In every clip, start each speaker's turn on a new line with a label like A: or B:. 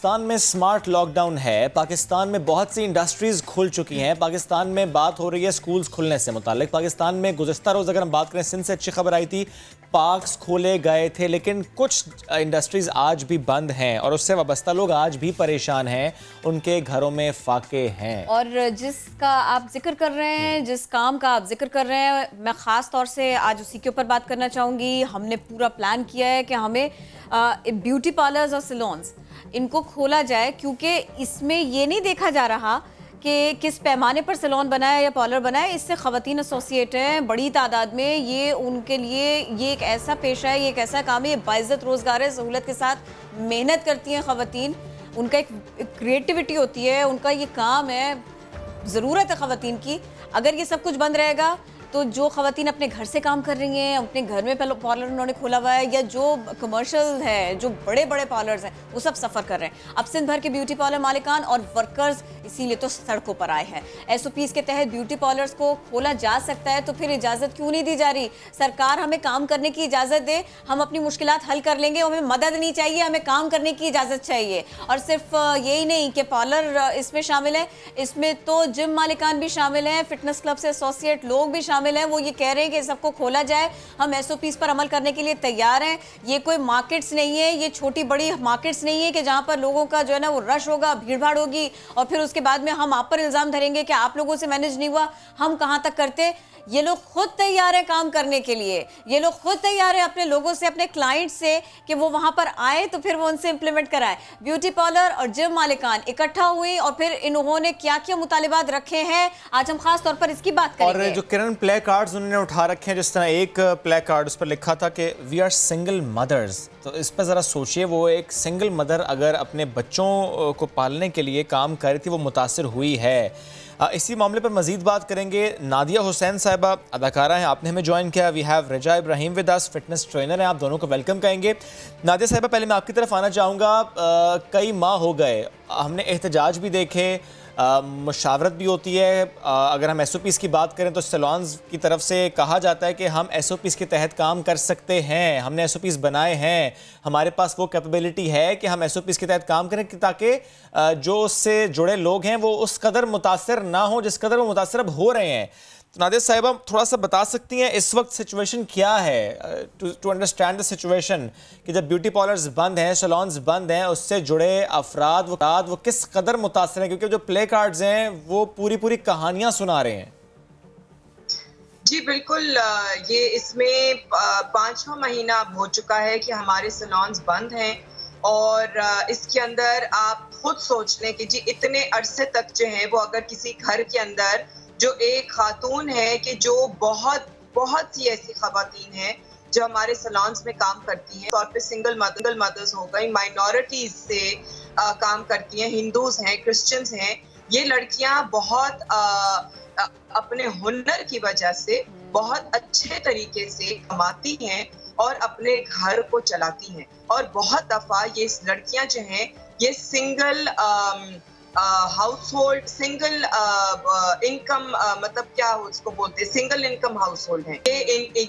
A: पाकिस्तान में smart lockdown है। पाकिस्तान में बहुत सी इंडस्ट्रीज खुल चुकी हैं। पाकिस्तान में बात हो रही है स्कूल्स खुलने से मुतालिक। पाकिस्तान में गुज़िस्ता रोज़ अगर हम बात करें, सिंध से अच्छी खबर आई थी, पार्क्स खोले गए थे, लेकिन कुछ इंडस्ट्रीज आज भी बंद हैं और उससे वाबस्ता लोग आज भी परेशान हैं, उनके घरों में फाके हैं।
B: और जिसका आप जिक्र कर रहे हैं, जिस काम का आप जिक्र कर रहे हैं, मैं ख़ास तौर से आज उसी के ऊपर बात करना चाहूँगी। हमने पूरा प्लान किया है कि हमें ब्यूटी पार्लर्स और सैलून्स इनको खोला जाए, क्योंकि इसमें ये नहीं देखा जा रहा कि किस पैमाने पर सैलून बनाया या पार्लर बनाया। इससे ख़वातीन एसोसिएट हैं बड़ी तादाद में। ये उनके लिए ये एक ऐसा पेशा है, ये एक ऐसा काम है, ये बाइज़्ज़त रोज़गार है। सहूलत के साथ मेहनत करती हैं ख़वातीन, उनका एक क्रिएटिविटी होती है, उनका ये काम है, ज़रूरत है ख़वातीन की। अगर ये सब कुछ बंद रहेगा तो जो ख़वातीन अपने घर से काम कर रही हैं, अपने घर में पार्लर उन्होंने खोला हुआ है, या जो कमर्शियल है, जो बड़े बड़े पार्लर्स हैं, वो सब सफ़र कर रहे हैं। अब सिंध भर के ब्यूटी पार्लर मालिकान और वर्कर्स इसीलिए तो सड़कों पर आए हैं। SOPs के तहत ब्यूटी पार्लर्स को खोला जा सकता है, तो फिर इजाज़त क्यों नहीं दी जा रही? सरकार हमें काम करने की इजाज़त दे, हम अपनी मुश्किलात हल कर लेंगे। हमें मदद नहीं चाहिए, हमें काम करने की इजाज़त चाहिए। और सिर्फ यही नहीं कि पार्लर इसमें शामिल है, इसमें तो जिम मालिकान भी शामिल हैं, फिटनेस क्लब से एसोसिएट लोग भी शामिल हैं। वो ये कह रहे हैं कि सबको खोला जाए, हम SOPs पर अमल करने के लिए तैयार हैं। ये कोई मार्केट्स नहीं है, ये छोटी बड़ी मार्केट्स नहीं है कि जहाँ पर लोगों का जो है ना वो रश होगा, भीड़ भाड़ होगी और फिर उसके बाद में हम आप पर इल्ज़ाम धरेंगे कि आप लोगों से मैनेज नहीं हुआ। हम कहाँ तक करते? ये लोग खुद तैयार हैं काम करने के लिए, ये लोग खुद तैयार हैं अपने लोगों से, अपने क्लाइंट से कि वो वहाँ पर आए तो फिर वो उनसे इम्प्लीमेंट कराए। ब्यूटी पार्लर और जिम मालिकान इकट्ठा हुई और फिर इन्होंने क्या क्या मुतालिबात रखे हैं, आज हम खास तौर पर इसकी बात करेंगे।
A: और जो किरण प्ले कार्ड्स उन्होंने उठा रखे हैं, जिस तरह एक प्ले कार्ड उस पर लिखा था कि वी आर सिंगल मदर्स, तो इस पर ज़रा सोचिए, वो एक सिंगल मदर अगर अपने बच्चों को पालने के लिए काम कर रही थी, वो मुतासिर हुई है। इसी मामले पर मजीद बात करेंगे। नादिया हुसैन साहिबा अदाकारा हैं, आपने हमें ज्वाइन किया। We have Raza Ibrahim with us, fitness trainer हैं। आप दोनों को वेलकम कहेंगे। नादिया साहिबा, पहले मैं आपकी तरफ आना चाहूँगा। कई माह हो गए, हमने एहतजाज भी देखे, मुशावरत भी होती है। अगर हम SOPs की बात करें तो सैलून्स की तरफ से कहा जाता है कि हम SOPs के तहत काम कर सकते हैं, हमने SOPs बनाए हैं, हमारे पास वो कैपेबिलिटी है कि हम SOPs के तहत काम करें, ताकि जो उससे जुड़े लोग हैं वो उस कदर मुतासर ना हो जिस कदर वो मुतासर अब हो रहे हैं। तो नादिया साहिबा, थोड़ा सा बता सकती हैं इस वक्त सिचुएशन क्या है, टू अंडरस्टैंड द सिचुएशन, कि जब ब्यूटी पार्लर्स बंद हैं, सैलून्स बंद हैं, उससे जुड़े अफराद वो किस कदर मुतासर हैं? क्योंकि जो प्ले कार्ड्स हैं वो पूरी पूरी कहानियां सुना रहे हैं।
C: जी बिल्कुल, ये इसमें 5वां महीना अब हो चुका है कि हमारे सैलून्स बंद हैं। और इसके अंदर आप खुद सोच लें कि जी इतने अरसे तक जो है वो अगर किसी घर के अंदर जो एक खातून है कि जो बहुत बहुत सी ऐसी खवातीन हैं जो हमारे सैलून्स में काम करती हैं, तौर पे सिंगल मदर्स हो गई, माइनॉरिटीज से काम करती हैं, हिंदूज हैं, क्रिश्चियंस हैं, ये लड़कियां बहुत अपने हुनर की वजह से बहुत अच्छे तरीके से कमाती हैं और अपने घर को चलाती हैं। और बहुत दफा ये लड़कियां जो हैं ये single house hold, single income, मतलब क्या उसको बोलते हैं, सिंगल इनकम हाउस होल्ड है।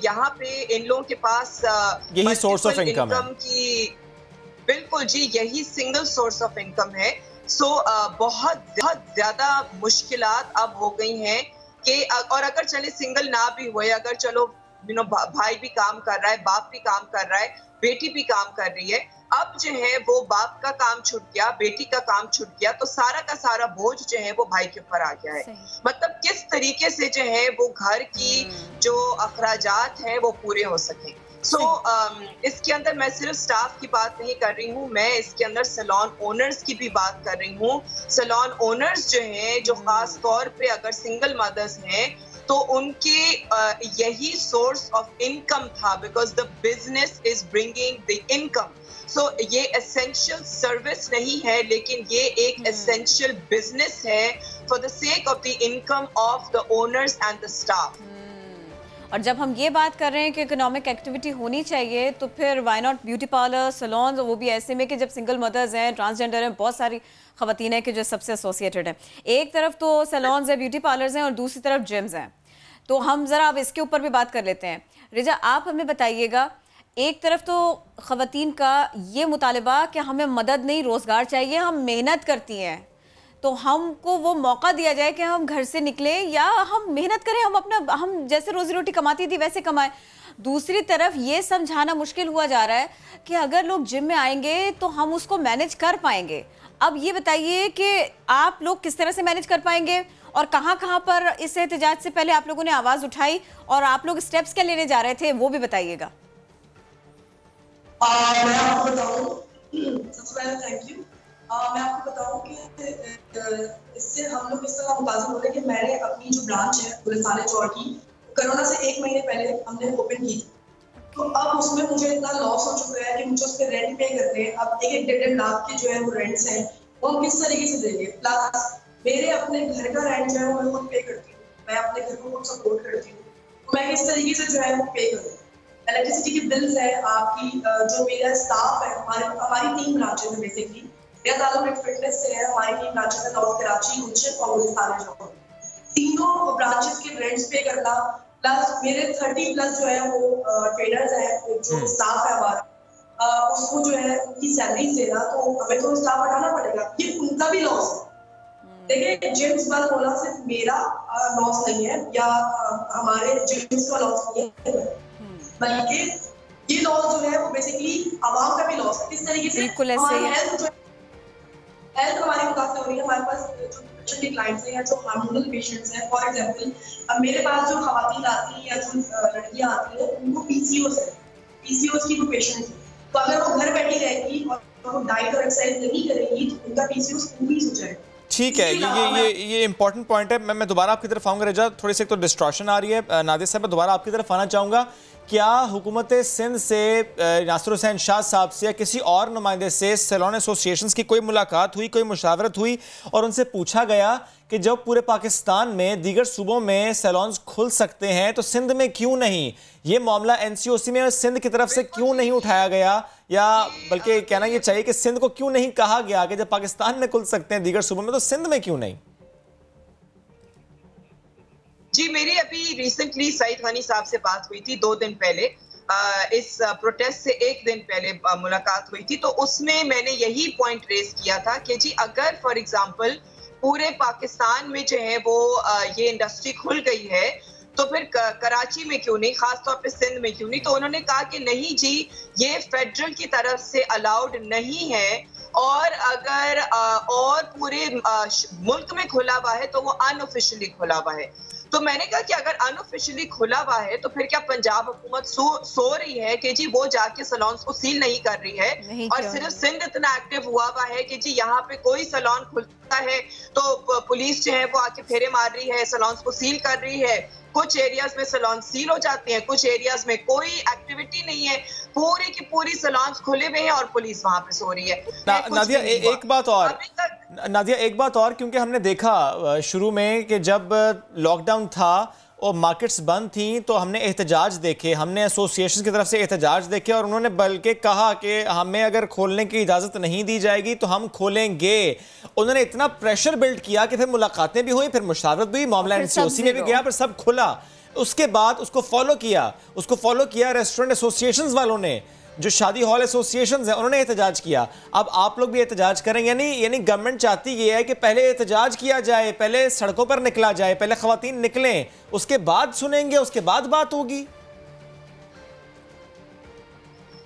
C: यहाँ पे इन लोगों के पास
A: यही सोर्स ऑफ इनकम
C: की, बिल्कुल जी, यही सिंगल सोर्स ऑफ इनकम है। सो बहुत ज्यादा मुश्किलात अब हो गई हैं कि, और अगर चले सिंगल ना भी हुए, अगर चलो भाई भी काम कर रहा है, बाप भी काम कर रहा है, बेटी भी काम कर रही है, अब जो है वो बाप का काम छूट गया, बेटी का काम छूट गया, तो सारा का सारा बोझ जो है वो भाई के ऊपर आ गया है। मतलब किस तरीके से जो है वो घर की जो अखराजात हैं वो पूरे हो सके। इसके अंदर मैं सिर्फ स्टाफ की बात नहीं कर रही हूँ, मैं इसके अंदर सैलून ओनर्स की भी बात कर रही हूँ। सैलून ओनर्स जो हैं, जो खास तौर पे अगर सिंगल मदर्स हैं, तो उनके यही सोर्स ऑफ इनकम था, because the business is bringing the income. So ये एसेंशियल सर्विस नहीं है, लेकिन ये एक एसेंशियल बिजनेस है for the sake of the income of the owners and the staff.
B: और जब हम ये बात कर रहे हैं कि इकोनॉमिक एक्टिविटी होनी चाहिए, तो फिर why not beauty parlour, salons, वो भी ऐसे में कि जब सिंगल मदर्स हैं, ट्रांसजेंडर हैं, बहुत सारी खवातीन हैं कि जो सबसे एसोसिएटेड हैं। एक तरफ तो सैलून्स हैं, ब्यूटी पार्लर्स हैं, और दूसरी तरफ जिम्स हैं। तो हम ज़रा अब इसके ऊपर भी बात कर लेते हैं। रिजा, आप हमें बताइएगा, एक तरफ तो ख़वातीन का ये मुतालबा कि हमें मदद नहीं रोज़गार चाहिए, हम मेहनत करती हैं तो हमको वो मौका दिया जाए कि हम घर से निकलें या हम मेहनत करें, हम जैसे रोज़ी रोटी कमाती थी वैसे कमाएं। दूसरी तरफ ये समझाना मुश्किल हुआ जा रहा है कि अगर लोग जिम में आएंगे तो हम उसको मैनेज कर पाएंगे। अब ये बताइए कि आप लोग किस तरह से मैनेज कर पाएंगे और कहाँ पर इस एहतजाज से पहले आप लोगों ने आवाज़ उठाई और आप लोग स्टेप्स क्या लेने जा रहे थे वो भी बताइएगा।
D: मैं आपको बताऊं, सबसे पहले थैंक यू। मैं आपको बताऊं कि इससे हम लोग इस तरह मुताज़िर हो रहे हैं कि मैंने अपनी जो ब्रांच है गुलिस्तान चौर की, कोरोना से 1 महीने पहले हमने ओपन की थी, तो अब उसमें मुझे इतना लॉस हो चुका है कि मुझे उसके रेंट पे करते हैं। अब 1-1.5 लाख के जो है वो रेंट्स हैं, वो हम किस तरीके से देंगे। प्लस मेरे अपने घर का रेंट जो है वो मैं खुद पे करती हूँ, मैं अपने घर को खुद सपोर्ट करती हूँ, तो मैं किस तरीके से जो है वो पे करूँ। इलेक्ट्रिसिटी के बिल्स है, आपकी जो मेरा स्टाफ है, हमारी 3 ब्रांचेज है बेसिकली। मेरा ताल्लुक एक फिटनेस से है, हमारी 3 ब्रांचेज है, नॉर्थ कराची, गुलशन और गुलिस्तान चौर। तीनों ब्रांचेस के रेंट्स पे करना, प्लस मेरे 30+ जो है वो ट्रेनर्स हैं, जो स्टाफ है हमारा, उसको जो है उनकी सैलरीज देना, तो हमें तो स्टाफ हटाना पड़ेगा, ये उनका भी लॉस है। देखिए जिम्स बंद होना सिर्फ मेरा लॉस नहीं है या हमारे जिम्स का लॉस नहीं है, बल्कि ये लॉस जो है वो बेसिकली आवाम का भी लॉस है। किस तरीके से हमारी हेल्थ हमारी मुतासर हो रही है। हमारे पास जो क्लाइंट्स हैं या जो हार्मोनल पेशेंट्स हैं, फॉर एग्जांपल अब मेरे पास जो खवातीन आती हैं या जो लड़कियां आती हैं उनको पीसीओएस है, पीसीओएस की वो पेशेंट है, तो अगर वो घर बैठी रहेगी और वो डाइट और एक्सरसाइज नहीं करेगी तो उनका पीसीओएस इंक्रीज हो जाएगा।
A: ठीक है, ये इंपॉर्टेंट पॉइंट है। मैं दोबारा आपकी तरफ आऊँगा। रजा, थोड़ी सी तो डिस्ट्रॉशन आ रही है। नादिर साहब, मैं दोबारा आपकी तरफ आना चाहूँगा। क्या हुकूमत सिंध से, नासिर हुसैन शाह साहब से या किसी और नुमाइंदे से सैलून एसोसिएशंस की कोई मुलाकात हुई, कोई मुशावरत हुई और उनसे पूछा गया कि जब पूरे पाकिस्तान में दीगर सूबों में सैलून्स खुल सकते हैं तो सिंध में क्यों नहीं? ये मामला एनसीओसी में सिंध की तरफ से क्यों नहीं उठाया गया, या बल्कि कहना ये चाहिए कि सिंध को क्यों नहीं कहा गया कि जब पाकिस्तान में खुल सकते हैं दीगर सूबों में तो सिंध में क्यों नहीं?
C: जी, मेरी अभी रिसेंटली सईद गनी साहब से बात हुई थी 2 दिन पहले, इस प्रोटेस्ट से 1 दिन पहले मुलाकात हुई थी, तो उसमें मैंने यही पॉइंट रेज किया था कि जी अगर फॉर एग्जांपल पूरे पाकिस्तान में जो है वो ये इंडस्ट्री खुल गई है तो फिर कराची में क्यों नहीं, खासतौर पे सिंध में क्यों नहीं? तो उन्होंने कहा कि नहीं जी, ये फेडरल की तरफ से अलाउड नहीं है, और अगर और पूरे मुल्क में खुला हुआ है तो वो अनऑफिशियली खुला हुआ है। तो मैंने कहा कि अगर अनऑफिशियली खुला हुआ है तो फिर क्या पंजाब हुकूमत सो रही है कि जी वो जाके सैलून्स को सील नहीं कर रही है, और सिर्फ सिंध इतना एक्टिव हुआ है कि जी यहाँ पे कोई सैलून खुलता है तो पुलिस जो है वो आके फेरे मार रही है, सैलून्स को सील कर रही है। कुछ एरियाज में सैलून सील हो जाते हैं, कुछ एरियाज में कोई एक्टिविटी नहीं है, पूरी की पूरी सैलून्स खुले हुए हैं और पुलिस वहां पे सो रही है।
A: नादिया, एक बात और, क्योंकि हमने देखा शुरू में कि जब लॉकडाउन था और मार्केट्स बंद थी तो हमने एहतजाज देखे, हमने एसोसिएशन की तरफ से एहतजाज देखे, और उन्होंने बल्कि कहा कि हमें अगर खोलने की इजाज़त नहीं दी जाएगी तो हम खोलेंगे। उन्होंने इतना प्रेशर बिल्ड किया कि फिर मुलाकातें भी हुई, फिर मुशावरत भी हुई, मामला एनसीओसी में भी गया, फिर सब खुला। उसके बाद उसको फॉलो किया रेस्टोरेंट एसोसिएशंस वालों ने, जो शादी हॉल एसोसिएशंस हैं, उन्होंने एहतजाज किया। अब आप लोग भी एहतजाज करें, यानी गवर्नमेंट चाहती ये है कि पहले एहतजाज किया जाए, पहले सड़कों पर निकला जाए, पहले खवातीन निकलें, उसके बाद सुनेंगे, उसके बाद बात होगी।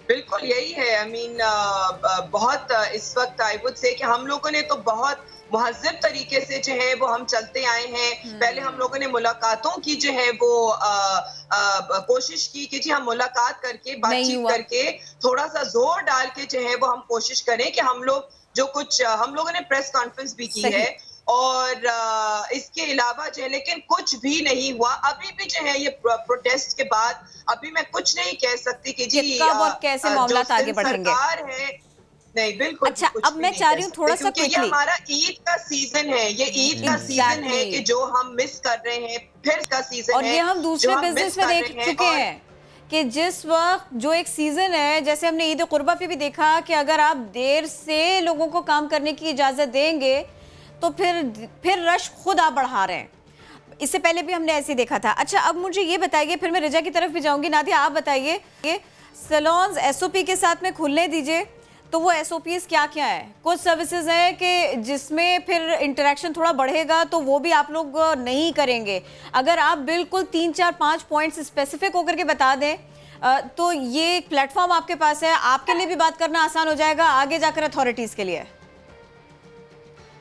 C: बिल्कुल यही है। आई मीन बहुत इस वक्त आई वुड से कि हम लोगों ने तो बहुत मुहज़्ज़ब तरीके से जो है वो हम चलते आए हैं। पहले हम लोगों ने मुलाकातों की जो है वो कोशिश की कि जी हम मुलाकात करके, बातचीत करके, थोड़ा सा जोर डाल के जो है वो हम कोशिश करें कि हम लोग जो कुछ हम लोगों ने प्रेस कॉन्फ्रेंस भी की है, और इसके अलावा जो है, लेकिन कुछ भी नहीं हुआ। अभी भी जो है ये प्रोटेस्ट के बाद अभी मैं कुछ नहीं कह सकती कि जी
B: कब और कैसे मामला आगे बढ़ेंगे।
C: सरकार है नहीं, बिल्कुल।
B: अच्छा, अब मैं चाह रही हूँ थोड़ा सा
C: क्विकली, ये हमारा ईद का सीजन है, ये ईद का सीजन है कि जो हम मिस कर रहे हैं, फिर का सीजन है,
B: और ये हम दूसरे बिजनेस में देख चुके हैं कि जिस वक्त जो एक सीजन है, जैसे हमने ईद कुर्बा पे भी देखा कि अगर आप देर से लोगों को काम करने की इजाजत देंगे तो फिर रश खुद आप बढ़ा रहे हैं। इससे पहले भी हमने ऐसे देखा था। अच्छा, अब मुझे ये बताइए, फिर मैं रजा की तरफ भी जाऊंगी। नादिया, आप बताइए, सैलून्स एसओपी के साथ में खुलने दीजिए, तो वो एसओपीज क्या क्या है? कुछ सर्विसेज हैं कि जिसमें फिर इंटरेक्शन थोड़ा बढ़ेगा, तो वो भी आप लोग नहीं करेंगे। अगर आप बिल्कुल 3, 4, 5 पॉइंट्स स्पेसिफिक होकर के बता दें तो ये प्लेटफॉर्म आपके पास है, आपके लिए भी बात करना आसान हो जाएगा, आगे जाकर अथॉरिटीज के लिए।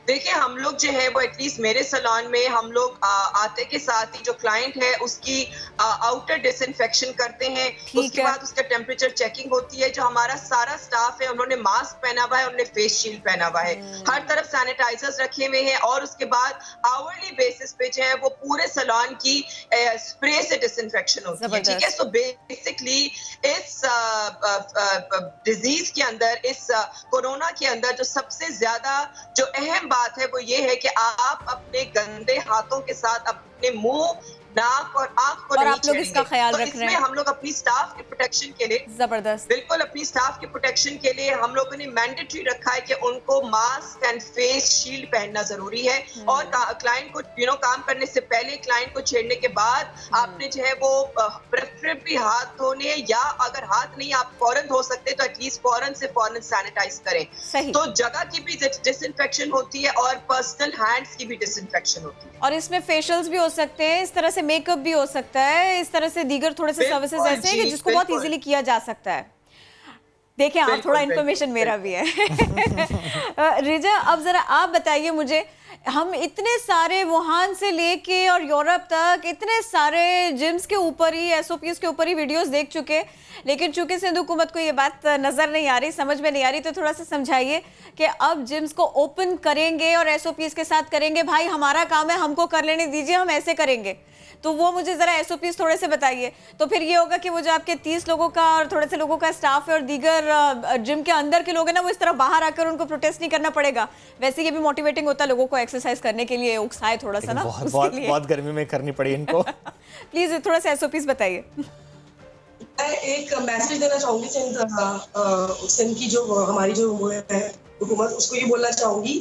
C: देखिए, हम लोग जो है वो एटलीस्ट मेरे सैलून में हम लोग आते के साथ ही जो क्लाइंट है उसकी आउटर डिसइंफेक्शन करते हैं, उसके बाद उसका टेम्परेचर चेकिंग होती है। जो हमारा सारा स्टाफ है उन्होंने मास्क पहना हुआ है, उन्होंने फेस शील्ड पहना हुआ है, हर तरफ सैनिटाइजर्स रखे हुए हैं, और उसके बाद आवरली बेसिस पे जो है वो पूरे सैलून की स्प्रे से डिसइंफेक्शन होती है। ठीक है, सो बेसिकली इस डिजीज के अंदर, इस कोरोना के अंदर जो सबसे ज्यादा जो अहम बात है वो ये है कि आप अपने गंदे हाथों के साथ अपने मुंह, नाक और आंख को नहीं
B: आप लोग इसका ख्याल रख रहे हैं।
C: हम लोग अपनी स्टाफ के प्रोटेक्शन के लिए
B: जबरदस्त,
C: बिल्कुल अपनी स्टाफ के प्रोटेक्शन के लिए हम लोगों ने मैंडेटरी रखा है कि उनको मास्क एंड फेस शील्ड पहनना जरूरी है। और क्लाइंट को काम करने से पहले, क्लाइंट को छेड़ने के बाद आपने जो है वो प्रेफरेबली हाथ धोने, या अगर हाथ नहीं आप फौरन धो सकते तो एटलीस्ट फौरन सैनिटाइज करें। तो जगह की भी डिसइंफेक्शन होती है और पर्सनल हैंड्स की भी डिसइंफेक्शन होती है,
B: और इसमें फेशियल्स भी हो सकते हैं, इस तरह से मेकअप भी हो सकता है, इस तरह से दीगर थोड़े से सर्विसेज ऐसे हैं कि जिसको बहुत इजीली किया जा सकता है। देखिए, आप थोड़ा इन्फॉर्मेशन मेरा भी है। रिजा, अब जरा आप बताइए मुझे, हम इतने सारे वुहान से लेके और यूरोप तक इतने सारे जिम्स के ऊपर ही, एसओपीज के ऊपर ही वीडियोस देख चुके, लेकिन चूंकि सिंध हुकूमत को ये बात नजर नहीं आ रही, समझ में नहीं आ रही, तो थोड़ा सा समझाइए कि अब जिम्स को ओपन करेंगे और एसओपीज के साथ करेंगे, भाई हमारा काम है, हमको कर लेने दीजिए, हम ऐसे करेंगे। तो वो मुझे जरा एसओपीज थोड़े से बताइए। तो फिर ये होगा कि वो जो आपके 30 लोगों का और थोड़े से लोगों का स्टाफ है और दीगर जिम के अंदर के लोग हैं ना, वो इस तरह बाहर आकर उनको प्रोटेस्ट नहीं करना पड़ेगा। वैसे ये भी मोटिवेटिंग होता है लोगों को एक्सरसाइज करने के लिए, उकसाए थोड़ा सा ना,
A: बहुत गर्मी में करनी पड़ी इनको।
B: प्लीज थोड़ा सा एसओपीज बताइए।
D: मैं एक मैसेज देना चाहूंगी सिंध की जो हमारी जो हुकूमत, उसको ये बोलना चाहूंगी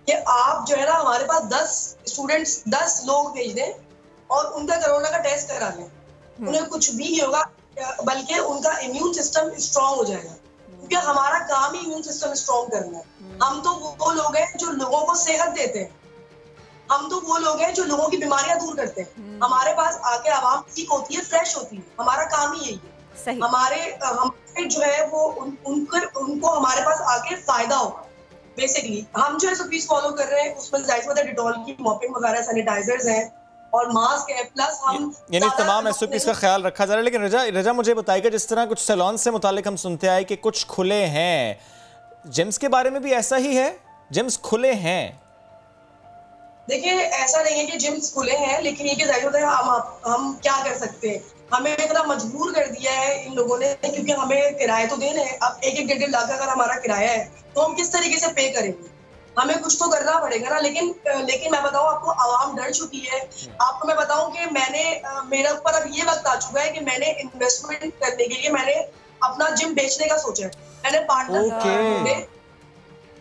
D: कि आप जो है ना, हमारे पास 10 स्टूडेंट्स, 10 लोग भेज दें और उनका कोरोना का टेस्ट करा लें। उन्हें कुछ भी नहीं होगा, बल्कि उनका इम्यून सिस्टम स्ट्रांग हो जाएगा, क्योंकि हमारा काम ही इम्यून सिस्टम स्ट्रांग करना है। हम तो वो लोग हैं जो लोगों को सेहत देते हैं, हम तो वो लोग हैं जो लोगों की बीमारियां दूर करते हैं। हमारे पास आके आवाम ठीक होती है, फ्रेश होती है, हमारा काम ही यही है। हमारे जो है वो उनको हमारे पास आके फायदा होगा। बेसिकली हम जो एसओपीज फॉलो कर रहे हैं उसमें जाहिर डिटॉल की मॉपिंग वगैरह, सैनिटाइजर्स हैं और मास्क है, प्लस हम
A: यानी तमाम एसओपीज का ख्याल रखा जा रहा है। लेकिन रजा मुझे बताइएगा, जिस तरह कुछ सैलून से मुतालिक हम सुनते आए कि कुछ खुले हैं, जिम्स के बारे में भी ऐसा ही है? जिम्स खुले हैं?
D: देखिए, ऐसा नहीं है कि जिम्स खुले हैं, लेकिन ये कि जाहिर होता है हम क्या कर सकते हैं। हमें इतना मजबूर कर दिया है इन लोगों ने, क्योंकि हमें किराया तो देना है। अब 1-1 लाख अगर हमारा किराया है तो हम किस तरीके से पे करेंगे? हमें कुछ तो करना पड़ेगा ना। लेकिन मैं बताऊं आपको, आवाम डर चुकी है। आपको मैं बताऊं कि मेरे ऊपर अब ये वक्त आ चुका है कि मैंने इन्वेस्टमेंट करने के लिए मैंने अपना जिम बेचने का सोचा है। मैंने पार्टनर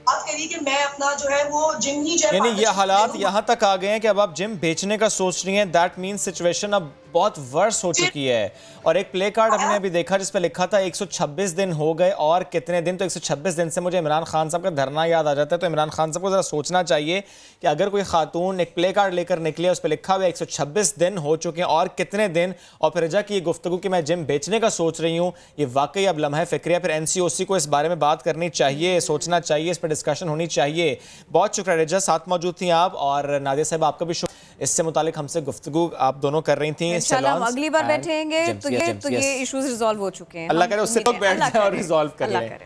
D: बात करी कि मैं अपना जो है वो जिम ही जो है,
A: यानी ये हालात यहाँ तक आ गए हैं कि अब आप जिम बेचने का सोच रही हैं। दैट मीन्स सिचुएशन अब बहुत वर्स हो चुकी है। और एक प्ले कार्ड हमने अभी देखा जिस पे लिखा था 126 दिन हो गए और कितने दिन, तो 126 दिन से मुझे इमरान खान साहब का धरना याद आ जाता है। तो इमरान खान साहब को जरा सोचना चाहिए कि अगर कोई खातून एक प्ले कार्ड लेकर निकले, उस पर लिखा हुआ 126 दिन हो चुके हैं और कितने दिन, और फिर रजा की ये गुफ्तगू कि मैं जिम बेचने का सोच रही हूँ, ये वाकई अब लम्हा फिक्रिया। फिर NCOC को इस बारे में बात करनी चाहिए, सोचना चाहिए, इस पर डिस्कशन होनी चाहिए। बहुत शुक्रिया रजा, साथ मौजूद थी आप, और नादिया साहब आपका भी शुक्रिया। इससे मुतालिक हमसे गुफ्तगू आप दोनों कर रही थी।
B: इंशाल्लाह हम अगली बार बैठेंगे तो ये इश्यूज रिजॉल्व हो चुके हैं।
A: अल्लाह करे उससे लोग बैठ जाए और रिजॉल्व कर लें।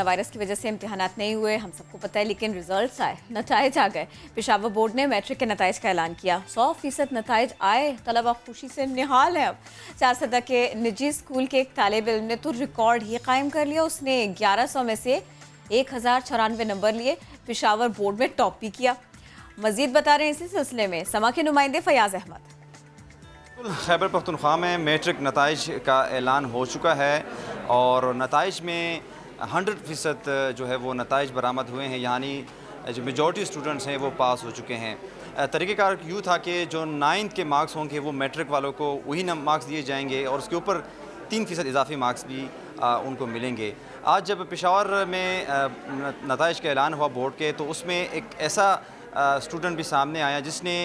B: वायरस की वजह से इम्तिहानात नहीं हुए, हम सबको पता है, लेकिन रिजल्ट्स आए, नताइज आ गए। पेशावर बोर्ड ने मैट्रिक के नताइज का ऐलान किया। 100% नताइज आए, तलबा खुशी से निहाल है। अब 4 सदा के निजी स्कूल के एक तालिब इल्म ने तो रिकॉर्ड ही कायम कर लिया। उसने 1100 में से 1094 नंबर लिए, पेशावर बोर्ड में टॉप भी किया। मजीद बता रहे हैं इसी सिलसिले में समा के नुमाइंदे फयाज अहमद।
E: खैबर पख्तूनख्वा में मैट्रिक नताइज का ऐलान हो चुका है और नताइज में 100% जो है वो नताइज बरामद हुए हैं, यानी जो मेजॉरिटी स्टूडेंट्स हैं वो पास हो चुके हैं। तरीक़ेकार यूँ था कि जो 9th के मार्क्स होंगे वो मैट्रिक वालों को वही मार्क्स दिए जाएंगे और उसके ऊपर 3% इजाफी मार्क्स भी उनको मिलेंगे। आज जब पेशावर में नताइज का ऐलान हुआ बोर्ड के, तो उसमें एक ऐसा स्टूडेंट भी सामने आया जिसने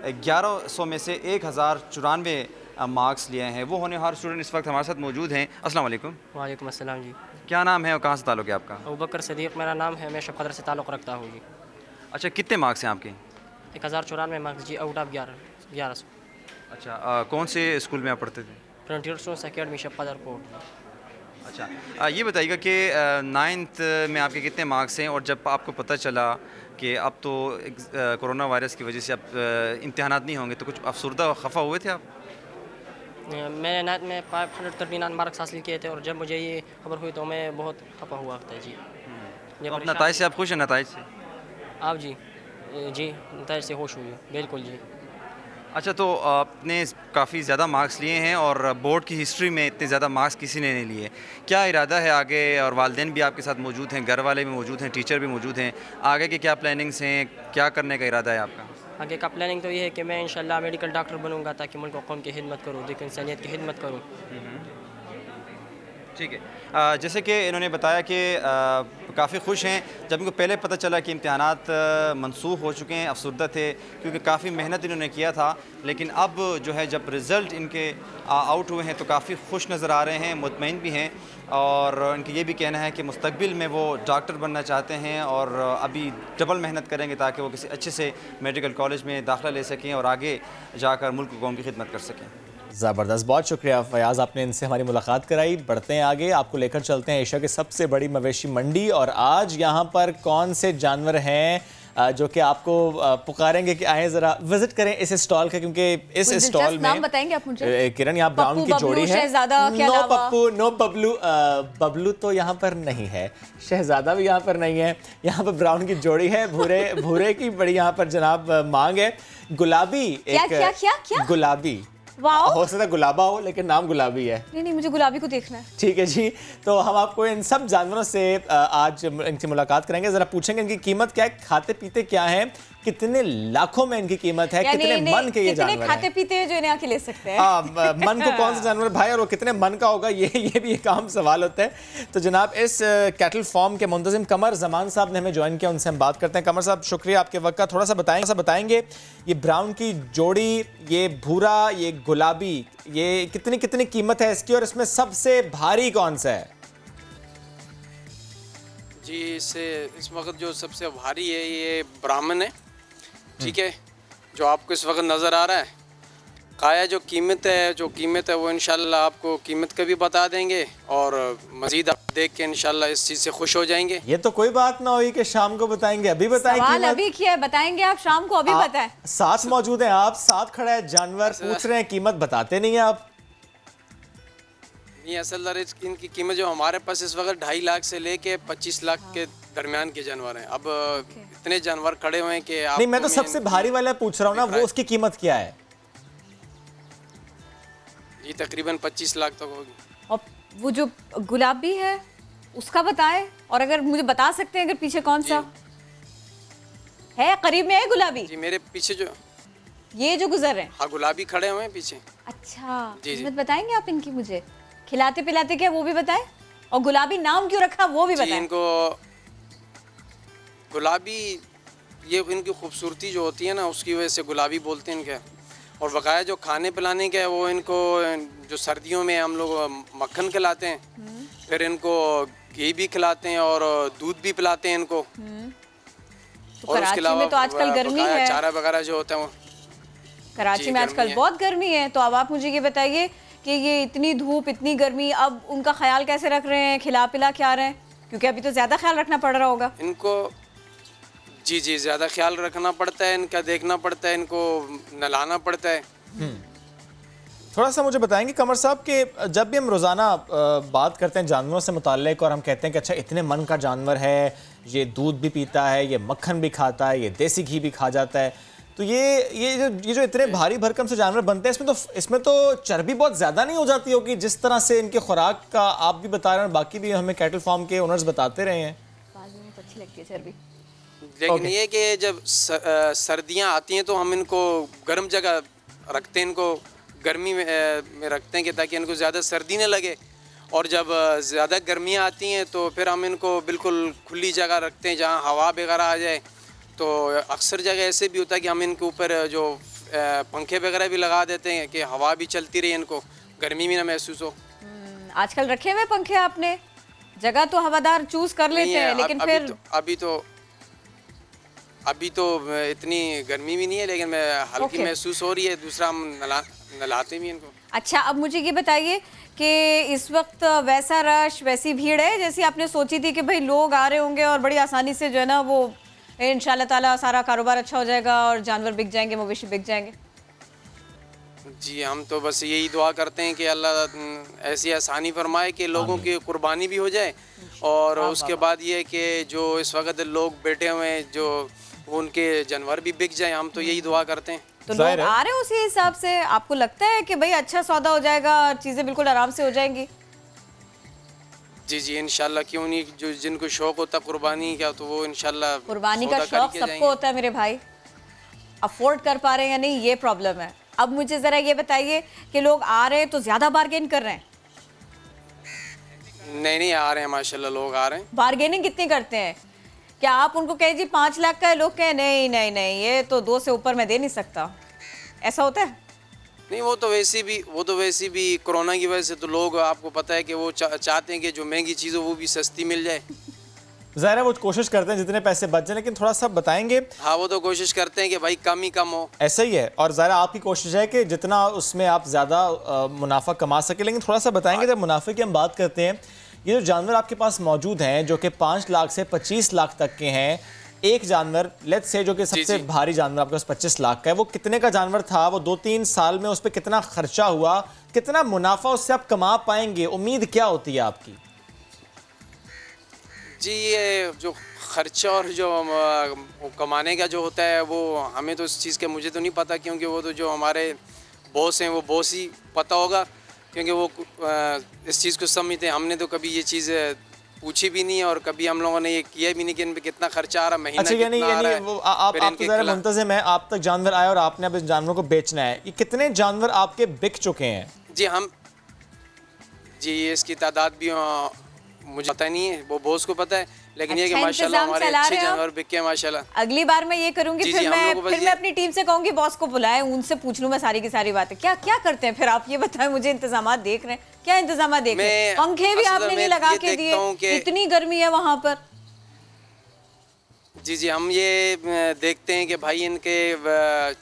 E: 1100 में से 1094 मार्क्स लिए हैं। वो होनहार स्टूडेंट इस वक्त हमारे साथ मौजूद हैं। अस्सलाम वालेकुम।
F: वालेकुम अस्सलाम जी।
E: क्या नाम है और कहाँ से ताल्लुक़ है आपका?
F: अबू बकर सदीक़ मेरा नाम है, मैं शबकदर से ताल्लुक़ रखता हूँ जी।
E: अच्छा, कितने मार्क्स हैं आपके?
F: 1094 मार्क्स जी, आउट ऑफ 1100।
E: अच्छा, कौन से स्कूल में आप पढ़ते थे?
F: फ्रंटियर स्टूडेंट्स अकेडमी शबकदर कोट।
E: अच्छा, ये बताइएगा कि 9th में आपके कितने मार्क्स हैं और जब आपको पता चला कि अब तो कोरोना वायरस की वजह से अब इम्तिहानात नहीं होंगे, तो कुछ अफसरदा खफा हुए थे आप?
F: मैंने 9th में 539 मार्क्स हासिल किए थे और जब मुझे ये खबर हुई तो मैं बहुत खफा हुआ था जी।
E: अब नताइज से आप खुश हैं? नताइज से
F: आप जी नताइज से खुश हुई, बिल्कुल जी।
E: अच्छा, तो आपने काफ़ी ज़्यादा मार्क्स लिए हैं और बोर्ड की हिस्ट्री में इतने ज़्यादा मार्क्स किसी ने नहीं लिए। क्या इरादा है आगे? और वालिदैन भी आपके साथ मौजूद हैं, घर वाले भी मौजूद हैं, टीचर भी मौजूद हैं। आगे के क्या प्लानिंग्स हैं, क्या करने का इरादा है आपका?
F: आगे का प्लानिंग तो ये है कि मैं इंशाल्लाह मेडिकल डॉक्टर बनूंगा ताकि मुल्क कौम की खिदमत करूँ, देखो इंसानियत की खिदमत करूँ।
E: ठीक है। जैसे कि इन्होंने बताया कि काफ़ी खुश हैं। जब इनको पहले पता चला कि इम्तिहानात मनसूख हो चुके हैं, अफसरदा थे क्योंकि काफ़ी मेहनत इन्होंने किया था, लेकिन अब जो है जब रिज़ल्ट इनके आउट हुए हैं तो काफ़ी खुश नज़र आ रहे हैं, मुतमईन भी हैं और इनका ये भी कहना है कि मुस्तकबिल में वो डॉक्टर बनना चाहते हैं और अभी डबल मेहनत करेंगे ताकि वो किसी अच्छे से मेडिकल कॉलेज में दाखिला ले सकें और आगे जाकर मुल्क कौम की खिदमत कर सकें।
A: ज़बरदस्त, बहुत शुक्रिया फयाज़, आपने इनसे हमारी मुलाकात कराई। बढ़ते हैं आगे, आपको लेकर चलते हैं एशिया की सबसे बड़ी मवेशी मंडी। और आज यहाँ पर कौन से जानवर हैं जो कि आपको पुकारेंगे कि आए ज़रा विजिट करें इस स्टॉल का, क्योंकि इस स्टॉल में
B: नाम बताएंगे आप मुझे?
A: किरण, यहाँ ब्राउन की जोड़ी है। No Pappu, no Bablu. बबलू तो यहाँ पर नहीं है, शहजादा भी यहाँ पर नहीं है। यहाँ पर ब्राउन की जोड़ी है, भूरे की बड़ी यहाँ पर जनाब मांग है। गुलाबी,
B: क्या
A: गुलाबी, हो सकता है गुलाबा हो लेकिन नाम गुलाबी है।
B: नहीं, मुझे गुलाबी को देखना है।
A: ठीक है जी, तो हम आपको इन सब जानवरों से आज इनसे मुलाकात करेंगे, जरा पूछेंगे इनकी कीमत क्या है, खाते पीते क्या हैं, कितने लाखों में इनकी कीमत है, कितने मन के ये जानवर हैं,
B: खाते पीते हैं जो इन्हें आके ले सकते हैं।
A: मन को कौन सा जानवर भाई, और वो कितने मन का होगा, ये भी एक आम सवाल होता है। तो जनाब इस कैटल फार्म के मुंतजिम कमर जमान साहब ने हमें ज्वाइन किया, उनसे हम बात करते हैं। कमर साहब, शुक्रिया आपके वक्त का। थोड़ा सा बताएंगे ये ब्राउन की जोड़ी, ये भूरा, ये गुलाबी, ये कितनी कीमत है इसकी और इसमें सबसे भारी कौन सा है?
G: जी, इस वक्त जो सबसे भारी है ये ब्राह्मण है, ठीक है, जो आपको इस वक्त नज़र आ रहा है। काया जो कीमत है वो इंशाल्लाह आपको कीमत का भी बता देंगे और मज़ीद आप देख के इंशाल्लाह इस चीज़ से खुश हो जाएंगे।
A: ये तो कोई बात ना हुई कि शाम को बताएंगे, अभी बताएं
B: सवाल अभी किया है, बताएंगे आप शाम को, अभी बताएं।
A: साथ मौजूद हैं आप, साथ खड़ा है जानवर, पूछ रहे हैं कीमत, बताते नहीं है आप।
G: नहीं, असल इनकी कीमत जो हमारे पास इस वक्त 2.5 लाख से लेके 25 लाख के दरमियान के जानवर हैं। अब इतने जानवर खड़े हुए हैं कि
A: नहीं, मैं तो सबसे भारी वाला पूछ रहा हूँ ना, वो उसकी कीमत क्या है?
G: जी, तकरीबन 25 लाख तक होगी।
B: और वो जो गुलाबी है उसका बताएं, और अगर मुझे बता सकते हैं अगर पीछे कौन सा है, करीब में है गुलाबी?
G: जी, मेरे पीछे जो
B: ये जो गुजर रहे हैं,
G: हाँ, गुलाबी खड़े हुए हैं पीछे।
B: अच्छा,
G: कीमत
B: बताएंगे आप इनकी? मुझे खिलाते पिलाते क्या वो भी बताएं, और गुलाबी नाम क्यों रखा वो भी बताएं।
G: इनको गुलाबी, ये इनकी खूबसूरती जो होती है ना, उसकी वजह से गुलाबी बोलते हैं इनके। और बकाया जो खाने पिलाने का है वो इनको, जो सर्दियों में हम लोग मक्खन खिलाते हैं, फिर इनको घी भी खिलाते हैं और दूध भी पिलाते हैं इनको।
B: तो कराची में तो आजकल गर्मी है,
G: चारा वगैरह जो होता है वो
B: कराची में आजकल बहुत गर्मी है। तो अब आप मुझे ये बताइए कि ये इतनी धूप, इतनी गर्मी, अब उनका ख्याल कैसे रख रहे हैं, खिला पिला क्या रहे हैं? क्योंकि अभी तो ज्यादा ख्याल रखना पड़ रहा होगा
G: इनको। जी, ज़्यादा ख्याल रखना पड़ता है, इनका देखना पड़ता है, इनको नहलाना पड़ता है।
A: थोड़ा सा मुझे बताएंगे कमर साहब कि जब भी हम रोज़ाना बात करते हैं जानवरों से मुताल्लिक और हम कहते हैं कि अच्छा इतने मन का जानवर है, ये दूध भी पीता है, ये मक्खन भी खाता है, ये देसी घी भी खा जाता है, तो ये जो इतने भारी भरकम से जानवर बनते हैं, इसमें तो चर्बी बहुत ज़्यादा नहीं हो जाती होगी, जिस तरह से इनके खुराक का आप भी बता रहे हैं और बाकी भी हमें कैटल फार्म के ओनर्स बताते रहे हैं।
B: अच्छी लगती है चर्बी,
G: लेकिन ये कि जब सर्दियाँ आती हैं तो हम इनको गर्म जगह रखते हैं, इनको गर्मी में रखते हैं कि ताकि इनको ज़्यादा सर्दी न लगे। और जब ज़्यादा गर्मियाँ आती हैं तो फिर हम इनको बिल्कुल खुली जगह रखते हैं जहाँ हवा वगैरह आ जाए। तो अक्सर जगह ऐसे भी होता है कि हम इनके ऊपर जो पंखे वगैरह भी लगा देते हैं कि हवा भी चलती रहे, इनको गर्मी भी ना महसूस हो।
B: आजकल रखे हुए पंखे आपने? जगह तो हवादार चूज कर लेते हैं, लेकिन फिर
G: अभी तो इतनी गर्मी भी नहीं है, लेकिन हल्की महसूस हो रही है। दूसरा हम नलाते भी इनको।
B: अच्छा, अब मुझे ये बताइए कि इस वक्त वैसा रश, वैसी भीड़ है जैसी आपने सोची थी कि भाई लोग आ रहे होंगे और बड़ी आसानी से जो है ना वो इंशाल्लाह ताला सारा कारोबार अच्छा हो जाएगा और जानवर बिक जाएंगे, मवेशी बिक जाएंगे?
G: जी, हम तो बस यही दुआ करते हैं कि अल्लाह ऐसी आसानी फरमाए कि लोगों की कुर्बानी भी हो जाए और उसके बाद ये कि जो इस वक्त लोग बैठे हुए हैं जो उनके जानवर भी बिक जाए, हम तो यही दुआ करते हैं।
B: तो लोग आ रहे हैं उसी हिसाब से? आपको लगता है कि भाई अच्छा सौदा हो जाएगा, चीजें बिल्कुल आराम से हो जाएंगी?
G: जी जी, इंशाल्लाह, क्यों नहीं। जो जिनको शौक होता कुर्बानी का तो वो इंशाल्लाह
B: कुर्बानी का शौक सबको होता है मेरे भाई, अफोर्ड कर पा रहे हैं या नहीं ये प्रॉब्लम है। अब मुझे जरा ये बताइए कि लोग आ रहे हैं तो ज्यादा बार्गेन कर रहे हैं?
G: नहीं आ रहे हैं, माशाल्लाह लोग आ रहे हैं।
B: बार्गेनिंग कितनी करते हैं? क्या आप उनको कहे जी 5 लाख का है, लोग कहें नहीं ये तो 2 से ऊपर मैं दे नहीं सकता, ऐसा होता है?
G: नहीं, वो तो वैसे भी कोरोना की वजह से तो लोग, आपको पता है कि वो चाहते हैं कि जो महंगी चीज़ हो वो भी सस्ती मिल जाए।
A: ज़ाहिर है वो कोशिश करते हैं जितने पैसे बच जाए, लेकिन थोड़ा सा बताएंगे।
G: हाँ, वो तो कोशिश करते हैं कि भाई कम ही कम हो।
A: ऐसा ही है, और ज़ाहिर आपकी कोशिश है कि जितना उसमें आप ज़्यादा मुनाफा कमा सके, लेकिन थोड़ा सा बताएंगे जब मुनाफे की हम बात करते हैं, ये जो जानवर आपके पास मौजूद हैं जो कि 5 लाख से 25 लाख तक के हैं, एक जानवर लेट्स से जो कि सबसे भारी जानवर आपके पास 25 लाख का है, वो कितने का जानवर था? वो 2-3 साल में उस पर कितना खर्चा हुआ, कितना मुनाफा उससे आप कमा पाएंगे, उम्मीद क्या होती है आपकी?
G: जी, ये जो खर्चा और जो कमाने का जो होता है वो हमें तो इस चीज़ का मुझे तो नहीं पता, क्योंकि वो तो जो हमारे बॉस हैं वो बॉस ही पता होगा, क्योंकि वो इस चीज़ को समझते हैं। हमने तो कभी ये चीज़ पूछी भी नहीं और कभी हम लोगों ने ये किया भी नहीं कि इन पे कितना खर्चा आ रहा, महीना
A: अच्छा,
G: कितना आ रहा है।
A: वो आप तो ज़रा मुंतज़िम है, आप तक जानवर आए और आपने अब इस जानवर को बेचना है। ये कितने जानवर आपके बिक चुके हैं?
G: जी इसकी तादाद भी मुझे पता नहीं है, वो बॉस को पता है, लेकिन ये कि माशाल्लाह हमारे अच्छे जानवर बिके माशाल्लाह।
B: अगली बार मैं ये करूंगी, फिर मैं अपनी टीम से कहूंगी बॉस को बुलाएं, उनसे पूछ लूं मैं सारी की सारी बातें। क्या करते हैं फिर आप ये बताएं मुझे, इंतजाम देख रहे हैं? क्या इंतजाम देख रहे हैं? पंखे भी आपने नहीं लगा के दिए, इतनी गर्मी है वहां पर।
G: जी, हम ये देखते हैं कि भाई इनके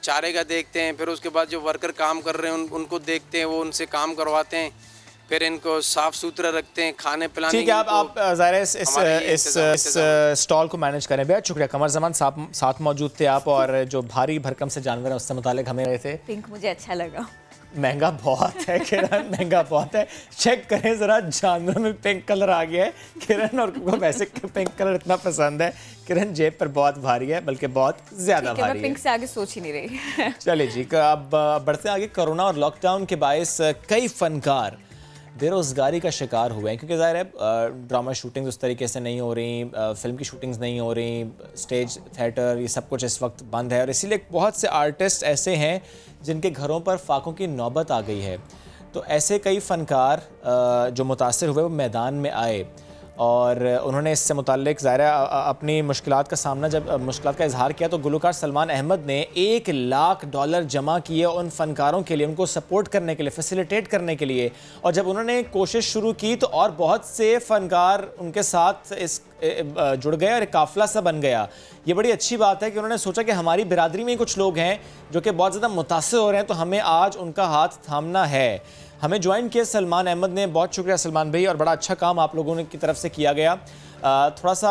G: चारे का देखते हैं, फिर उसके बाद जो वर्कर काम कर रहे हैं उनको देखते हैं, वो उनसे काम करवाते हैं, फिर इनको साफ सुथरा रखते हैं, खाने पिलाने। ठीक है, आप ज़ाहिर
A: इस स्टॉल को मैनेज करें। बेहद शुक्रिया। कमर ज़मान साथ मौजूद थे आप, और जो भारी भरकम से जानवर है उससे मुतालिक हमें रहे थे।
B: पिंक मुझे अच्छा लगा।
A: महंगा बहुत है किरण, महंगा बहुत है। चेक करें ज़रा, जानवर में पिंक कलर आ गया है किरण, और वैसे पिंक कलर इतना पसंद है। किरण जेब पर बहुत भारी है, बल्कि बहुत ज़्यादा भारी है।
B: मैं पिंक से आगे सोच ही नहीं रही।
A: चलिए जी, अब बढ़ते आगे। कोरोना और लॉकडाउन के बायस कई फनकार बेरोज़गारी का शिकार हुए हैं, क्योंकि ज़ाहिर है ड्रामा शूटिंग्स उस तरीके से नहीं हो रही, फिल्म की शूटिंग्स नहीं हो रही, स्टेज थिएटर ये सब कुछ इस वक्त बंद है, और इसीलिए बहुत से आर्टिस्ट ऐसे हैं जिनके घरों पर फाकों की नौबत आ गई है। तो ऐसे कई फ़नकार जो मुतासिर हुए वो मैदान में आए और उन्होंने इससे मुताल्लिक ज़ाहिर अपनी मुश्किलात का सामना, जब मुश्किलात का इजहार किया, तो गुलकार सलमान अहमद ने $1 लाख जमा किए उन फ़नकारों के लिए, उनको सपोर्ट करने के लिए, फैसिलिटेट करने के लिए। और जब उन्होंने कोशिश शुरू की तो और बहुत से फ़नकार उनके साथ जुड़ गए और एक काफ़िला सा बन गया। ये बड़ी अच्छी बात है कि उन्होंने सोचा कि हमारी बिरादरी में कुछ लोग हैं जो कि बहुत ज़्यादा मुतासिर हो रहे हैं, तो हमें आज उनका हाथ थामना है। हमें ज्वाइन किया सलमान अहमद ने, बहुत शुक्रिया सलमान भाई, और बड़ा अच्छा काम आप लोगों की तरफ से किया गया। थोड़ा सा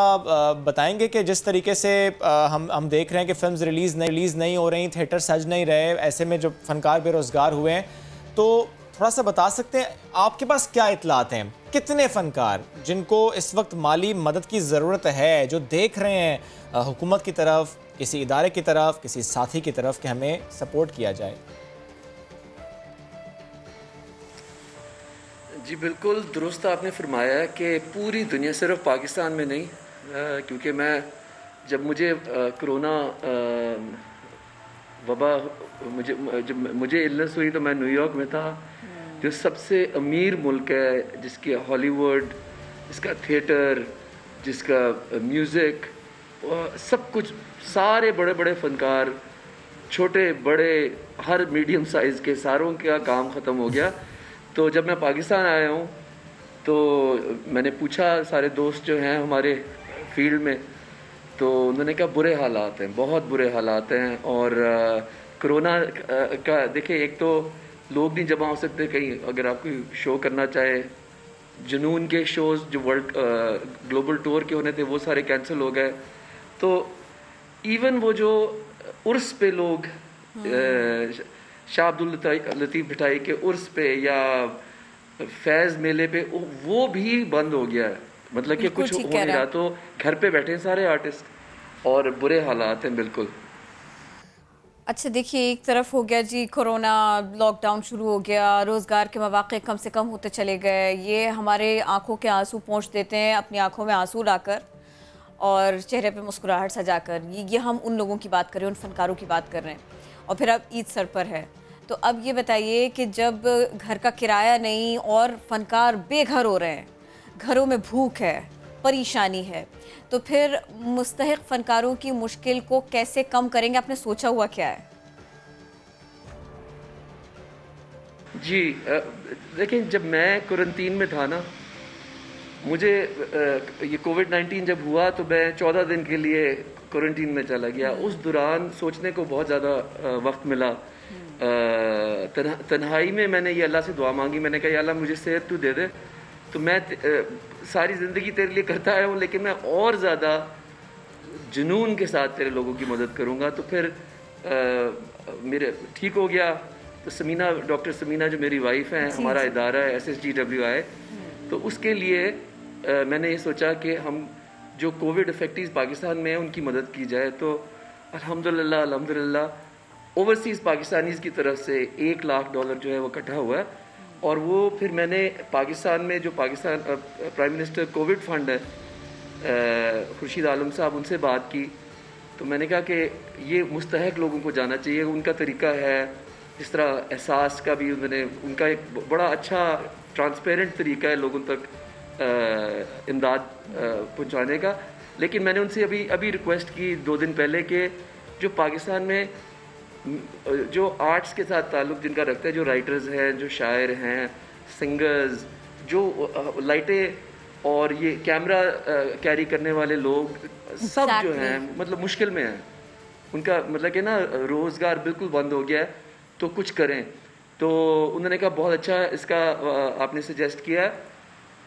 A: बताएंगे कि जिस तरीके से हम देख रहे हैं कि फिल्म्स रिलीज़ नहीं हो रही, थिएटर सज नहीं रहे, ऐसे में जो फनकार बेरोज़गार हुए हैं, तो थोड़ा सा बता सकते हैं आपके पास क्या इतलात हैं, कितने फनकार जिनको इस वक्त माली मदद की ज़रूरत है, जो देख रहे हैं हुकूमत की तरफ, किसी इदारे की तरफ, किसी साथी की तरफ कि हमें सपोर्ट किया जाए?
H: जी बिल्कुल दुरुस्त आपने फरमाया है कि पूरी दुनिया, सिर्फ पाकिस्तान में नहीं, क्योंकि मैं जब मुझे कोरोना वबा जब मुझे इलनेस हुई तो मैं न्यूयॉर्क में था, जो सबसे अमीर मुल्क है, जिसकी हॉलीवुड, जिसका थिएटर, जिसका म्यूज़िक, सब कुछ, सारे बड़े बड़े फ़नकार, छोटे बड़े हर मीडियम साइज़ के सारों का काम ख़त्म हो गया। तो जब मैं पाकिस्तान आया हूँ तो मैंने पूछा, सारे दोस्त जो हैं हमारे फील्ड में, तो उन्होंने कहा बुरे हालात हैं, बहुत बुरे हालात हैं। और कोरोना का देखिए, एक तो लोग नहीं जमा हो सकते कहीं, अगर आप कोई शो करना चाहे, जुनून के शोज़ जो वर्ल्ड ग्लोबल टूर के होने थे वो सारे कैंसिल हो गए। तो इवन वो जो उर्स पे लोग शाह अब्दुल लतीफ़ भटाई के उर्स पे या फैज़ मेले पे, वो भी बंद हो गया है, मतलब कि कुछ हो नहीं रहा। तो घर पे बैठे सारे आर्टिस्ट और बुरे हालात हैं बिल्कुल।
B: अच्छा देखिए, एक तरफ हो गया जी कोरोना, लॉकडाउन शुरू हो गया, रोज़गार के मौक़े कम से कम होते चले गए, ये हमारे आंखों के आंसू पोंछ देते हैं, अपनी आंखों में आंसू लाकर और चेहरे पे मुस्कुराहट सजाकर। ये हम उन लोगों की बात कर रहे हैं, उन फनकारों की बात कर रहे हैं। और फिर अब ईद सर पर है, तो अब ये बताइए कि जब घर का किराया नहीं और फनकार बेघर हो रहे हैं, घरों में भूख है, परेशानी है, तो फिर मुस्तहिक फनकारों की मुश्किल को कैसे कम करेंगे? आपने सोचा हुआ क्या है?
H: जी देखिए, जब मैं क्वारंटीन में था ना, मुझे ये कोविड-19 जब हुआ तो मैं 14 दिन के लिए क्वारंटीन में चला गया। उस दौरान सोचने को बहुत ज़्यादा वक्त मिला। तन्हाई में मैंने ये अल्लाह से दुआ मांगी, मैंने कहा या अल्लाह मुझे सेहत तू दे दे, तो मैं सारी ज़िंदगी तेरे लिए करता आया हूँ, लेकिन मैं और ज़्यादा जुनून के साथ तेरे लोगों की मदद करूँगा। तो फिर मेरे ठीक हो गया। तो समीना, डॉक्टर समीना जो मेरी वाइफ हैं, हमारा इदारा है SSGWI, तो उसके लिए मैंने ये सोचा कि हम जो कोविड इफेक्टिव पाकिस्तान में हैं उनकी मदद की जाए। तो अल्हम्दुलिल्लाह ओवरसीज़ पाकिस्तानीज़ की तरफ से $1 लाख जो है वो इकट्ठा हुआ है। और वो फिर मैंने पाकिस्तान में जो Pakistan prime minister Covid fund है, खुर्शीद आलम साहब, उनसे बात की। तो मैंने कहा कि ये मुस्तहक लोगों को जाना चाहिए, उनका तरीका है, जिस तरह एहसास का भी उन्होंने, उनका एक बड़ा अच्छा ट्रांसपेरेंट तरीका है लोगों तक इमदाद पहुंचाने का। लेकिन मैंने उनसे अभी रिक्वेस्ट की 2 दिन पहले कि जो पाकिस्तान में जो आर्ट्स के साथ ताल्लुक़ जिनका रखता है, जो राइटर्स हैं, जो शायर हैं, सिंगर्स, जो लाइटें और ये कैमरा कैरी करने वाले लोग, सब जो हैं मतलब मुश्किल में हैं, उनका मतलब कि ना रोज़गार बिल्कुल बंद हो गया है, तो कुछ करें। तो उन्होंने कहा बहुत अच्छा इसका आपने सजेस्ट किया है।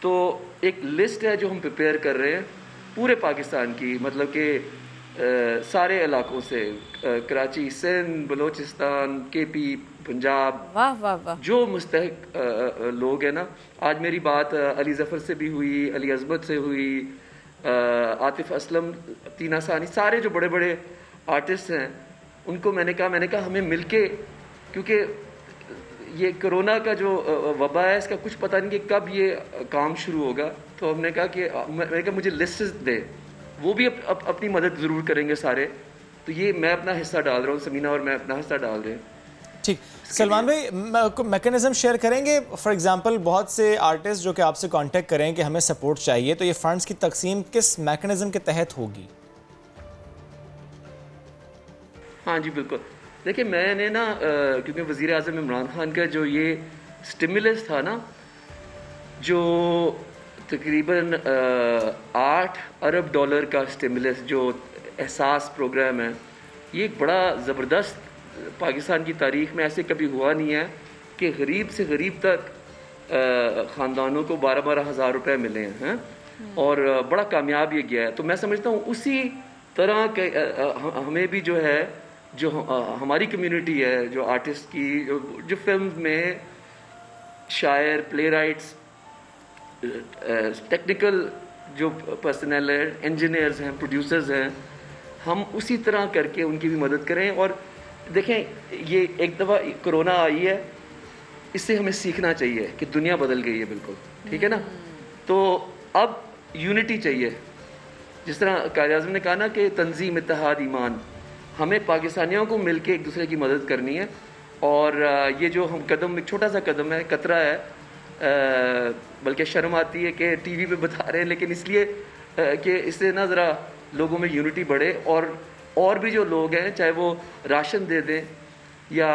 H: तो एक लिस्ट है जो हम प्रिपेयर कर रहे हैं पूरे पाकिस्तान की, मतलब कि सारे इलाकों से, कराची, सिंध, बलोचिस्तान, KP, पंजाब,
B: वाह वाह वाह, जो
H: मुस्तहिक लोग हैं ना। आज मेरी बात अली ज़फ़र से भी हुई, अली अज़मत से हुई, आतिफ असलम, तीना सानी, सारे जो बड़े बड़े आर्टिस्ट हैं, उनको मैंने कहा हमें मिलके, क्योंकि ये कोरोना का जो वबा है इसका कुछ पता नहीं कि कब ये काम शुरू होगा। तो हमने कहा कि मैंने कहा मुझे लिस्ट दे, वो भी अपनी मदद ज़रूर करेंगे सारे। तो ये मैं अपना हिस्सा डाल रहा हूँ, समीना और मैं अपना हिस्सा डाल रहे हैं।
A: ठीक, सलमान भाई मैकेनिज्म शेयर करेंगे? फॉर एग्जांपल बहुत से आर्टिस्ट जो कि आपसे कांटेक्ट करें कि हमें सपोर्ट चाहिए, तो ये फंड्स की तकसीम किस मैकेनिज्म के तहत होगी?
H: हाँ जी बिल्कुल, देखिए मैंने ना क्योंकि वज़ीर आज़म इमरान खान का जो ये स्टिमुलस था ना, जो तकरीबन $8 अरब का स्टिमुलस जो एहसास प्रोग्राम है, ये एक बड़ा ज़बरदस्त, पाकिस्तान की तारीख़ में ऐसे कभी हुआ नहीं है कि गरीब से गरीब तक ख़ानदानों को 12-12 हज़ार रुपये मिले हैं, और बड़ा कामयाब ये गया है। तो मैं समझता हूँ उसी तरह के हमें भी जो है, जो हमारी कम्युनिटी है, जो आर्टिस्ट की, जो फिल्म में शायर, प्ले राइट्स, टेक्निकल जो पर्सनल है, इंजीनियर्स हैं, प्रोड्यूसर्स हैं, हम उसी तरह करके उनकी भी मदद करें। और देखें, ये एक दफ़ा कोरोना आई है, इससे हमें सीखना चाहिए कि दुनिया बदल गई है बिल्कुल, ठीक है ना। तो अब यूनिटी चाहिए, जिस तरह कायद आज़म ने कहा ना कि तंजीम, इत्तेहाद, ईमान। हमें पाकिस्तानियों को मिलके एक दूसरे की मदद करनी है। और ये जो हम कदम, एक छोटा सा कदम है, कतरा है, बल्कि शर्म आती है कि टीवी पे बता रहे हैं, लेकिन इसलिए कि इससे ना ज़रा लोगों में यूनिटी बढ़े। और भी जो लोग हैं, चाहे वो राशन दे दें या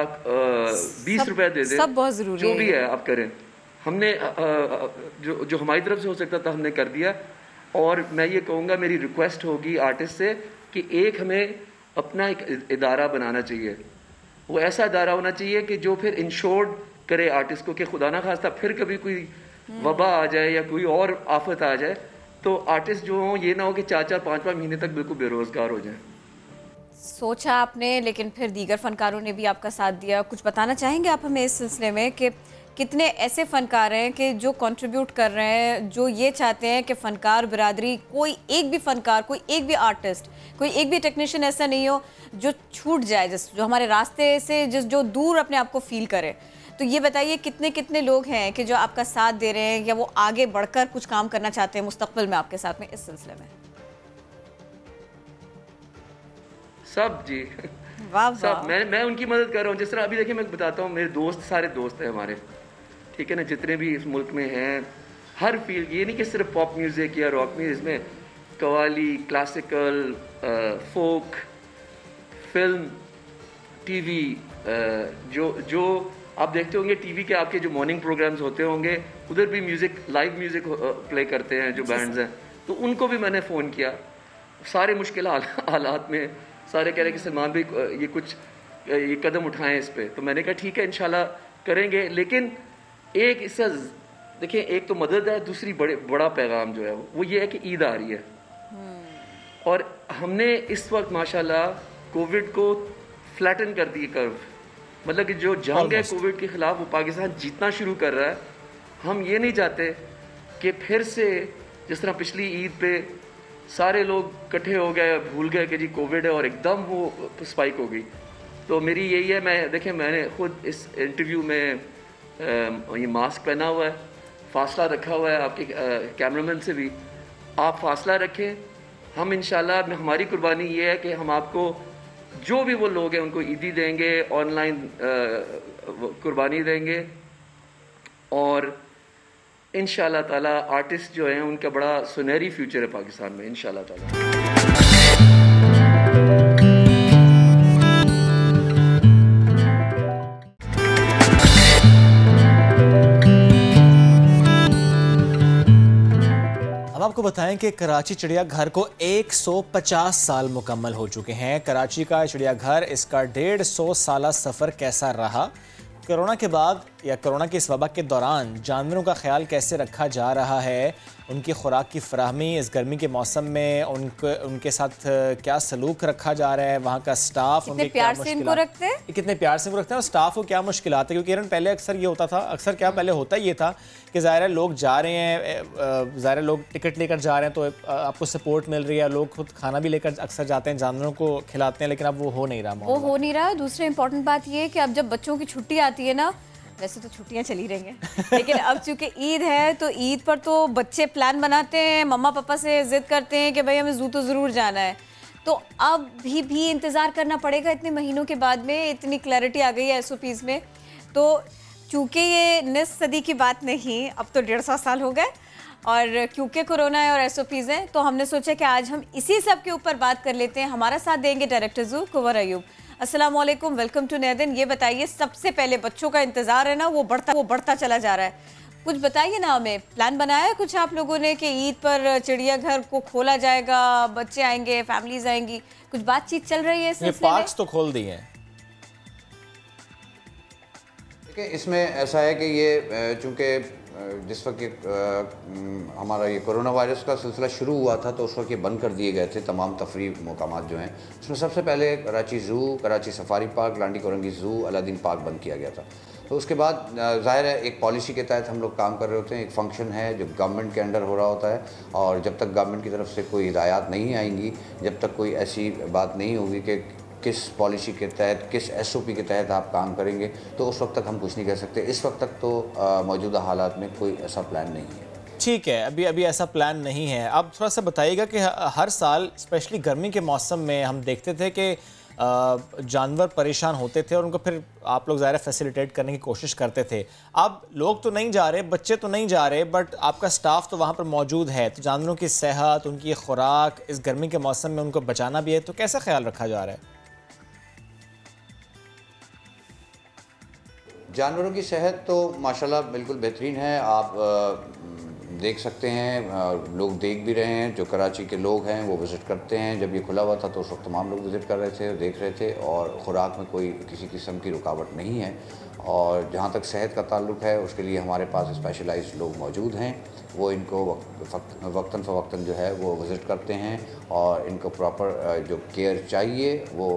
H: 20 रुपए दे दें,
B: सब बहुत ज़रूरी
H: जो भी है आप करें। हमने जो हमारी तरफ से हो सकता था हमने कर दिया। और मैं ये कहूँगा, मेरी रिक्वेस्ट होगी आर्टिस्ट से कि एक हमें अपना एक इदारा बनाना चाहिए। वो ऐसा इदारा होना चाहिए कि जो फिर इंश्योर्ड करे आर्टिस्ट को कि खुदा ना खास्ता फिर कभी कोई वबा आ जाए या कोई और आफत आ जाए तो आर्टिस्ट जो हों, ये ना हो कि 4-4, 5-5 महीने तक बिल्कुल बेरोज़गार हो जाएं।
B: सोचा आपने, लेकिन फिर दीगर फनकारों ने भी आपका साथ दिया। कुछ बताना चाहेंगे आप हमें इस सिलसिले में कि कितने ऐसे फनकार हैं कि जो कंट्रीब्यूट कर रहे हैं, जो ये चाहते हैं कि फनकार बिरादरी, कोई एक भी फनकार, कोई एक भी आर्टिस्ट, कोई एक भी टेक्नीशियन ऐसा नहीं हो जो छूट जाए, जो हमारे रास्ते से जो दूर अपने आप को फील करे। तो ये बताइए कितने कितने लोग हैं कि जो आपका साथ दे रहे हैं या वो आगे बढ़कर कुछ काम करना चाहते हैं मुस्तकबिल में आपके साथ में इस सिलसिले में?
H: सब जी,
B: वाह
H: सब मैं उनकी मदद कर रहा हूँ। जिस तरह अभी देखिए, मैं बताता हूँ, मेरे दोस्त, सारे दोस्त हैं हमारे, ठीक है ना, जितने भी इस मुल्क में हैं, हर फील्ड, ये नहीं कि सिर्फ पॉप म्यूज़िक या रॉक म्यूज़िक, इसमें कवाली, क्लासिकल, फोक, फिल्म, टीवी, जो आप देखते होंगे टीवी के आपके जो मॉर्निंग प्रोग्राम्स होते होंगे, उधर भी म्यूज़िक, लाइव म्यूज़िक प्ले करते हैं जो बैंड्स हैं, तो उनको भी मैंने फ़ोन किया। सारे मुश्किल हालात में सारे कह रहे हैं कि सलमान भाई ये कुछ ये कदम उठाएं इस पे। तो मैंने कहा ठीक है, इंशाल्लाह करेंगे। लेकिन एक इससे देखिए, एक तो मदद है, दूसरी बड़ा पैगाम जो है वो ये है कि ईद आ रही है। और हमने इस वक्त माशाल्लाह कोविड को फ्लैटन कर दी कर्व, मतलब कि जो जंग है कोविड के खिलाफ वो पाकिस्तान जीतना शुरू कर रहा है। हम ये नहीं चाहते कि फिर से जिस तरह पिछली ईद पे सारे लोग इकट्ठे हो गए, भूल गए कि जी कोविड है और एकदम वो स्पाइक हो गई। तो मेरी यही है, मैं देखिए मैंने खुद इस इंटरव्यू में ये मास्क पहना हुआ है, फासला रखा हुआ है, आपके कैमरामैन से भी आप फासला रखें। हम इंशाल्लाह, हमारी कुर्बानी ये है कि हम आपको जो भी वो लोग हैं उनको ईदी देंगे, ऑनलाइन कुर्बानी देंगे। और इंशाल्लाह ताला आर्टिस्ट जो हैं उनका बड़ा सुनहरी फ्यूचर है पाकिस्तान में इंशाल्लाह ताला।
A: आपको बताएं कि कराची चिड़ियाघर को 150 साल मुकम्मल हो चुके हैं। कराची का चिड़ियाघर, इसका 150 साला सफ़र कैसा रहा, कोरोना के बाद या कोरोना के इस वबा के दौरान जानवरों का ख्याल कैसे रखा जा रहा है, उनकी खुराक की फराहमी इस गर्मी के मौसम में उनके साथ क्या सलूक रखा जा रहा है, वहाँ का स्टाफ
B: कितने प्यार से इनको रखते हैं,
A: कितने प्यार से वो रखते हैं, और स्टाफ को क्या मुश्किलात है। क्योंकि पहले अक्सर ये होता था, पहले होता ये था कि ज़ाहिर है लोग जा रहे हैं, ज़ाहिर है लोग टिकट लेकर जा रहे हैं तो आपको सपोर्ट मिल रही है, लोग खुद खाना भी लेकर अक्सर जाते हैं, जानवरों को खिलाते हैं, लेकिन अब वो हो नहीं रहा।
B: दूसरी इंपॉर्टेंट बात ये है कि अब जब बच्चों की छुट्टी आती है ना, वैसे तो छुट्टियां चली रही हैं लेकिन अब चूंकि ईद है तो ईद पर तो बच्चे प्लान बनाते हैं, मम्मा पापा से जिद करते हैं कि भाई हमें ज़ू तो ज़रूर जाना है। तो अब भी इंतज़ार करना पड़ेगा इतने महीनों के बाद में, इतनी क्लैरिटी आ गई है SOPs में। तो चूँकि ये निस सदी की बात नहीं, अब तो 150 साल हो गए, और क्योंकि कोरोना है और SOPs हैं, तो हमने सोचा कि आज हम इसी सब के ऊपर बात कर लेते हैं। हमारा साथ देंगे डायरेक्टर ज़ू कुंवर अयूब। अस्सलाम वालेकुम, वेलकम टू नया दिन। ये बताइए, सबसे पहले बच्चों का इंतज़ार है ना, वो बढ़ता चला जा रहा है, कुछ बताइए ना हमें, प्लान बनाया है कुछ आप लोगों ने कि ईद पर चिड़ियाघर को खोला जाएगा, बच्चे आएंगे, फैमिलीज आएंगी, कुछ बातचीत चल रही है इस सिलसिले में?
A: पार्क्स तो खोल दिए हैं।
I: देखिए, इसमें ऐसा है कि ये चूँकि जिस वक्त हमारा ये कोरोना वायरस का सिलसिला शुरू हुआ था तो उस वक्त ये बंद कर दिए गए थे तमाम तफरी मकामात जो हैं। उसमें सबसे पहले Karachi zoo, Karachi safari park, Landhi Korangi zoo, Aladdin park बंद किया गया था। तो उसके बाद ज़ाहिर है एक पॉलिसी के तहत हम लोग काम कर रहे होते हैं, एक फ़ंक्शन है जो गवर्नमेंट के अंडर हो रहा होता है, और जब तक गवर्नमेंट की तरफ से कोई हिदायत नहीं आएंगी, जब तक कोई ऐसी बात नहीं होगी कि किस पॉलिसी के तहत, किस SOP के तहत आप काम करेंगे, तो उस वक्त तक हम कुछ नहीं कह सकते। इस वक्त तक तो मौजूदा हालात में कोई ऐसा प्लान नहीं है।
A: ठीक है, अभी ऐसा प्लान नहीं है। अब थोड़ा सा बताइएगा कि हर साल स्पेशली गर्मी के मौसम में हम देखते थे कि जानवर परेशान होते थे और उनको फिर आप लोग ज़ाहिर फैसिलिटेट करने की कोशिश करते थे। अब लोग तो नहीं जा रहे, बच्चे तो नहीं जा रहे, बट आपका स्टाफ तो वहाँ पर मौजूद है, तो जानवरों की सेहत, उनकी खुराक, इस गर्मी के मौसम में उनको बचाना भी है, तो कैसा ख्याल रखा जा रहा है?
I: जानवरों की सेहत तो माशाल्लाह बिल्कुल बेहतरीन है। आप देख सकते हैं, लोग देख भी रहे हैं, जो कराची के लोग हैं वो विज़िट करते हैं। जब ये खुला हुआ था तो उस वक्त तमाम लोग विज़िट कर रहे थे, देख रहे थे, और ख़ुराक में कोई किसी किस्म की रुकावट नहीं है। और जहाँ तक सेहत का ताल्लुक है, उसके लिए हमारे पास स्पेशलाइज्ड लोग मौजूद हैं, वो इनको वक्तन फ़वक्तन जो है वो विज़िट करते हैं और इनको प्रॉपर जो केयर चाहिए वो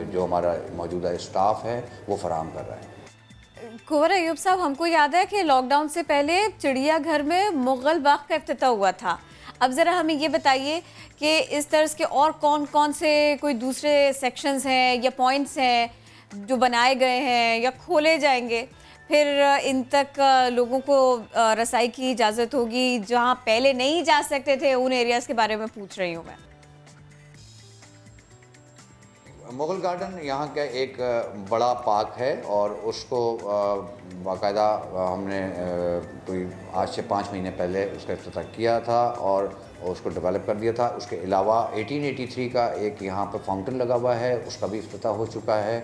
I: जो हमारा मौजूदा स्टाफ है वो फ़राहम कर रहा है।
B: कुंवर अयूब साहब, हमको याद है कि लॉकडाउन से पहले चिड़ियाघर में मुग़ल बाग का इफ्तिताह हुआ था। अब ज़रा हमें ये बताइए कि इस तर्ज के और कौन कौन से कोई दूसरे सेक्शंस हैं या पॉइंट्स हैं जो बनाए गए हैं या खोले जाएंगे, फिर इन तक लोगों को रसाई की इजाज़त होगी जहाँ पहले नहीं जा सकते थे। उन एरियाज़ के बारे में पूछ रही हूँ मैं।
I: मुग़ल गार्डन यहाँ का एक बड़ा पार्क है और उसको बाकायदा हमने कोई आज से 5 महीने पहले उसका इफ्तिताह किया था और उसको डेवलप कर दिया था। उसके अलावा 1883 का एक यहाँ पे फाउंटेन लगा हुआ है, उसका भी इफ्तिताह हो चुका है।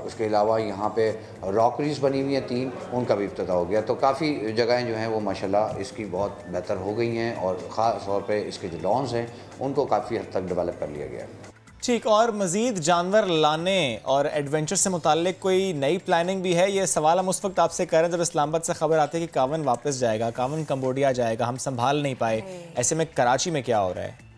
I: उसके अलावा यहाँ पे रॉकरीज़ बनी हुई हैं 3, उनका भी इफ्तिताह हो गया। तो काफ़ी जगहें जो हैं वो माशाल्लाह इसकी बहुत बेहतर हो गई हैं और ख़ास तौर पे इसके जो लॉन्स हैं उनको काफ़ी हद तक डेवलप कर लिया गया है।
A: ठीक, और मज़ीद जानवर लाने और एडवेंचर से मुताल्लिक कोई नई प्लानिंग भी है? ये सवाल हम उस वक्त आपसे कर रहे हैं जब इस्लामाबाद से खबर आती है कि कावन वापस जाएगा, कावन कंबोडिया जाएगा, हम संभाल नहीं पाए। ऐसे में कराची में क्या हो रहा है?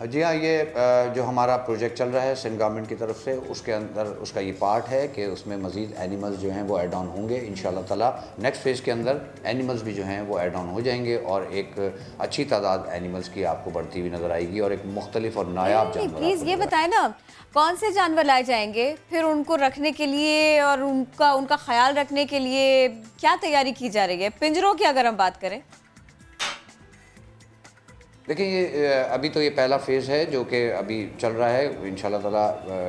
I: जी हाँ, ये जो हमारा प्रोजेक्ट चल रहा है सिंध गवर्नमेंट की तरफ से, उसके अंदर उसका ये पार्ट है कि उसमें मज़ीद एनिमल्स जो हैं वो ऐड ऑन होंगे इंशाल्लाह ताला। नेक्स्ट फेज़ के अंदर एनिमल्स भी जो हैं वो ऐड ऑन हो जाएंगे और एक अच्छी तादाद एनिमल्स की आपको बढ़ती हुई नज़र आएगी और एक मुख्तलिफ और नायाब जानवर।
B: प्लीज़ ये बताएं ना, कौन से जानवर लाए जाएंगे, फिर उनको रखने के लिए और उनका ख्याल रखने के लिए क्या तैयारी की जा रही है? पिंजरों की अगर हम बात करें,
I: देखिए ये अभी तो ये पहला फ़ेज़ है जो कि अभी चल रहा है, इंशाल्लाह ताला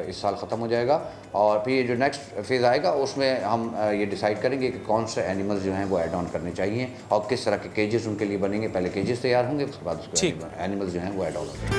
I: इस साल ख़त्म हो जाएगा और फिर ये जो नेक्स्ट फेज़ आएगा उसमें हम ये डिसाइड करेंगे कि कौन से एनिमल्स जो हैं वो ऐड ऑन करने चाहिए और किस तरह के केजेस उनके लिए बनेंगे। पहले केजेस तैयार होंगे, उसके बाद उसके एनिमल्स जो हैं वो ऐड ऑन होंगे।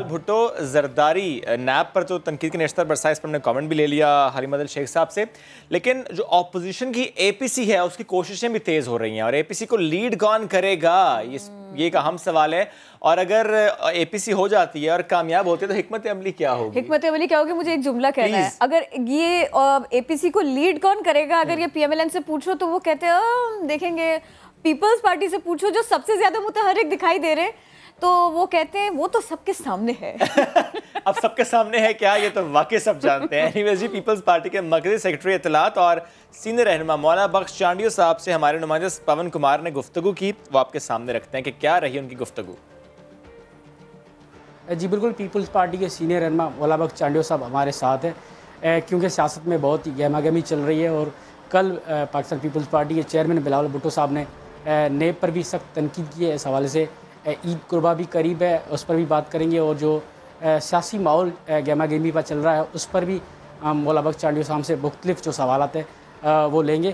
A: भुट्टो जरदारी नैब पर तो तनकीद की नेशनल बरसा, इस पर हमने कमेंट भी ले लिया हलीमदल शेख साहब से, लेकिन जो ऑपोजिशन की APC है उसकी कोशिशें भी तेज़ हो रही हैं और APC को लीड कौन करेगा, ये एक अहम सवाल है। और अगर APC हो जाती है और कामयाब होती है तो हिकमत अमली क्या होगी?
B: हिकमत अमली क्या होगी? मुझे एक जुमला कहना है, अगर ये APC को लीड कौन करेगा, अगर ये PMLN से पूछो तो वो कहते हैं देखेंगे, पीपल्स पार्टी से पूछो जो सबसे ज्यादा मुतहर्रिक दिखाई दे रहे तो वो कहते हैं वो तो सबके सामने है।
A: अब सबके सामने है क्या, ये तो वाकई सब जानते हैं। एनीवेज जी, पीपल्स पार्टी के मरकज़ी सेक्रेटरी इत्तलात और सीनियर रहनुमा मौलाना बख्श चांडियो साहब से हमारे नुमाइंदे पवन कुमार ने गुफ्तगू की, वो आपके सामने रखते हैं कि क्या रही उनकी गुफ्तगू।
J: जी बिल्कुल, पीपल्स पार्टी के सीनियर रहनुमा मौलाना बख्श चांडियो साहब हमारे साथ हैं क्योंकि सियासत में बहुत ही गहमागहमी चल रही है और कल पाकिस्तान पीपल्स पार्टी के चेयरमैन बिलावल भुट्टो साहब ने नेब पर भी सख्त तनकीद की है। इस हवाले से ईद कुर्बा भी करीब है, उस पर भी बात करेंगे और जो सियासी माहौल गहमा गहमी पर चल रहा है उस पर भी मौलाना बख्श चांडियो साहब से मुख्तलिफ जो सवालात है वो लेंगे।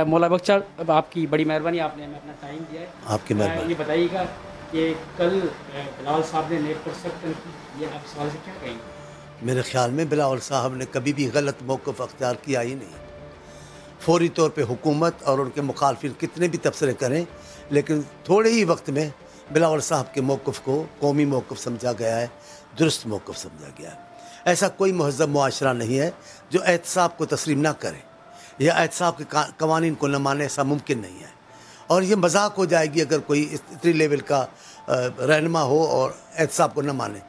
J: मौलाना बख्श साहब, आपकी बड़ी मेहरबानी, आपने हमें अपना टाइम दिया है। आपकी मेहरबानी। ये बताइएगा कि कल बिलावल साहब ने नेब पर सख्त तनकीद, ये आप सवाल से क्या कहेंगे?
K: मेरे ख्याल में बिलावल साहब ने कभी भी गलत मौक़िफ़ अख्तियार किया ही नहीं। फौरी तौर पे हुकूमत और उनके मुखालफिन कितने भी तबसरे करें, लेकिन थोड़े ही वक्त में बिलावल साहब के मौक़िफ़ को कौमी मौक़िफ़ समझा गया है, दुरुस्त मौक़िफ़ समझा गया है। ऐसा कोई महज़ब मुआशरा नहीं है जो एहतसाब को तस्लीम ना करे। या एहतसाब के कवानीन को न माने, ऐसा मुमकिन नहीं है। और ये मजाक हो जाएगी अगर कोई इतनी लेवल का रहनुमा हो और एहतसाब को न माने।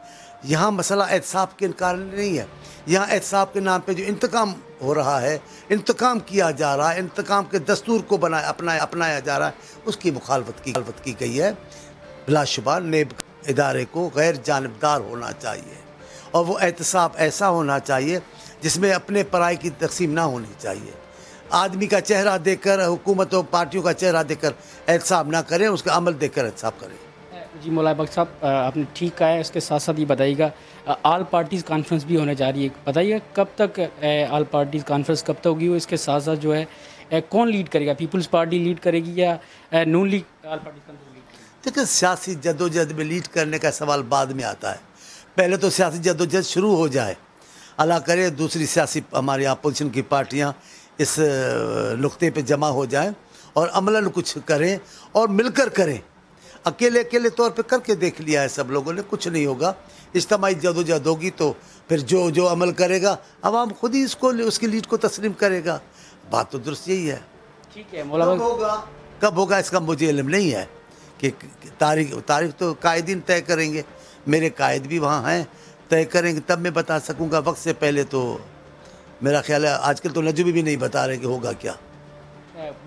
K: यहाँ मसला एहतसाब के कारण नहीं है, यहाँ एहतसाब के नाम पे जो इंतकाम हो रहा है, इंतकाम किया जा रहा है, इंतकाम के दस्तूर को अपनाया जा रहा है, उसकी मुखालफत की गई है। बिलाशुबा नेब इदारे को गैर जानिबदार होना चाहिए और वो एहतसाब ऐसा होना चाहिए जिसमें अपने पराई की तकसीम ना होनी चाहिए। आदमी का चेहरा देखकर, हुकूमत और पार्टियों का चेहरा देखकर एहतसाब ना करें, उसका अमल देखकर एहतसाब करें।
J: जी मौलाना बख्श साहब, आपने ठीक कहा है। इसके साथ साथ ये बताइएगा, आल पार्टीज़ कॉन्फ्रेंस भी होने जा रही है, बताइए कब तक आल पार्टीज़ कॉन्फ्रेंस कब तक होगी? इसके साथ साथ जो है कौन लीड करेगा? पीपल्स पार्टी लीड करेगी या नून लीग आल पार्टीज़ कॉन्फ्रेंस लीड करेगी?
K: देखिए, सियासी जद्दोजहद में लीड करने का सवाल बाद में आता है, पहले तो सियासी जद्दोजहद शुरू हो जाए। अल्लाह करे दूसरी सियासी हमारी अपोजिशन की पार्टियाँ इस नुक्ते पे जमा हो जाएं और अमलन कुछ करें और मिलकर करें। अकेले तौर पे करके देख लिया है सब लोगों ने, कुछ नहीं होगा। इज्तिमाई जदोजहद होगी तो फिर जो अमल करेगा अवाम खुद ही उसकी लीड को तस्लीम करेगा। बात तो दुरुस्त यही है।
J: ठीक है मौलाना,
K: कब होगा इसका मुझे इल्म नहीं है कि तारीख तो कायदीन तय करेंगे, मेरे कायद भी वहाँ हैं, तय करेंगे तब मैं बता सकूँगा। वक्त से पहले तो मेरा ख्याल है आजकल तो नजूबी भी नहीं बता रहे कि होगा क्या।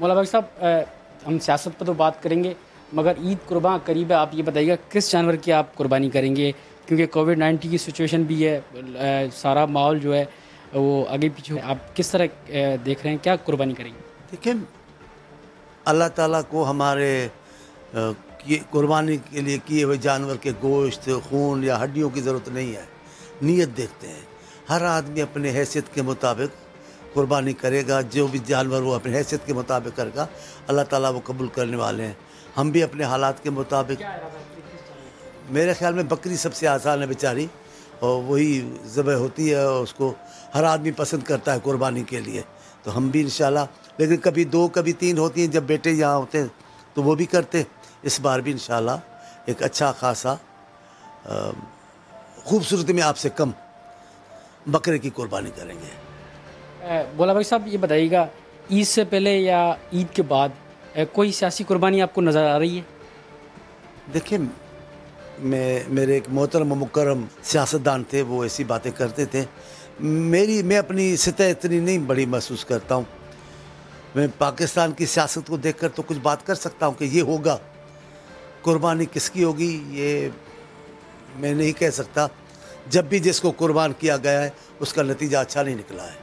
J: मौलाना साहब, हम सियासत पर तो बात करेंगे मगर ईद कुर्बान करीब है, आप ये बताइएगा किस जानवर की आप कुर्बानी करेंगे? क्योंकि कोविड-19 की सिचुएशन भी है, सारा माहौल जो है वो आगे पीछे, आप किस तरह देख रहे हैं, क्या कुर्बानी करेंगे?
K: देखिए, अल्लाह ताला को हमारे कुर्बानी के लिए किए हुए जानवर के गोश्त, खून या हड्डियों की ज़रूरत नहीं है, नीयत देखते हैं। हर आदमी अपने हैसियत के मुताबिक कुर्बानी करेगा, जो भी जानवर वो अपने हैसियत के मुताबिक करेगा, अल्लाह ताला वो कबूल करने वाले हैं। हम भी अपने हालात के मुताबिक, मेरे ख्याल में बकरी सबसे आसान है बेचारी, और वही ज़बह होती है और उसको हर आदमी पसंद करता है कुर्बानी के लिए। तो हम भी इंशाल्लाह, लेकिन कभी 2 कभी 3 होती हैं, जब बेटे यहाँ होते हैं तो वो भी करते। इस बार भी इंशाल्लाह एक अच्छा खासा खूबसूरती में आपसे कम बकरे की कुर्बानी करेंगे।
J: बोला भाई साहब, ये बताइएगा ईद से पहले या ईद के बाद कोई सियासी कुर्बानी आपको नज़र आ रही है?
K: देखिए, मेरे एक मोहतरम मुकर्रम सियासतदान थे, वो ऐसी बातें करते थे। मैं अपनी सतह इतनी नहीं बड़ी महसूस करता हूँ। मैं पाकिस्तान की सियासत को देखकर तो कुछ बात कर सकता हूँ कि ये होगा, कुर्बानी किसकी होगी ये मैं नहीं कह सकता। जब भी जिसको कुर्बान किया गया है उसका नतीजा अच्छा नहीं निकला है।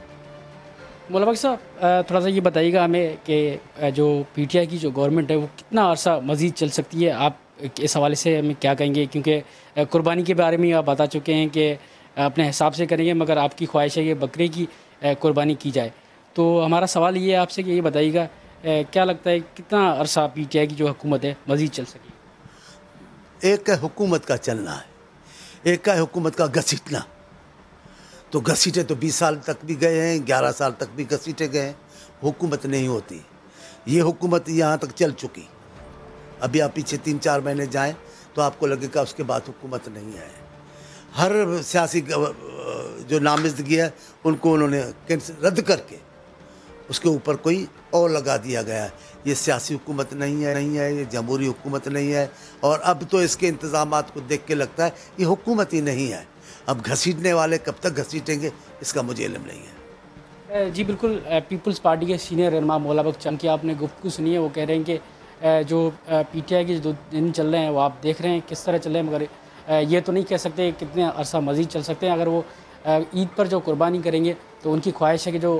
J: मौलाना साहब, थोड़ा सा ये बताइएगा हमें कि जो पीटीआई की जो गवर्नमेंट है वो कितना अरसा मज़ीद चल सकती है? आप इस हवाले से हमें क्या कहेंगे? क्योंकि कुर्बानी के बारे में आप बता चुके हैं कि अपने हिसाब से करेंगे, मगर आपकी ख्वाहिश है कि बकरे की कुर्बानी की जाए। तो हमारा सवाल ये है आपसे कि ये बताइएगा क्या लगता है कितना अरसा पीटीआई की जो हुकूमत है मज़ीद चल सकेगी?
K: एक है हुकूमत का चलना है, एक है हुकूमत का घसीटना। तो घसीटे तो 20 साल तक भी गए हैं, 11 साल तक भी घसीटे गए हैं, हुकूमत नहीं होती। ये हुकूमत यहाँ तक चल चुकी। अभी आप पीछे 3-4 महीने जाएं तो आपको लगेगा उसके बाद हुकूमत नहीं है। हर सियासी जो नामजदगी है उनको उन्होंने रद्द करके उसके ऊपर कोई और लगा दिया गया है। ये सियासी हुकूमत नहीं है, ये जमहूरी हुकूमत नहीं है। और अब तो इसके इंतज़ामात को देख के लगता है ये हुकूमत ही नहीं है। अब घसीटने वाले कब तक घसीटेंगे इसका मुझे इल्म नहीं है।
J: जी बिल्कुल, पीपल्स पार्टी के सीनियर रहनुमा मौलाना बख्श की आपने गुफ्तगू सुनी है। वो कह रहे हैं कि जो पीटीआई के जो दिन चल रहे हैं वो आप देख रहे हैं किस तरह चल रहे हैं, मगर ये तो नहीं कह सकते कितने अरसा मज़ीद चल सकते हैं। अगर वो ईद पर जो कुर्बानी करेंगे तो उनकी ख्वाहिश है कि जो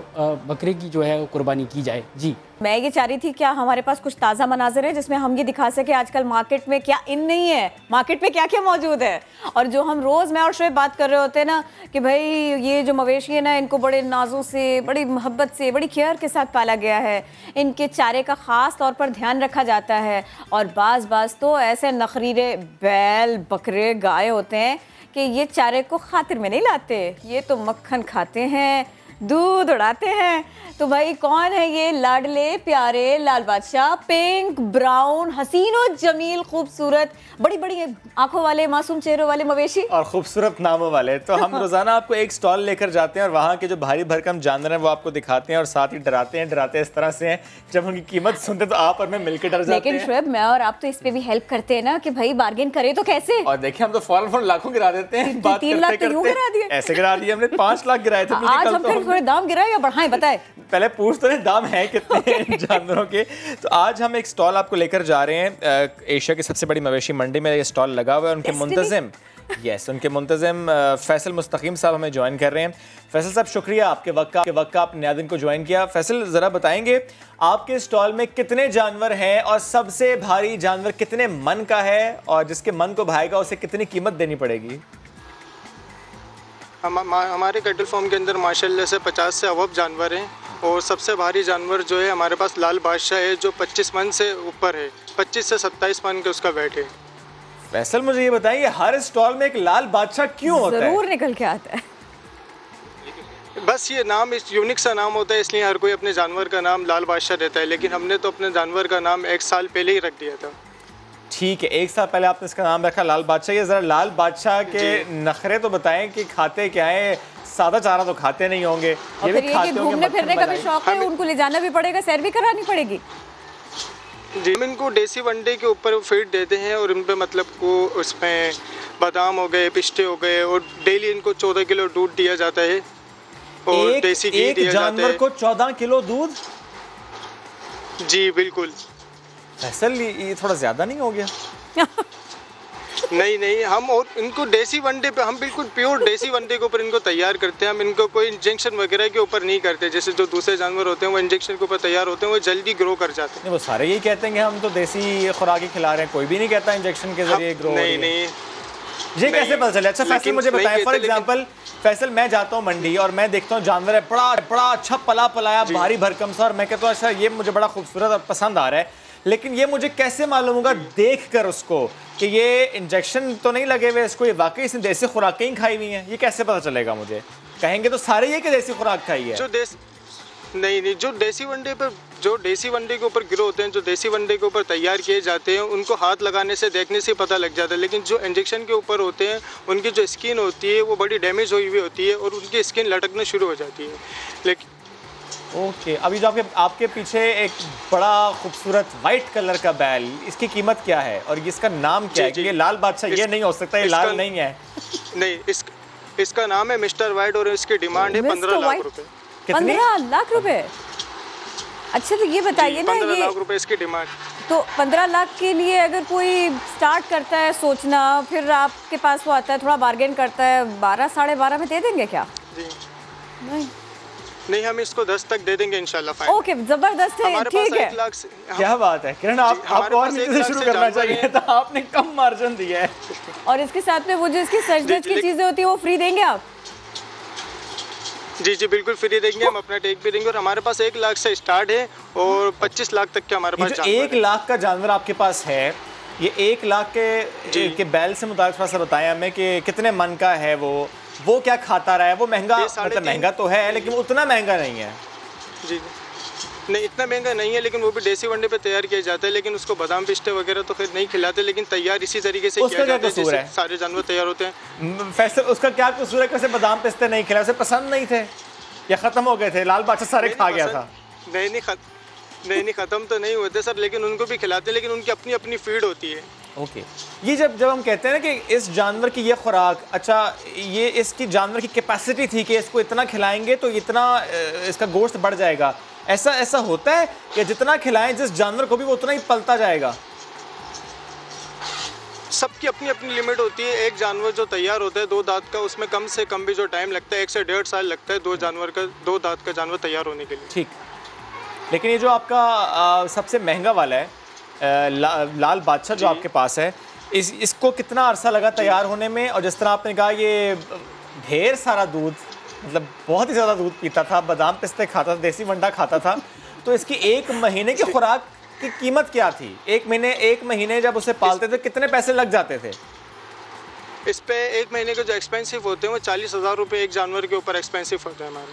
J: बकरे की जो है वो कुर्बानी की जाए। जी,
B: मैं ये चाह रही थी क्या हमारे पास कुछ ताज़ा मनाज़र है जिसमें हम ये दिखा सके आजकल मार्केट में क्या इन नहीं है, मार्केट में क्या क्या मौजूद है। और जो हम रोज़ मैं और शोएब बात कर रहे होते हैं ना कि भाई ये जो मवेशी है ना, इनको बड़े नाजों से, बड़ी मोहब्बत से, बड़ी केयर के साथ पाला गया है, इनके चारे का ख़ास तौर पर ध्यान रखा जाता है। और बाज़ तो ऐसे नखरीरे बैल, बकरे, गाय होते हैं कि ये चारे को खातिर में नहीं लाते, ये तो मक्खन खाते हैं, दूध उड़ाते हैं। तो भाई कौन है ये लाडले प्यारे लाल बादशाह, पिंक ब्राउन हसीन और जमील खूबसूरत बड़ी बड़ी आंखों वाले मासूम चेहरों वाले मवेशी
A: और खूबसूरत नामों वाले। तो हम रोजाना आपको एक स्टॉल लेकर जाते हैं और वहाँ के जो भारी भरकम जानवर हैं वो आपको दिखाते हैं और साथ ही डराते हैं। डराते इस तरह से हैं जब उनकी कीमत सुनते तो आप और मैं मिलकर डर जाते हैं।
B: लेकिन शुएब मैं और आप तो इस पे भी हेल्प करते हैं ना कि भाई बार्गेन करे तो कैसे।
A: और देखिए हम तो फौरन लाखों गिरा देते हैं।
B: 3 लाख तो यूं गिरा दिए,
A: ऐसे गिरा दिए हमने 5 लाख गिराए थे।
B: आज हम फिर थोड़े दाम गिराए या बढ़ाएं, बताए
A: पहले पूछ तो दाम है कितने जानवरों के। तो आज हम एक स्टॉल आपको लेकर जा रहे हैं। एशिया की सबसे बड़ी मवेशी मंडी में ये स्टॉल लगा हुआ है। उनके मुंतजिम फैसल मुस्तकीम साहब हमें ज्वाइन कर रहे हैं। फैसल साहब शुक्रिया आपके वक्त का आपने नया दिन को ज्वाइन किया। फैसल ज़रा बताएंगे आपके स्टॉल में कितने जानवर हैं और सबसे भारी जानवर कितने मन का है और जिसके मन को भाएगा उसे कितनी कीमत देनी पड़ेगी?
L: हमारे कैटल फार्म के अंदर माशाल्लाह से 50 से अबव जानवर हैं और सबसे भारी जानवर जो है हमारे पास लाल बादशाह है जो 25 मन से ऊपर है, 25 से 27 मन का उसका वेट है।
A: फैसल मुझे ये बताइए हर स्टॉल में एक लाल बादशाह क्यों होता है?
B: जरूर निकल के आता है।
L: बस ये नाम इस यूनिक सा नाम होता है इसलिए हर कोई अपने जानवर का नाम लाल बादशाह देता है, लेकिन हमने तो अपने जानवर का नाम 1 साल पहले ही रख दिया था।
A: ठीक है, 1 साल पहले आपने इसका नाम रखा लाल बादशाह। ये जरा लाल बादशाह के नखरे तो बताएं कि खाते क्या है? सादा चारा तो खाते नहीं होंगे,
B: ये भी खाते होंगे। घूमने फिरने का भी शौक है, उनको ले जाना भी पड़ेगा, सैर भी करानी पड़ेगी।
L: जी हम इनको देसी वनडे के ऊपर फीड देते हैं और इन पे मतलब को उसमें बादाम हो गए, पिस्ते हो गए और डेली इनको 14 किलो दूध दिया जाता है और देसी घी दिया जाता है।
A: जानवर को 14 किलो दूध?
L: जी बिल्कुल।
A: फैसल ये थोड़ा ज्यादा नहीं हो गया?
L: नहीं हम और इनको देसी वनडे पे हम बिल्कुल प्योर देसी वनडे के ऊपर इनको तैयार करते हैं। हम इनको कोई इंजेक्शन वगैरह के ऊपर नहीं करते, जैसे जो दूसरे जानवर होते हैं वो इंजेक्शन के ऊपर तैयार होते हैं, वो जल्दी ग्रो कर जाते हैं।
A: वो सारे यही कहते हैं कि हम तो देसी खुराक खिला रहे हैं, कोई भी नहीं कहता इंजेक्शन के जरिए ग्रो।
L: नहीं
A: ये कैसे पता चले? अच्छा फैसल मुझे बताएं, फॉर एग्जांपल फैसल मैं जाता हूँ मंडी और मैं देखता हूँ जानवर है बड़ा अच्छा पलाया भारी भरकम सा और मैं कहता हूँ अच्छा ये मुझे बड़ा खूबसूरत और पसंद आ रहा है, लेकिन ये मुझे कैसे मालूम होगा देख कर उसको कि ये इंजेक्शन तो नहीं लगे हुए इसको, ये वाकई इसने देसी खुराकें ही खाई हुई हैं? ये कैसे पता चलेगा मुझे? कहेंगे तो सारे ये कि देसी खुराक खाई है।
L: नहीं जो देसी वनडे के ऊपर ग्रो होते हैं, जो देसी वनडे के ऊपर तैयार किए जाते हैं, उनको हाथ लगाने से देखने से पता लग जाता है, लेकिन जो इंजेक्शन के ऊपर होते हैं उनकी जो स्किन होती है वो बड़ी डैमेज हुई हुई होती है और उनकी स्किन लटकना शुरू हो जाती है। लेकिन
A: ओके, अभी जो आपके पीछे एक बड़ा खूबसूरत वाइट कलर का बैल, इसकी कीमत क्या है और इसका नाम क्या है? क्योंकि लाल बादशाह ये नहीं हो सकता, ये लाल नहीं है।
L: नहीं इसका नाम है मिस्टर वाइट और इसकी डिमांड है 15 लाख रुपए।
B: 15 लाख रुपए? अच्छा तो ये बताइए ना,
L: 15 लाख रुपए इसकी डिमांड।
B: तो 15 लाख के लिए अगर कोई स्टार्ट करता है सोचना, फिर आपके पास वो आता है थोड़ा बार्गेन करता है, 12 साढ़े 12 में दे देंगे क्या?
L: जी नहीं हम इसको 10 तक दे देंगे इंशाल्लाह।
B: ओके जबरदस्त है, ठीक है।
A: क्या बात है किरण, आपको और नीचे से शुरू करना चाहिए था, आपने कम मार्जिन दिया है।
B: और इसके साथ में वो जो इसकी सच की चीजें होती है वो फ्री देंगे आप?
L: जी बिल्कुल फ्री देंगे, हम अपना टेक भी देंगे और हमारे पास 1 लाख से स्टार्ट है और 25 लाख तक के हमारे पास जानवर है।
A: 1 लाख का जानवर आपके पास है, ये 1 लाख के बैल से मुताबिक थोड़ा सा बताएं हमें कि कितने मन का है वो क्या खाता रहा है? वो महंगा मतलब महंगा तो है लेकिन उतना महंगा नहीं है।
L: जी नहीं इतना महंगा नहीं है, लेकिन वो भी देसी वनडे पे तैयार किया जाता है, लेकिन उसको बादाम पिस्ते वगैरह तो खैर नहीं खिलाते, लेकिन तैयार इसी तरीके से किया जाता है जैसे सारे जानवर तैयार होते हैं।
A: फैसल उसका क्या कसूर है? कैसे बादाम पिस्ते नहीं खिलाए? उसे पसंद नहीं थे या खत्म हो गए थे? लाल बादशाह सारे खा गया था।
L: नहीं खत्म तो नहीं हुए थे सर, लेकिन उनको भी खिलाते, लेकिन उनकी अपनी अपनी फीड होती है।
A: ओके ये जब हम कहते हैं ना कि इस जानवर की ये खुराक, अच्छा ये इसकी जानवर की कैपेसिटी थी कि इसको इतना खिलाएंगे तो इतना इसका गोश्त बढ़ जाएगा, ऐसा होता है कि जितना खिलाएं जिस जानवर को भी वो उतना ही पलता जाएगा?
L: सबकी अपनी अपनी लिमिट होती है। एक जानवर जो तैयार होता है 2 दांत का, उसमें कम से कम भी जो टाइम लगता है 1 से 1.5 साल लगता है 2 दांत का जानवर तैयार होने के लिए।
A: ठीक, लेकिन ये जो आपका सबसे महंगा वाला है लाल बादशाह जो आपके पास है, इसको कितना अरसा लगा तैयार होने में? और जिस तरह आपने कहा ये ढेर सारा दूध, मतलब बहुत ही ज़्यादा दूध पीता था, बादाम पिस्ते खाता था, देसी वंडा खाता था, तो इसकी 1 महीने की खुराक की कीमत क्या थी? 1 महीने जब उसे पालते थे कितने पैसे लग जाते थे?
L: इस पे 1 महीने के जो एक्सपेंसिव होते हैं वो 40,000 रुपये एक जानवर के ऊपर एक्सपेंसिव होते हैं हमारे।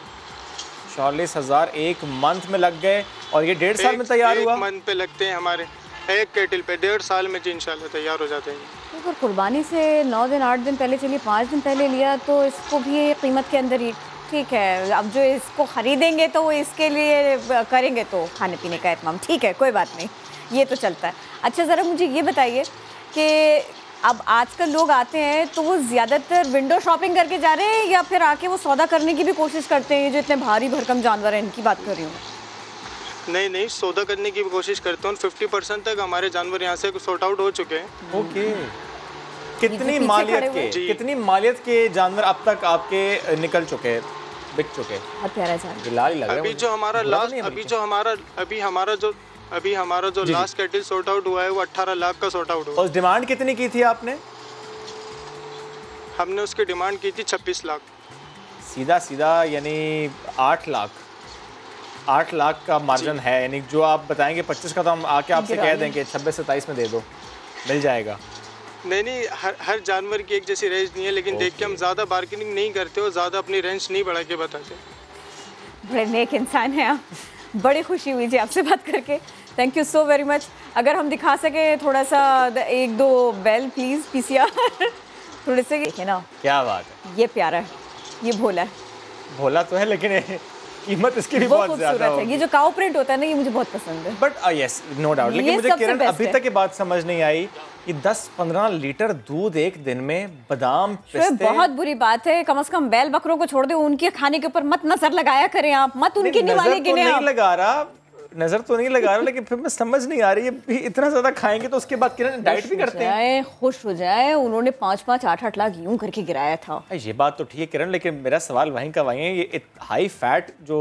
A: 40,000 एक मंथ में लग गए और ये 1.5 साल में तैयार हुआ?
L: एक मंथ पे लगते हैं हमारे, एक केटल पे 1.5 साल में जी इंशाल्लाह तैयार हो जाते हैं।
B: तो अगर कुर्बानी से 9 दिन 8 दिन पहले चलिए 5 दिन पहले लिया तो इसको भी कीमत के अंदर ही ठीक है। अब जो इसको ख़रीदेंगे तो वो इसके लिए करेंगे तो खाने पीने का एहतमाम, ठीक है कोई बात नहीं, ये तो चलता है। अच्छा ज़रा मुझे ये बताइए कि अब आजकल लोग आते हैं तो वो ज़्यादातर विंडो शॉपिंग करके जा रहे हैं या फिर आके वो सौदा करने की भी कोशिश करते हैं? जो इतने भारी भरकम जानवर हैं इनकी बात कर रही हूँ।
L: नहीं, सौदा करने की भी कोशिश करते हैं। 50% तक हमारे जानवर यहाँ से सॉर्ट आउट हो चुके हैं।
A: ओके, कितनी मालियत के जानवर अब तक आपके निकल चुके हैं, बिक चुके हैं?
B: बहुत प्यारा जानवर।
A: लाल ही लग रहा है।
L: अभी जो हमारा लास्ट अभी हमारा जो लास्ट कैटल सॉर्ट आउट हुआ है वो 18 लाख का सॉर्ट आउट हुआ।
A: और डिमांड कितनी की थी आपने?
L: हमने उसकी डिमांड की थी 26 लाख।
A: सीधा यानी 8 लाख का मार्जिन है, यानी जो आप बताएंगे 25 का तो हम आके आपसे कह देंगे 26-27 में दे दो, मिल जाएगा।
L: नहीं, हर जानवर की एक जैसी रेंज नहीं है, लेकिन देख के हम ज़्यादा बार्गेनिंग नहीं करते और ज़्यादा अपनी रेंज नहीं बढ़ा के बताते।
B: बड़े नेक इंसान हैं आप, बड़ी खुशी हुई जी आपसे बात करके। Thank you so very much. अगर हम दिखा सके थोड़ा सा 1-2 बेल प्लीज़ पीसीआर थोड़े से, देखे ना क्या बात है। ये प्यारा है, ये भोला है।
A: भोला तो है लेकिन कीमत इसकी भी बहुत ज़्यादा है।
B: ये जो काउ प्रिंट होता है ना, ये मुझे बहुत पसंद है।
A: But yes, no doubt. लेकिन मुझे किरण अभी तक ये बात समझ नहीं आई कि 10-15 लीटर दूध एक दिन में, बादाम पिस्ते।
B: बहुत बुरी बात है। कम से कम बैल बकरों को छोड़ दे, उनके खाने के ऊपर मत नजर लगाया करें आप, मत उनके निवाले गिने आप।
A: नजर तो नहीं लगा रहा, लेकिन फिर मैं समझ नहीं आ रही है इतना ज्यादा खाएंगे तो उसके बाद किरण डाइट भी करते हैं।
B: खुश हो जाए, उन्होंने 5-5, 8-8 लाख यूं करके गिराया था।
A: ये बात तो ठीक है किरण, लेकिन मेरा सवाल वहीं का वहीं है, ये हाई फैट जो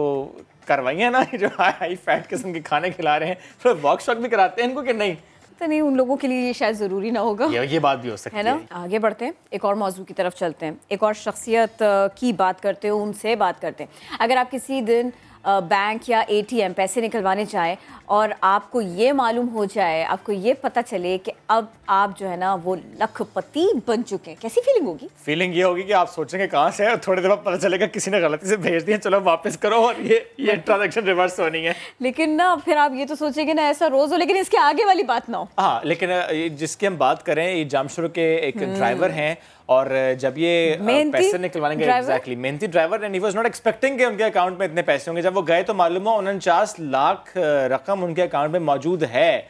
A: करवाइयाँ ना, जो हाई फैट किस्म के खाने खिला रहे हैं, फिर वॉक शॉक भी कराते हैं इनको कि नहीं?
B: तो नहीं, उन लोगों के लिए ये शायद ज़रूरी ना होगा।
A: ये बात भी हो सकती है
B: ना। आगे बढ़ते हैं, एक और मौजू की तरफ चलते हैं, एक और शख्सियत की बात करते हैं, उनसे बात करते हैं। अगर आप किसी दिन बैंक या एटीएम पैसे निकलवाने चाहें और आपको ये मालूम हो जाए, आपको ये पता चले कि अब आप जो है ना वो लखपति बन चुके हैं, कैसी फीलिंग होगी?
A: फीलिंग ये होगी कि आप सोचेंगे कहाँ से है, थोड़ी देर बाद पता चलेगा किसी ने गलती से भेज दिया, चलो वापस करो और ये ट्रांजैक्शन रिवर्स होनी है।
B: लेकिन ना फिर आप ये तो सोचेंगे ना ऐसा रोज हो, लेकिन इसके आगे वाली बात ना हो।
A: हाँ, लेकिन जिसकी हम बात करें, ये जामशुरू के एक ड्राइवर हैं और जब ये पैसे निकलवाने गए, एग्जैक्टली मेहनती driver, and he was not expecting कि उनके अकाउंट में इतने पैसे होंगे। जब वो गए तो मालूम हुआ 49 लाख रकम उनके अकाउंट में मौजूद है।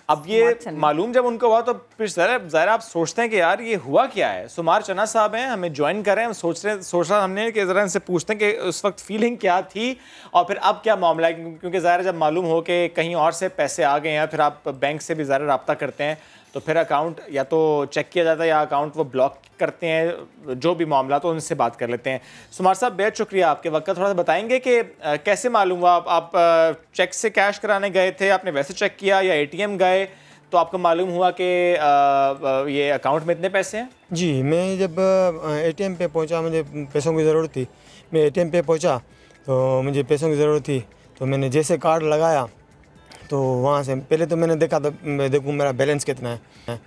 A: अब ये मालूम जब उनको हुआ तो फिर ज़ाहिर आप सोचते हैं कि यार ये हुआ क्या है। सुमार चना साहब हैं, हमें ज्वाइन कर रहे हैं, सोच रहा हमने कि ज़रा इनसे पूछते हैं कि उस वक्त फीलिंग क्या थी और फिर अब क्या मामला है, क्योंकि ज़ाहिर जब मालूम हो कि कहीं और से पैसे आ गए हैं, फिर आप बैंक से भी ज़ाहिर रब्ता करते हैं तो फिर अकाउंट या तो चेक किया जाता है या अकाउंट वो ब्लॉक करते हैं, जो भी मामला तो उनसे बात कर लेते हैं। सुमार साहब बेहद शुक्रिया आपके वक्त का। थोड़ा सा बताएंगे कि कैसे मालूम हुआ, आप चेक से कैश कराने गए थे, आपने वैसे चेक किया या एटीएम गए तो आपको मालूम हुआ कि ये अकाउंट में इतने पैसे हैं?
M: जी, मैं जब एटीएम पे पहुंचा, मुझे पैसों की ज़रूरत थी, मैं एटीएम पे पहुंचा तो मुझे पैसों की ज़रूरत थी, तो मैंने जैसे कार्ड लगाया तो वहाँ से पहले तो मैंने देखा, तो देखूँ मेरा बैलेंस कितना है।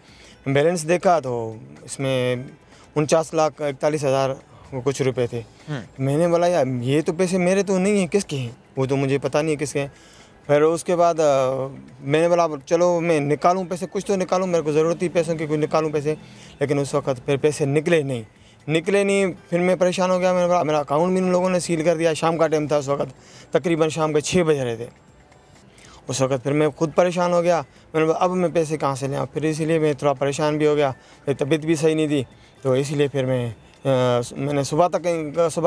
M: बैलेंस देखा तो इसमें 49,41,000 कुछ रुपए थे। मैंने बोला यार ये तो पैसे मेरे तो नहीं हैं, किसके हैं? वो तो मुझे पता नहीं है किसके हैं। फिर उसके बाद मैंने बोला चलो मैं निकालूं पैसे, कुछ तो निकालूं, मेरे को ज़रूरत थी पैसों की, कुछ निकालूं पैसे। लेकिन उस वक्त फिर पैसे निकले नहीं। फिर मैं परेशान हो गया। मैंने बोला मेरा अकाउंट भी उन लोगों ने सील कर दिया। शाम का टाइम था उस वक्त, तकरीबन शाम के 6 बज रहे थे उस वक्त। फिर मैं खुद परेशान हो गया। मैंने बोला अब मैं पैसे कहाँ से लें? फिर इसीलिए मैं थोड़ा परेशान भी हो गया, मेरी तबीयत भी सही नहीं थी, तो इसीलिए फिर मैंने सुबह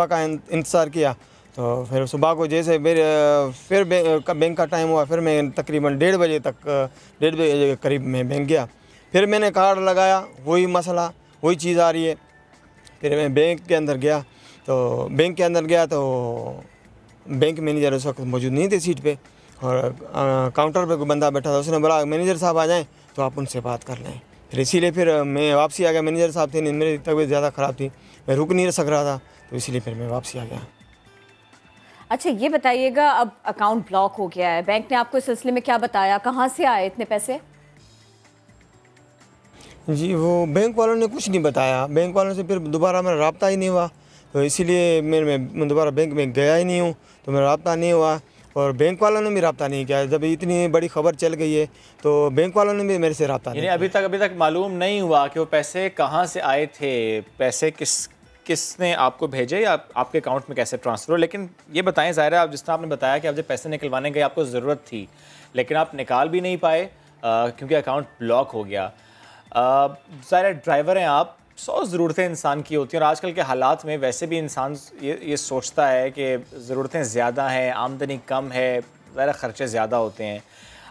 M: का इंतज़ार किया। तो फिर सुबह को जैसे फिर बैंक का टाइम हुआ, फिर मैं तकरीबन 1:30 बजे के करीब मैं बैंक गया। फिर मैंने कार्ड लगाया, वही मसला, वही चीज़ आ रही है। फिर मैं बैंक के अंदर गया तो बैंक मैनेजर उस वक्त मौजूद नहीं थे सीट पे, और काउंटर पे कोई बंदा बैठा था। उसने बोला मैनेजर साहब आ जाएं तो आप उनसे बात कर लें। फिर इसीलिए फिर मैं वापसी आ गया। मैनेजर साहब थे नहीं, मेरी तबीयत ज़्यादा ख़राब थी, मैं रुक नहीं सक रहा था, तो इसीलिए फिर मैं वापसी आ गया।
B: अच्छा ये बताइएगा, अब अकाउंट ब्लॉक हो गया है, बैंक ने आपको इस सिलसिले में क्या बताया, कहाँ से आए इतने पैसे?
M: जी वो बैंक वालों ने कुछ नहीं बताया। बैंक वालों से फिर दोबारा मेरा रब्ता ही नहीं हुआ। तो इसीलिए मैं दोबारा बैंक में गया ही नहीं हूँ, तो मेरा रब्ता नहीं हुआ और बैंक वालों ने भी रब्ता नहीं किया। जब इतनी बड़ी खबर चल गई है तो बैंक वालों ने भी मेरे से रब्ता नहीं
A: किया। अभी तक मालूम नहीं हुआ कि वो पैसे कहाँ से आए थे, पैसे किसने आपको भेजे या आपके अकाउंट में कैसे ट्रांसफ़र हो। लेकिन ये बताएं ज़ाहिरा, आप जिस तरह आपने बताया कि आप जब पैसे निकलवाने गए आपको ज़रूरत थी लेकिन आप निकाल भी नहीं पाए क्योंकि अकाउंट ब्लॉक हो गया। ज़ाहिरा ड्राइवर हैं आप, 100 ज़रूरतें इंसान की होती हैं और आजकल के हालात में वैसे भी इंसान ये सोचता है कि ज़रूरतें ज़्यादा हैं, आमदनी कम है, ज़ाहिर ख़र्चे ज़्यादा होते हैं।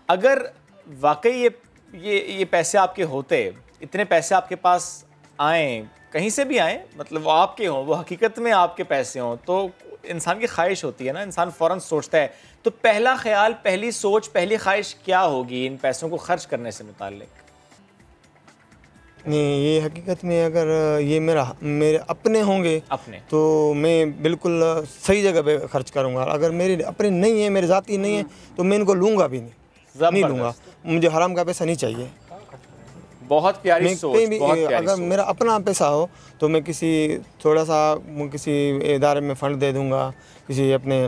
A: अगर वाकई ये पैसे आपके होते, इतने पैसे आपके पास आएँ, कहीं से भी आएँ, मतलब वो आपके हों, वो हकीकत में आपके पैसे हों, तो इंसान की ख्वाहिश होती है ना, इंसान फ़ौरन सोचता है। तो पहला ख्याल, पहली सोच, पहली ख्वाहिश क्या होगी इन पैसों को खर्च करने से मुताल्लिक?
M: नहीं, ये हकीकत में अगर ये मेरे अपने होंगे तो मैं बिल्कुल सही जगह पे खर्च करूँगा। अगर मेरे अपने नहीं है, मेरे ज़ाती नहीं है, तो मैं इनको लूँगा भी नहीं लूँगा। मुझे हराम का पैसा नहीं चाहिए।
A: बहुत प्यारी सोच, बहुत प्यारी
M: अगर
A: सोच।
M: मेरा अपना पैसा हो तो मैं थोड़ा सा किसी इदारे में फ़ंड दे दूँगा, किसी अपने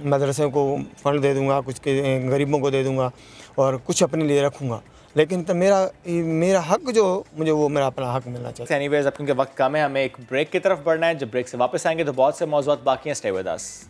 M: मदरसे को फ़ंड दे दूँगा, कुछ गरीबों को दे दूँगा और कुछ अपने लिए रखूँगा। लेकिन तो मेरा हक जो मुझे वो मेरा अपना हक मिलना चाहिए।
A: एनीवेज, अब क्योंकि वक्त कम है, हमें एक ब्रेक की तरफ बढ़ना है। जब ब्रेक से वापस आएंगे तो बहुत से मौज़ूआत बाकी हैं। Stay with us.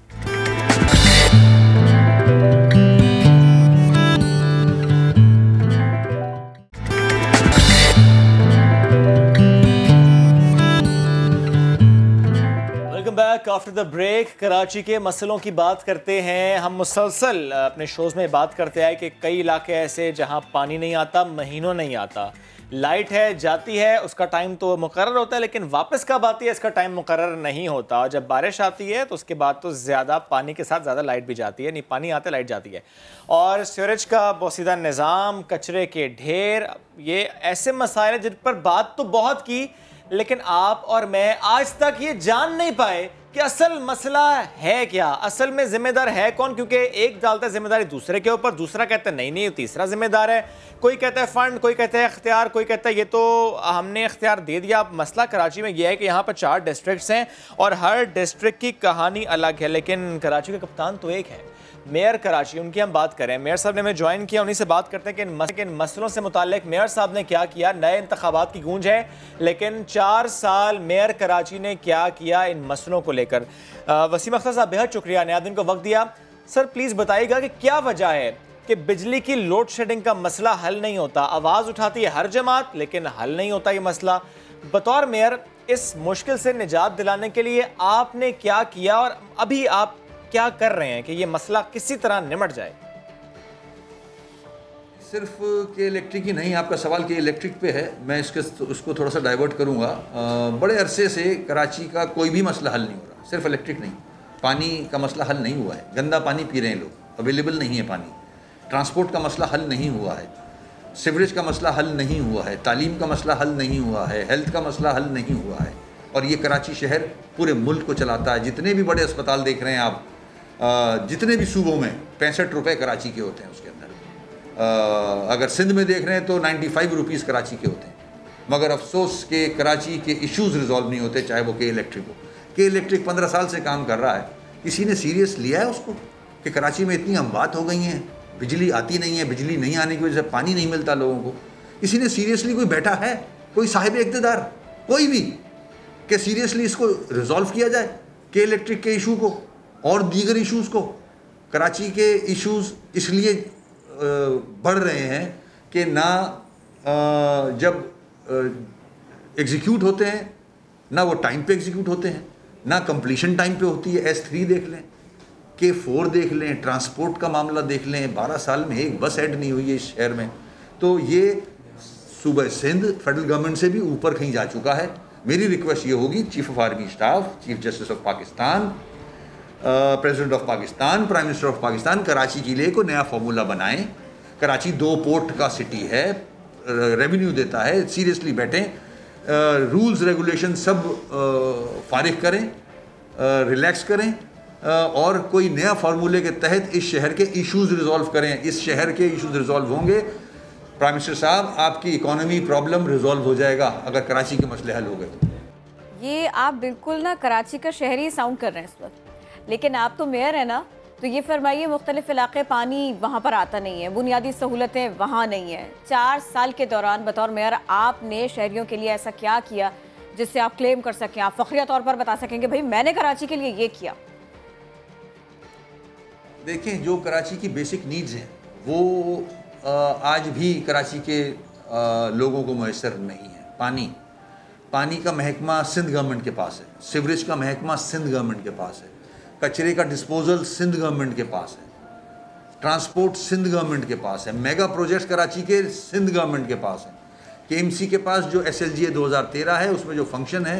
A: Back after the break. Karachi के मसलों की बात करते हैं हम। मुसलसल अपने शोज़ में बात करते हैं कि कई इलाके ऐसे जहां पानी नहीं आता, महीनों नहीं आता। लाइट है, जाती है, उसका टाइम तो मुकर्रर होता है लेकिन वापस कब आती है इसका टाइम मुकर्रर नहीं होता। और जब बारिश आती है तो उसके बाद तो ज़्यादा पानी के साथ ज़्यादा लाइट भी जाती है, नहीं पानी आता लाइट जाती है। और सीवरेज का बोसीदा निज़ाम, कचरे के ढेर, ये ऐसे मसाइल जिन पर बात तो बहुत की लेकिन आप और मैं आज तक ये जान नहीं पाए कि असल मसला है क्या, असल में जिम्मेदार है कौन। क्योंकि एक डालता है जिम्मेदारी दूसरे के ऊपर, दूसरा कहता है नहीं तीसरा जिम्मेदार है। कोई कहता है फंड, कोई कहता है इख्तियार, कोई कहता है ये तो हमने इख्तियार दे दिया। अब मसला कराची में यह है कि यहाँ पर 4 डिस्ट्रिक्ट्स हैं और हर डिस्ट्रिक्ट की कहानी अलग है, लेकिन कराची का कप्तान तो एक है, मेयर कराची। उनकी हम बात करें, मेयर साहब ने हमें ज्वाइन किया, उन्हीं से बात करते हैं कि इन मसलों से मुताल्लिक मेयर साहब ने क्या किया। नए इंतखाबात की गूंज है लेकिन 4 साल मेयर कराची ने क्या किया इन मसलों को लेकर। वसीम अख्तर साहब, बेहद शुक्रिया, नया दिन को वक्त दिया। सर प्लीज़ बताइएगा कि क्या वजह है कि बिजली की लोड शेडिंग का मसला हल नहीं होता। आवाज़ उठाती है हर जमात लेकिन हल नहीं होता ये मसला। बतौर मेयर इस मुश्किल से निजात दिलाने के लिए आपने क्या किया और अभी आप क्या कर रहे हैं कि ये मसला किसी तरह निमट जाए?
N: सिर्फ के इलेक्ट्रिक ही नहीं, आपका सवाल कि इलेक्ट्रिक पे है, मैं उसको थोड़ा सा डाइवर्ट करूंगा। बड़े अरसे से कराची का कोई भी मसला हल नहीं हो रहा, सिर्फ इलेक्ट्रिक नहीं, पानी का मसला हल नहीं हुआ है। गंदा पानी पी रहे हैं लोग, अवेलेबल नहीं है पानी। ट्रांसपोर्ट का मसला हल नहीं हुआ है, सीवरेज का मसला हल नहीं हुआ है, तालीम का मसला हल नहीं हुआ है, हेल्थ का मसला हल नहीं हुआ है। और ये कराची शहर पूरे मुल्क को चलाता है। जितने भी बड़े अस्पताल देख रहे हैं आप, जितने भी सूबों में 65 रुपये कराची के होते हैं उसके अंदर। अगर सिंध में देख रहे हैं तो 95 रुपीज़ कराची के होते हैं। मगर अफसोस के कराची के इश्यूज़ रिजॉल्व नहीं होते, चाहे वो के इलेक्ट्रिक हो। के इलेक्ट्रिक 15 साल से काम कर रहा है, किसी ने सीरियस लिया है उसको कि कराची में इतनी अमवात हो गई हैं, बिजली आती नहीं है, बिजली नहीं आने की वजह से पानी नहीं मिलता लोगों को। किसी ने सीरियसली, कोई बैठा है, कोई साहिब इक़्तिदार, कोई भी, कि सीरियसली इसको रिजॉल्व किया जाए के इलेक्ट्रिक के इशू को और दीगर इश्यूज़ को। कराची के इश्यूज़ इसलिए बढ़ रहे हैं कि ना जब एग्जीक्यूट होते हैं ना वो टाइम पे एग्जीक्यूट होते हैं, ना कंप्लीशन टाइम पे होती है। S3 देख लें, K4 देख लें, ट्रांसपोर्ट का मामला देख लें, 12 साल में एक बस ऐड नहीं हुई है इस शहर में। तो ये सूबा सिंध फेडरल गवर्नमेंट से भी ऊपर कहीं जा चुका है। मेरी रिक्वेस्ट ये होगी, chief of army staff, chief justice of Pakistan, president of Pakistan, prime minister of Pakistan, Karachi के लिए कोई नया फार्मूला बनाएं। कराची 2 पोर्ट का सिटी है, रेवेन्यू देता है, सीरियसली बैठें, रूल्स रेगुलेशन सब फारिग करें, रिलैक्स करें और कोई नया फार्मूले के तहत इस शहर के इश्यूज़ रिजॉल्व करें। इस शहर के इश्यूज़ रिजॉल्व होंगे, प्राइम मिनिस्टर साहब, आपकी इकोनॉमी प्रॉब्लम रिजॉल्व हो जाएगा अगर कराची के मसले हल हो गए तो।
B: ये आप बिल्कुल ना कराची का शहरी साउंड कर रहे हैं इस वक्त, लेकिन आप तो मेयर है ना, तो ये फरमाइए मुख्तलिफ इलाके पानी वहाँ पर आता नहीं है, बुनियादी सहूलतें वहाँ नहीं है। 4 साल के दौरान बतौर मेयर आपने शहरियों के लिए ऐसा क्या किया जिससे आप क्लेम कर सकें, आप फख्रिया तौर पर बता सकेंगे भाई मैंने कराची के लिए ये किया?
N: देखें, जो कराची की बेसिक नीड्स हैं वो आज भी कराची के लोगों को मैसर नहीं है। पानी का महकमा सिंध गवर्नमेंट के पास है, सीवरेज का महकमा सिंध गवर्नमेंट के पास है, कचरे का डिस्पोजल सिंध गवर्नमेंट के पास है, ट्रांसपोर्ट सिंध गवर्नमेंट के पास है, मेगा प्रोजेक्ट्स कराची के सिंध गवर्नमेंट के पास है। केएमसी के पास जो SLGA 2013 है उसमें जो फंक्शन है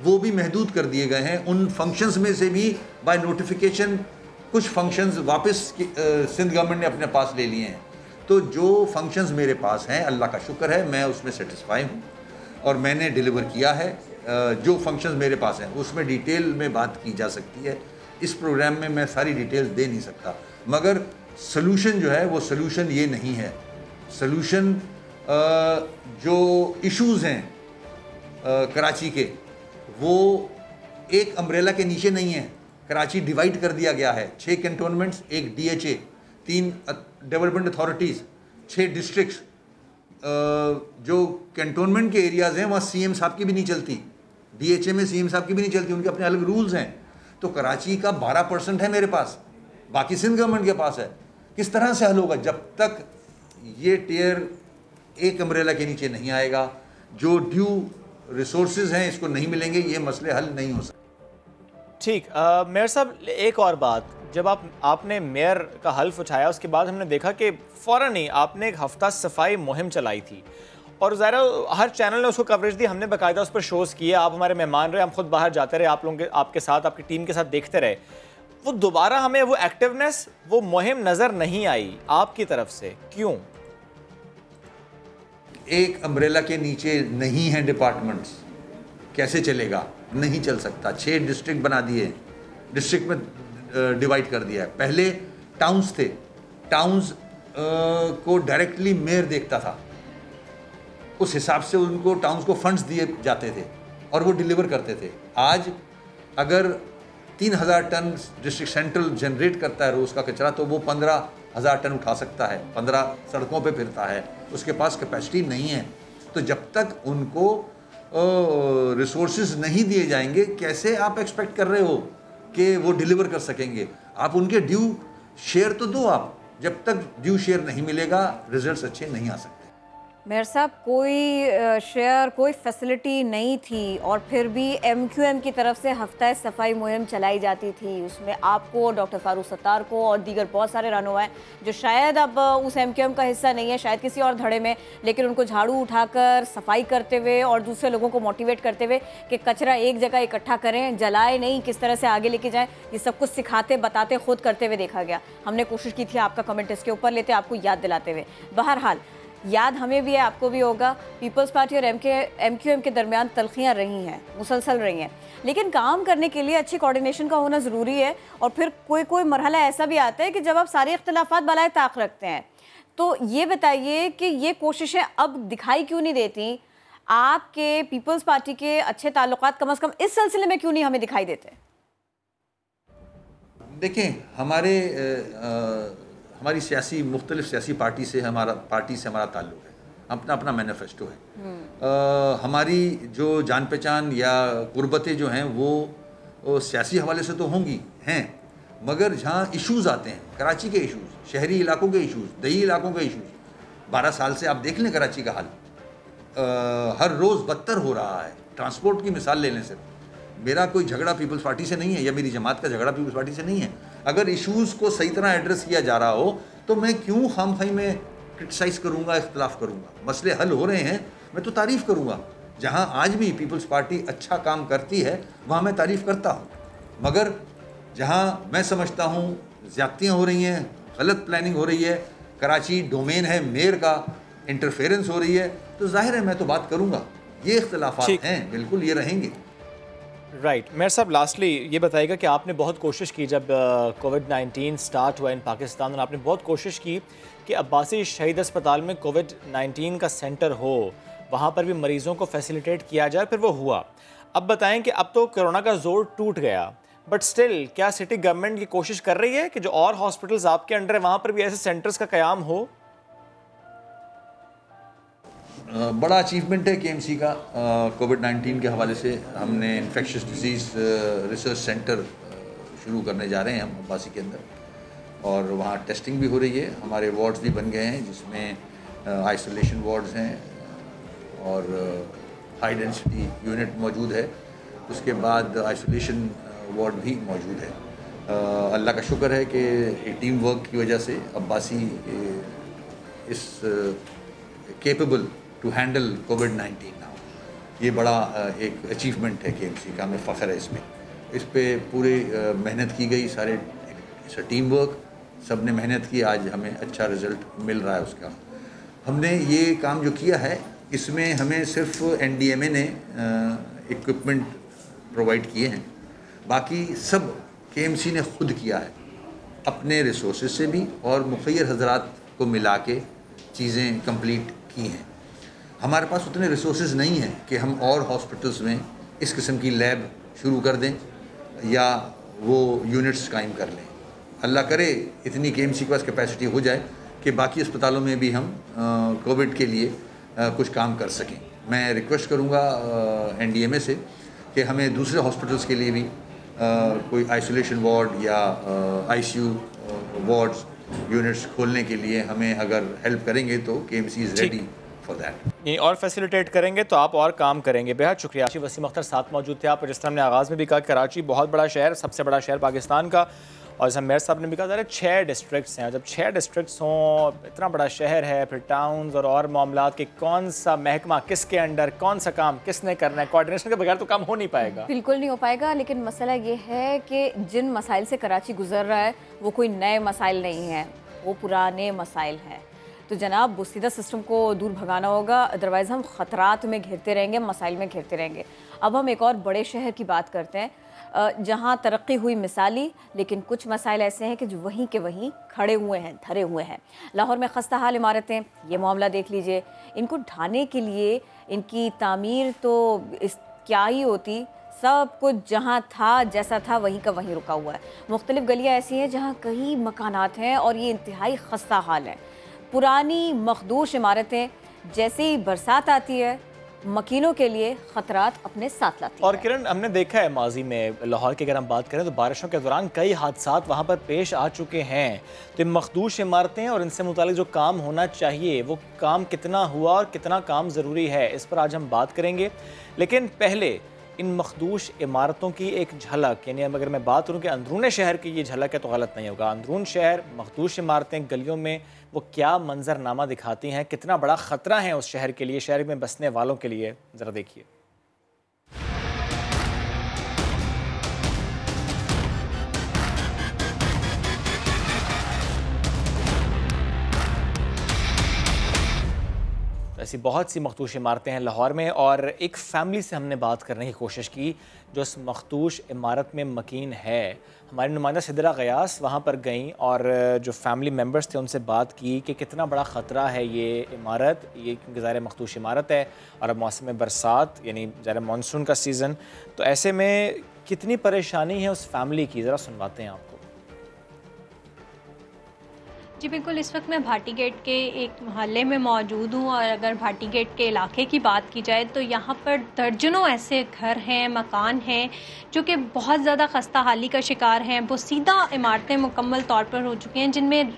N: वो भी महदूद कर दिए गए हैं। उन फंक्शंस में से भी बाय नोटिफिकेशन कुछ फंक्शंस वापस सिंध गवर्नमेंट ने अपने पास ले लिए हैं। तो जो फंक्शंस मेरे पास हैं अल्लाह का शुक्र है मैं उसमें सेटिस्फाई हूँ और मैंने डिलीवर किया है। जो फंक्शंस मेरे पास हैं उसमें डिटेल में बात की जा सकती है, इस प्रोग्राम में मैं सारी डिटेल्स दे नहीं सकता, मगर सलूशन जो है वो सलूशन ये नहीं है। सलूशन जो इश्यूज़ हैं कराची के वो एक अम्ब्रेला के नीचे नहीं है। कराची डिवाइड कर दिया गया है, 6 cantonments, 1 DHA, 3 development authorities, 6 districts. जो कैंटोनमेंट के एरियाज़ हैं वहाँ CM साहब की भी नहीं चलती, DHA में CM साहब की भी नहीं चलती, उनके अपने अलग रूल्स हैं। तो कराची का 12% है मेरे पास, बाकी सिंध गवर्नमेंट के पास है। किस तरह से हल होगा? जब तक ये टियर एक अम्ब्रेला के नीचे नहीं आएगा, जो ड्यू रिसोर्सेज हैं इसको नहीं मिलेंगे, ये मसले हल नहीं हो सकते।
A: ठीक, मेयर साहब एक और बात, जब आपने मेयर का हल्फ उठाया उसके बाद हमने देखा कि फ़ौरन ही आपने एक हफ्ता सफाई मुहिम चलाई थी और ज़ाहिर हर चैनल ने उसको कवरेज दी, हमने बाकायदा उस पर शोज़ किए, आप हमारे मेहमान रहे, हम खुद बाहर जाते रहे, आप लोगों के आपके साथ आपकी टीम के साथ देखते रहे। वो दोबारा हमें वो एक्टिवनेस, वो मुहिम नज़र नहीं आई आपकी तरफ से, क्यों?
N: एक अम्ब्रेला के नीचे नहीं है डिपार्टमेंट्स, कैसे चलेगा? नहीं चल सकता। 6 डिस्ट्रिक्ट बना दिए, डिस्ट्रिक्ट में डिवाइड कर दिया है। पहले टाउन्स थे, टाउन्स को डायरेक्टली मेयर देखता था, उस हिसाब से उनको टाउन्स को फंड्स दिए जाते थे और वो डिलीवर करते थे। आज अगर 3000 टन डिस्ट्रिक्ट सेंट्रल जनरेट करता है रोज़ का कचरा, तो वो 15,000 टन उठा सकता है, 15 सड़कों पे फिरता है, उसके पास कैपेसिटी नहीं है। तो जब तक उनको रिसोर्सेज नहीं दिए जाएंगे, कैसे आप एक्सपेक्ट कर रहे हो कि वो डिलीवर कर सकेंगे? आप उनके ड्यू शेयर तो दो, आप जब तक ड्यू शेयर नहीं मिलेगा रिजल्ट्स अच्छे नहीं आ सकते।
B: मेयर साहब, कोई शेयर, कोई फैसिलिटी नहीं थी और फिर भी MQM की तरफ से हफ्ता सफाई मुहिम चलाई जाती थी। उसमें आपको, डॉक्टर फारूक सत्तार को और दीगर बहुत सारे रहनुमा हैं जो शायद अब उस MQM का हिस्सा नहीं है, शायद किसी और धड़े में, लेकिन उनको झाड़ू उठाकर सफाई करते हुए और दूसरे लोगों को मोटिवेट करते हुए कि कचरा एक जगह इकट्ठा करें, जलाए नहीं, किस तरह से आगे लेके जाएँ, ये सब कुछ सिखाते, बताते, खुद करते हुए देखा गया। हमने कोशिश की थी आपका कमेंट इसके ऊपर लेते, आपको याद दिलाते हुए। बहरहाल याद हमें भी है, आपको भी होगा, पीपल्स पार्टी और MQM के दरमियान तलखियाँ रही हैं, मुसलसल रही हैं, लेकिन काम करने के लिए अच्छी कोऑर्डिनेशन का होना ज़रूरी है। और फिर कोई मरहला ऐसा भी आता है कि जब आप सारे इख्तिलाफात बलाए ताक रखते हैं। तो ये बताइए कि ये कोशिशें अब दिखाई क्यों नहीं देती? आपके पीपल्स पार्टी के अच्छे ताल्लुकात कम से कम इस सिलसिले में क्यों नहीं हमें दिखाई देते?
N: देखें, हमारी मुख्तलिफ सियासी पार्टी से हमारा ताल्लुक़ है, अपना अपना मैनिफेस्टो है। हमारी जो जान पहचान या गुर्बतें जो हैं वो सियासी हवाले से तो हैं, मगर जहाँ इश्यूज़ आते हैं, कराची के इश्यूज़, शहरी इलाकों के इश्यूज़, दही इलाकों के इश्यूज़, 12 साल से आप देख लें कराची का हाल, हर रोज़ बदतर हो रहा है। ट्रांसपोर्ट की मिसाल ले लें, सिर्फ मेरा कोई झगड़ा पीपल्स पार्टी से नहीं है या मेरी जमात का झगड़ा पीपल्स पार्टी से नहीं है। अगर इश्यूज़ को सही तरह एड्रेस किया जा रहा हो तो मैं क्यों खामखाई में क्रिटिसाइज़ करूँगा, इख्तलाफ करूँगा? मसले हल हो रहे हैं, मैं तो तारीफ़ करूँगा। जहाँ आज भी पीपल्स पार्टी अच्छा काम करती है वहाँ मैं तारीफ़ करता हूँ, मगर जहाँ मैं समझता हूँ ज़्यादतियाँ हो रही हैं, गलत प्लानिंग हो रही है, कराची डोमेन है मेयर का, इंटरफेरेंस हो रही है, तो जाहिर है मैं तो बात करूँगा। ये इख्तलाफात हैं, बिल्कुल ये रहेंगे।
A: राइट। मेयर साहब, लास्टली ये बताइएगा कि आपने बहुत कोशिश की जब कोविड-19 स्टार्ट हुआ इन पाकिस्तान, और आपने बहुत कोशिश की कि अब्बासी शहीद अस्पताल में कोविड-19 का सेंटर हो, वहाँ पर भी मरीज़ों को फैसिलिटेट किया जाए, फिर वो हुआ। अब बताएं कि अब तो कोरोना का जोर टूट गया, बट स्टिल क्या सिटी गवर्नमेंट की कोशिश कर रही है कि जो और हॉस्पिटल्स आपके अंडर है वहां पर भी ऐसे सेंटर्स का क़याम हो?
N: बड़ा अचीवमेंट है केएमसी का। कोविड-19 के हवाले से हमने इन्फेक्शियस डिजीज़ रिसर्च सेंटर शुरू करने जा रहे हैं हम अब्बासी के अंदर, और वहाँ टेस्टिंग भी हो रही है। हमारे वार्ड्स भी बन गए हैं जिसमें आइसोलेशन वार्ड्स हैं और हाई डेंसिटी यूनिट मौजूद है। उसके बाद आइसोलेशन वार्ड भी मौजूद है। अल्लाह का शुक्र है कि टीम वर्क की वजह से Abbasi is capable to handle Covid now. ये बड़ा एक अचीवमेंट है केएमसी का, हमें फ़ख्र है इसमें। इस पे पूरी मेहनत की गई, सारे टीम वर्क, सब ने मेहनत की, आज हमें अच्छा रिज़ल्ट मिल रहा है उसका। हमने ये काम जो किया है इसमें हमें सिर्फ एनडीएमए ने इक्विपमेंट प्रोवाइड किए हैं, बाकी सब केएमसी ने खुद किया है अपने रिसोर्सेज से भी, और मुखैर हजरात को मिला के चीज़ें कंप्लीट की हैं। हमारे पास उतने रिसोर्सेज नहीं हैं कि हम और हॉस्पिटल्स में इस किस्म की लैब शुरू कर दें या वो यूनिट्स कायम कर लें। अल्लाह करे इतनी केएमसी के पास कैपेसिटी हो जाए कि बाकी अस्पतालों में भी हम कोविड के लिए कुछ काम कर सकें। मैं रिक्वेस्ट करूँगा एनडीएमए से कि हमें दूसरे हॉस्पिटल्स के लिए भी कोई आइसोलेशन वार्ड या आईसीयू वार्ड्स यूनिट्स खोलने के लिए हमें अगर हेल्प करेंगे तो KMC is ready for that.
A: और फैसिलिटेट करेंगे तो आप और काम करेंगे। बेहद शुक्रिया। वसीम अख्तर साथ मौजूद थे। आप जिस तरह हमने आगाज़ में भी कहा, कराची बहुत बड़ा शहर, सबसे बड़ा शहर पाकिस्तान का, और जैसा मेयर साहब ने भी कहा, 6 डिस्ट्रिक्ट्स हैं। जब 6 डिस्ट्रिक्ट्स हों, इतना बड़ा शहर है, फिर टाउन्स और मामलात के कौन सा महकमा किसके अंडर, कौन सा काम किसने करना है, कोऑर्डिनेशन के बगैर तो काम हो नहीं पाएगा।
B: बिल्कुल नहीं हो पाएगा। लेकिन मसला ये है कि जिन मसाइल से कराची गुजर रहा है वो कोई नए मसाइल नहीं हैं, वो पुराने मसाइल हैं। तो जनाब बुस्तीदा सिस्टम को दूर भगाना होगा, अदरवाइज़ हम ख़तरात में घिरते रहेंगे, मसाइल में घिरते रहेंगे। अब हम एक और बड़े शहर की बात करते हैं जहाँ तरक्की हुई मिसाली, लेकिन कुछ मसाइल ऐसे हैं कि जो वहीं के वहीं खड़े हुए हैं, धरे हुए हैं। लाहौर में खस्ता हाल इमारतें, ये मामला देख लीजिए। इनको ढाने के लिए इनकी तामीर तो क्या ही होती, सब कुछ जहाँ था जैसा था वहीं का वहीं रुका हुआ है। मुख्तलिफ गलियाँ ऐसी हैं जहाँ कई मकानात हैं और ये इंतहाई खस्ता हाल है। पुरानी मखदूश इमारतें, जैसे ही बरसात आती है मकीनों के लिए खतरात अपने साथ लाती है।
A: और किरण, हमने देखा है माजी में लाहौर की अगर हम बात करें तो बारिशों के दौरान कई हादसात वहाँ पर पेश आ चुके हैं। तो मखदूश इमारतें और इनसे मुतालिक जो काम होना चाहिए वो काम कितना हुआ और कितना काम ज़रूरी है, इस पर आज हम बात करेंगे। लेकिन पहले इन मखदूश इमारतों की एक झलक, यानी अगर मैं बात करूँ कि अंदरून शहर की ये झलक है तो गलत नहीं होगा। अंदरून शहर मखदूश इमारतें गलियों में वो क्या मंजरनामा दिखाती हैं, कितना बड़ा ख़तरा है उस शहर के लिए, शहर में बसने वालों के लिए, ज़रा देखिए। ऐसी बहुत सी मखदूश इमारतें हैं लाहौर में, और एक फ़ैमिली से हमने बात करने की कोशिश की जो इस मखदूश इमारत में मकीन है। हमारी नुमाइंदा सिद्रा गयास वहाँ पर गईं और जो फैमिली मेम्बर्स थे उनसे बात की कि कितना बड़ा ख़तरा है ये इमारत, ये क्योंकि ज़ाहिर मखदूश इमारत है और अब मौसम बरसात यानी ज़ाहिर मानसून का सीज़न, तो ऐसे में कितनी परेशानी है उस फैमिली की, ज़रा सुनवाते हैं आपको।
O: जी बिल्कुल, इस वक्त मैं भाटी गेट के एक मोहल्ले में मौजूद हूँ, और अगर भाटी गेट के इलाके की बात की जाए तो यहाँ पर दर्जनों ऐसे घर हैं, मकान हैं जो कि बहुत ज़्यादा खस्ता हाली का शिकार हैं। बोसीदा इमारतें मुकम्मल तौर पर हो चुकी हैं जिनमें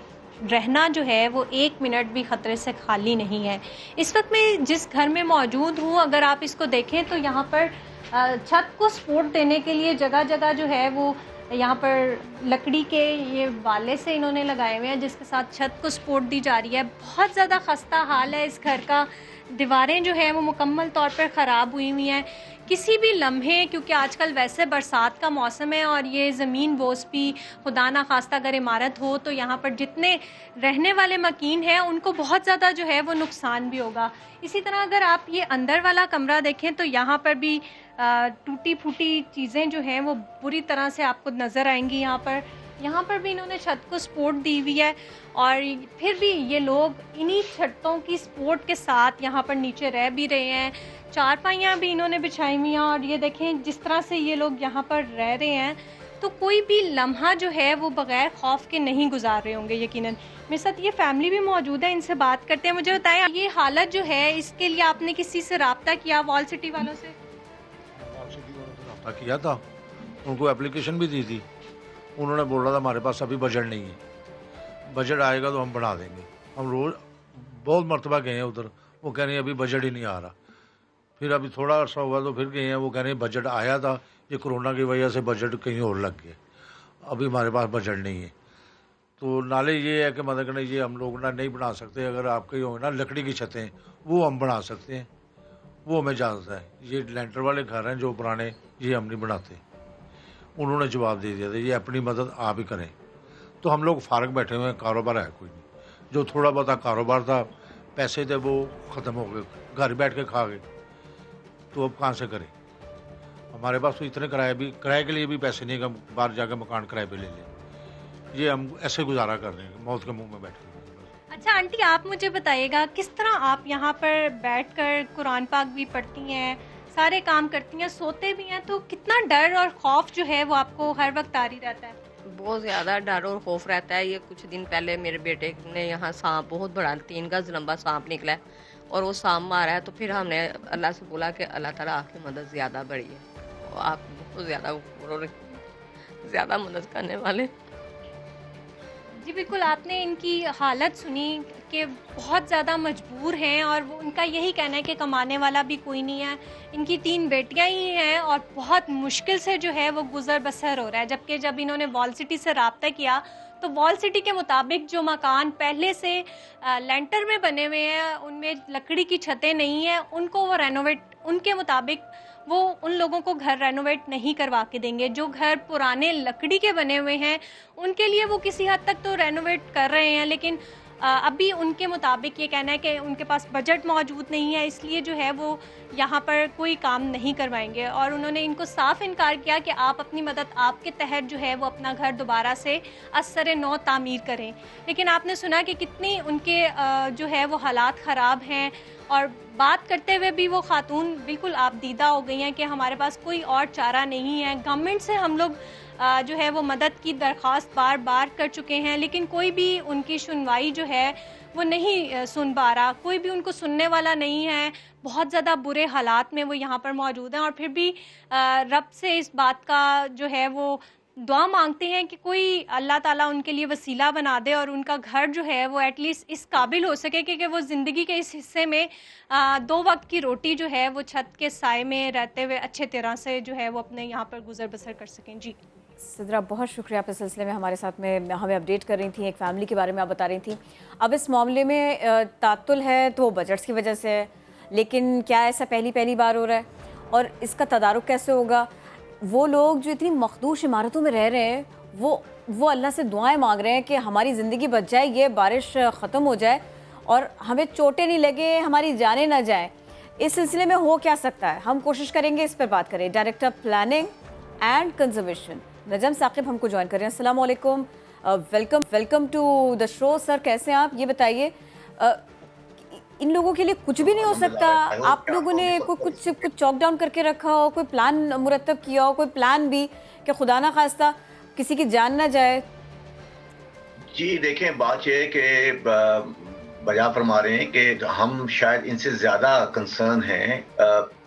O: रहना जो है वो 1 मिनट भी ख़तरे से खाली नहीं है। इस वक्त मैं जिस घर में मौजूद हूँ, अगर आप इसको देखें तो यहाँ पर छत को सपोर्ट देने के लिए जगह जगह जो है वो यहाँ पर लकड़ी के ये वाले से इन्होंने लगाए हुए हैं जिसके साथ छत को सपोर्ट दी जा रही है। बहुत ज़्यादा खस्ता हाल है इस घर का। दीवारें जो हैं वो मुकम्मल तौर पर ख़राब हुई हुई हैं। किसी भी लम्हे, क्योंकि आजकल वैसे बरसात का मौसम है और ये ज़मीन बोस भी खुदा ना खास्ता अगर इमारत हो तो यहाँ पर जितने रहने वाले मकीन हैं उनको बहुत ज़्यादा जो है वो नुकसान भी होगा। इसी तरह अगर आप ये अंदर वाला कमरा देखें तो यहाँ पर भी टूटी फूटी चीज़ें जो हैं वो बुरी तरह से आपको नज़र आएंगी। यहाँ पर यहाँ पर भी इन्होंने छत को सपोर्ट दी हुई है और फिर भी ये लोग इन्हीं छतों की सपोर्ट के साथ यहाँ पर नीचे रह भी रहे हैं। चारपाइयाँ भी इन्होंने बिछाई हुई हैं और ये देखें जिस तरह से ये लोग यहाँ पर रह रहे हैं, तो कोई भी लम्हा जो है वो बग़ैर खौफ के नहीं गुजार रहे होंगे यकीनन। मेरे साथ ये फैमिली भी मौजूद है, इनसे बात करते हैं। मुझे बताएं, ये हालत जो है इसके लिए आपने किसी से रब्ता किया, वॉल सिटी वालों से?
P: वॉल सिटी वालों से रब्ता किया था, उनको एप्लीकेशन भी दी थी। उन्होंने बोला था हमारे पास अभी बजट नहीं है, बजट आएगा तो हम बना देंगे। हम रोज़ बहुत मरतबा गए हैं उधर, वो कह रहे हैं अभी बजट ही नहीं आ रहा। फिर अभी थोड़ा अर्सा हुआ तो फिर गए हैं, वो कह रहे हैं बजट आया था, ये कोरोना की वजह से बजट कहीं और लग गया, अभी हमारे पास बजट नहीं है। तो नाले ये है कि मतलब कि ये हम लोग ना नहीं बना सकते। अगर आपके हो ना लकड़ी की छतें, वो हम बना सकते हैं, वो हमें इजाज़त है। ये लेंटर वाले घर हैं जो पुराने, ये हम नहीं बनाते। उन्होंने जवाब दे दिया था ये अपनी मदद आप ही करें। तो हम लोग फारग बैठे हुए हैं, कारोबार है कोई नहीं। जो थोड़ा बहुत कारोबार था, पैसे थे वो ख़त्म हो गए, घर बैठ के खा गए, तो अब कहाँ से करें? हमारे पास तो इतने किराए के लिए भी पैसे नहीं कि हम बाहर जाकर मकान किराए पे ले लें। ये हम ऐसे गुजारा कर रहे हैं, मौत के मुंह में बैठे।
O: अच्छा आंटी, आप मुझे बताइएगा किस तरह आप यहाँ पर बैठकर कुरान पाक भी पढ़ती हैं, सारे काम करती हैं, सोते भी हैं, तो कितना डर और खौफ जो है वो आपको हर वक्त तारी रहता है?
Q: बहुत ज़्यादा डर और खौफ रहता है। ये कुछ दिन पहले मेरे बेटे ने यहाँ सांप, बहुत बड़ा 3 गज लंबा सांप निकला है और वो सांप मारा है। तो फिर हमने अल्लाह से बोला कि अल्लाह ताला आपकी मदद ज़्यादा बड़ी है, आप बहुत ज़्यादा मदद करने वाले।
O: जी बिल्कुल, आपने इनकी हालत सुनी कि बहुत ज़्यादा मजबूर हैं और वो उनका यही कहना है कि कमाने वाला भी कोई नहीं है। इनकी 3 बेटियां ही हैं और बहुत मुश्किल से जो है वो गुज़र बसर हो रहा है। जबकि जब इन्होंने वॉल सिटी से रब्ता किया तो वॉल सिटी के मुताबिक जो मकान पहले से लेंटर में बने हुए हैं, उनमें लकड़ी की छतें नहीं हैं, उनको वो रेनोवेट, उनके मुताबिक वो उन लोगों को घर रेनोवेट नहीं करवा के देंगे। जो घर पुराने लकड़ी के बने हुए हैं उनके लिए वो किसी हद तक तो रेनोवेट कर रहे हैं, लेकिन अभी उनके मुताबिक ये कहना है कि उनके पास बजट मौजूद नहीं है, इसलिए जो है वो यहाँ पर कोई काम नहीं करवाएंगे। और उन्होंने इनको साफ इनकार किया कि आप अपनी मदद, आपके तहत जो है वो अपना घर दोबारा से असर नौ तामीर करें। लेकिन आपने सुना कि कितनी उनके जो है वो हालात ख़राब हैं और बात करते हुए भी वो खातून बिल्कुल आप दीदा हो गई हैं कि हमारे पास कोई और चारा नहीं है। गवर्नमेंट से हम लोग जो है वो मदद की दरख्वास्त बार बार कर चुके हैं, लेकिन कोई भी उनकी सुनवाई जो है वो नहीं सुन पा रहा, कोई भी उनको सुनने वाला नहीं है। बहुत ज़्यादा बुरे हालात में वो यहाँ पर मौजूद हैं और फिर भी रब से इस बात का जो है वो दुआ मांगते हैं कि कोई अल्लाह ताला उनके लिए वसीला बना दे और उनका घर जो है वो एटलीस्ट इस काबिल हो सके कि वो ज़िंदगी के इस हिस्से में 2 वक्त की रोटी जो है वो छत के साए में रहते हुए अच्छे तरह से जो है वो अपने यहाँ पर गुजर बसर कर सकें। जी
B: सिद्रा, बहुत शुक्रिया, आप इस सिलसिले में हमारे साथ में हमें अपडेट कर रही थी, एक फैमिली के बारे में आप बता रही थी। अब इस मामले में तातुल है तो वो बजट्स की वजह से है, लेकिन क्या ऐसा पहली बार हो रहा है और इसका तदारुक कैसे होगा? वो लोग जो इतनी मखदूश इमारतों में रह रहे हैं वो अल्लाह से दुआएं मांग रहे हैं कि हमारी ज़िंदगी बच जाए, ये बारिश ख़त्म हो जाए और हमें चोटें नहीं लगे, हमारी जानें ना जाएं। इस सिलसिले में हो क्या सकता है, हम कोशिश करेंगे इस पर बात करें। Director planning and conservation Najam Saqib हमको ज्वाइन कर रहे हैं। अस्सलाम वालेकुम, welcome to the show. Sir कैसे हैं आप, ये बताइए इन लोगों के लिए कुछ भी नहीं हो सकता? आप लोगों ने कुछ चौक डाउन करके रखा हो, कोई प्लान मुरतब किया हो, कोई प्लान भी कि खुदा ना खास्ता किसी की जान ना जाए?
R: जी देखें, बात यह है कि बजा फरमा रहे हैं कि हम शायद इनसे ज्यादा कंसर्न हैं।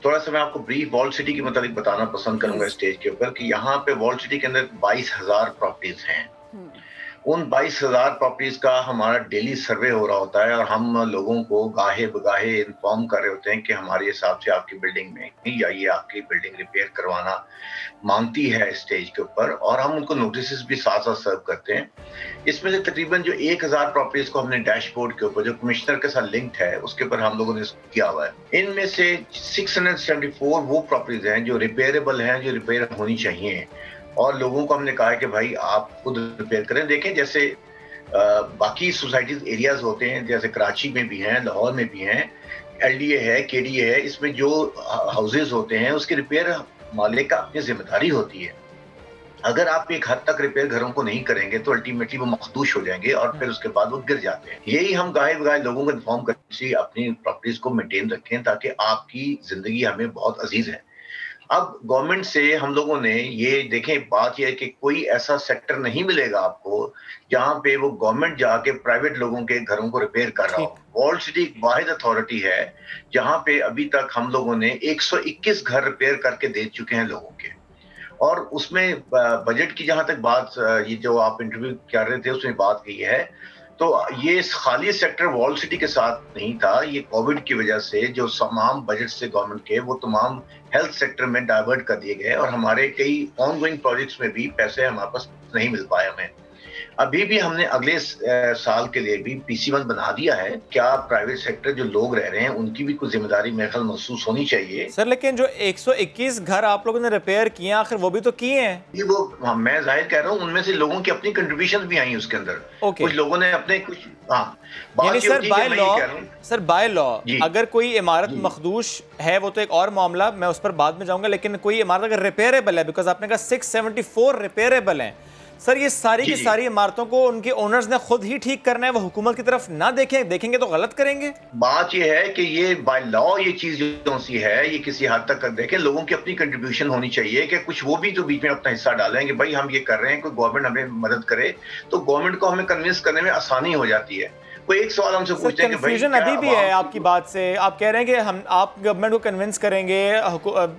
R: थोड़ा सा मैं आपको ब्रीफ वॉल सिटी के मुताबिक बताना पसंद करूंगा स्टेज के ऊपर कि यहाँ पे वॉल सिटी के अंदर 22,000 प्रॉपर्टीज हैं। उन 22,000 प्रॉपर्टीज का हमारा डेली सर्वे हो रहा होता है और हम लोगों को गाहे बगाहे इन्फॉर्म कर रहे होते हैं कि हमारे हिसाब से आपकी बिल्डिंग में या ये आपकी बिल्डिंग रिपेयर करवाना मांगती है स्टेज के ऊपर, और हम उनको नोटिस भी साथ साथ सर्व करते हैं। इसमें से तकरीबन जो 1,000 प्रॉपर्टीज को हमने डैशबोर्ड के ऊपर जो कमिश्नर के साथ लिंक्ड है उसके ऊपर हम लोगों ने किया हुआ है। इनमें से 674 वो प्रॉपर्टीज हैं जो रिपेयरेबल हैं, जो रिपेयर होनी चाहिए, और लोगों को हमने कहा है कि भाई आप खुद रिपेयर करें। देखें जैसे बाकी सोसाइटीज एरियाज होते हैं, जैसे कराची में भी हैं, लाहौर में भी हैं, LDA है, KDA है, इसमें जो हाउसेज होते हैं उसकी रिपेयर मालिक का अपनी जिम्मेदारी होती है। अगर आप एक हद तक रिपेयर घरों को नहीं करेंगे तो अल्टीमेटली वो मखदूश हो जाएंगे और फिर उसके बाद वो गिर जाते हैं। यही हम गाहे बगाहे लोगों को इन्फॉर्म करके अपनी प्रॉपर्टीज को मेंटेन रखें ताकि आपकी जिंदगी हमें बहुत अजीज है। अब गवर्नमेंट से हम लोगों ने ये देखें, बात यह है कि कोई ऐसा सेक्टर नहीं मिलेगा आपको जहां पे वो गवर्नमेंट जाके प्राइवेट लोगों के घरों को रिपेयर कर रहा हो। वॉल सिटी एक वाहिद अथॉरिटी है जहां पे अभी तक हम लोगों ने 121 घर रिपेयर करके दे चुके हैं लोगों के। और उसमें बजट की जहां तक बात, ये जो आप इंटरव्यू कर रहे थे उसमें बात की है, तो ये खाली सेक्टर वॉल सिटी के साथ नहीं था। ये कोविड की वजह से जो तमाम बजट से गवर्नमेंट के वो तमाम हेल्थ सेक्टर में डाइवर्ट कर दिए गए और हमारे कई ऑनगोइंग प्रोजेक्ट्स में भी पैसे हमारे पास नहीं मिल पाए हमें। अभी भी हमने अगले साल के लिए भी PC1 बना दिया है। क्या प्राइवेट सेक्टर जो लोग रह रहे हैं उनकी भी कुछ जिम्मेदारी मेरे ख्याल महसूस होनी चाहिए।
A: सर लेकिन जो 121 घर आप लोगों ने रिपेयर किए आखिर वो भी तो किए हैं।
R: वो मैं जाहिर कह रहा हूँ उनमें से लोगों की अपनी कंट्रीब्यूशन भी आई उसके अंदर। कुछ लोगों ने अपने कुछ
A: यानी सर बाय लॉ अगर कोई इमारत मखदूश है वो तो एक और मामला, मैं उस पर बाद में जाऊंगा, लेकिन कोई इमारत अगर रिपेयरेबल है, बिकॉज आपने कहा 674 रिपेयरेबल हैं सर, ये सारी की सारी इमारतों को उनके ओनर्स ने खुद ही ठीक करना है, वो हुकूमत की तरफ ना देखेंगे तो गलत करेंगे।
R: बात ये है कि ये बाय लॉ ये चीज जो सी है ये किसी हद तक देखें, लोगों की अपनी कंट्रीब्यूशन होनी चाहिए कि कुछ वो भी तो बीच में अपना हिस्सा डालेंगे। भाई हम ये कर रहे हैं, कोई गवर्नमेंट हमें मदद करे तो गवर्नमेंट को हमें कन्विंस करने में आसानी हो जाती है। कोई एक सवाल हमसे पूछते हैं कि भाई
A: अभी भी है आपकी बात से, आप कह रहे हैं कि आप गवर्नमेंट को कन्विंस करेंगे,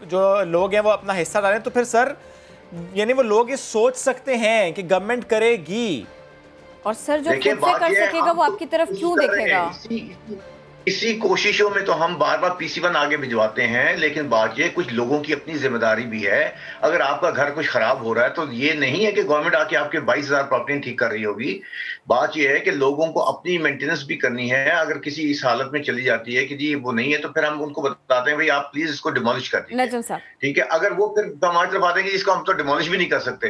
A: जो लोग हैं वो अपना हिस्सा डालें, तो फिर सर यानी वो लोग ये सोच सकते हैं कि गवर्नमेंट करेगी,
B: और सर जो खुद से कर सकेगा वो आपकी तरफ क्यों देखेगा?
R: इसी कोशिशों में तो हम बार बार PC1 आगे भिजवाते हैं, लेकिन बात ये कुछ लोगों की अपनी जिम्मेदारी भी है। अगर आपका घर कुछ खराब हो रहा है तो ये नहीं है कि गवर्नमेंट आके आपके 22,000 प्रॉपर्टी ठीक कर रही होगी। बात ये है कि लोगों को अपनी मेंटेनेंस भी करनी है। अगर किसी इस हालत में चली जाती है कि जी वो नहीं है तो फिर हम उनको बताते हैं भाई आप प्लीज इसको डिमोलिश कर दीजिए, ठीक है। अगर वो फिर हमारी तरफ आते हैं कि इसको हम तो डिमोलिश भी नहीं कर सकते,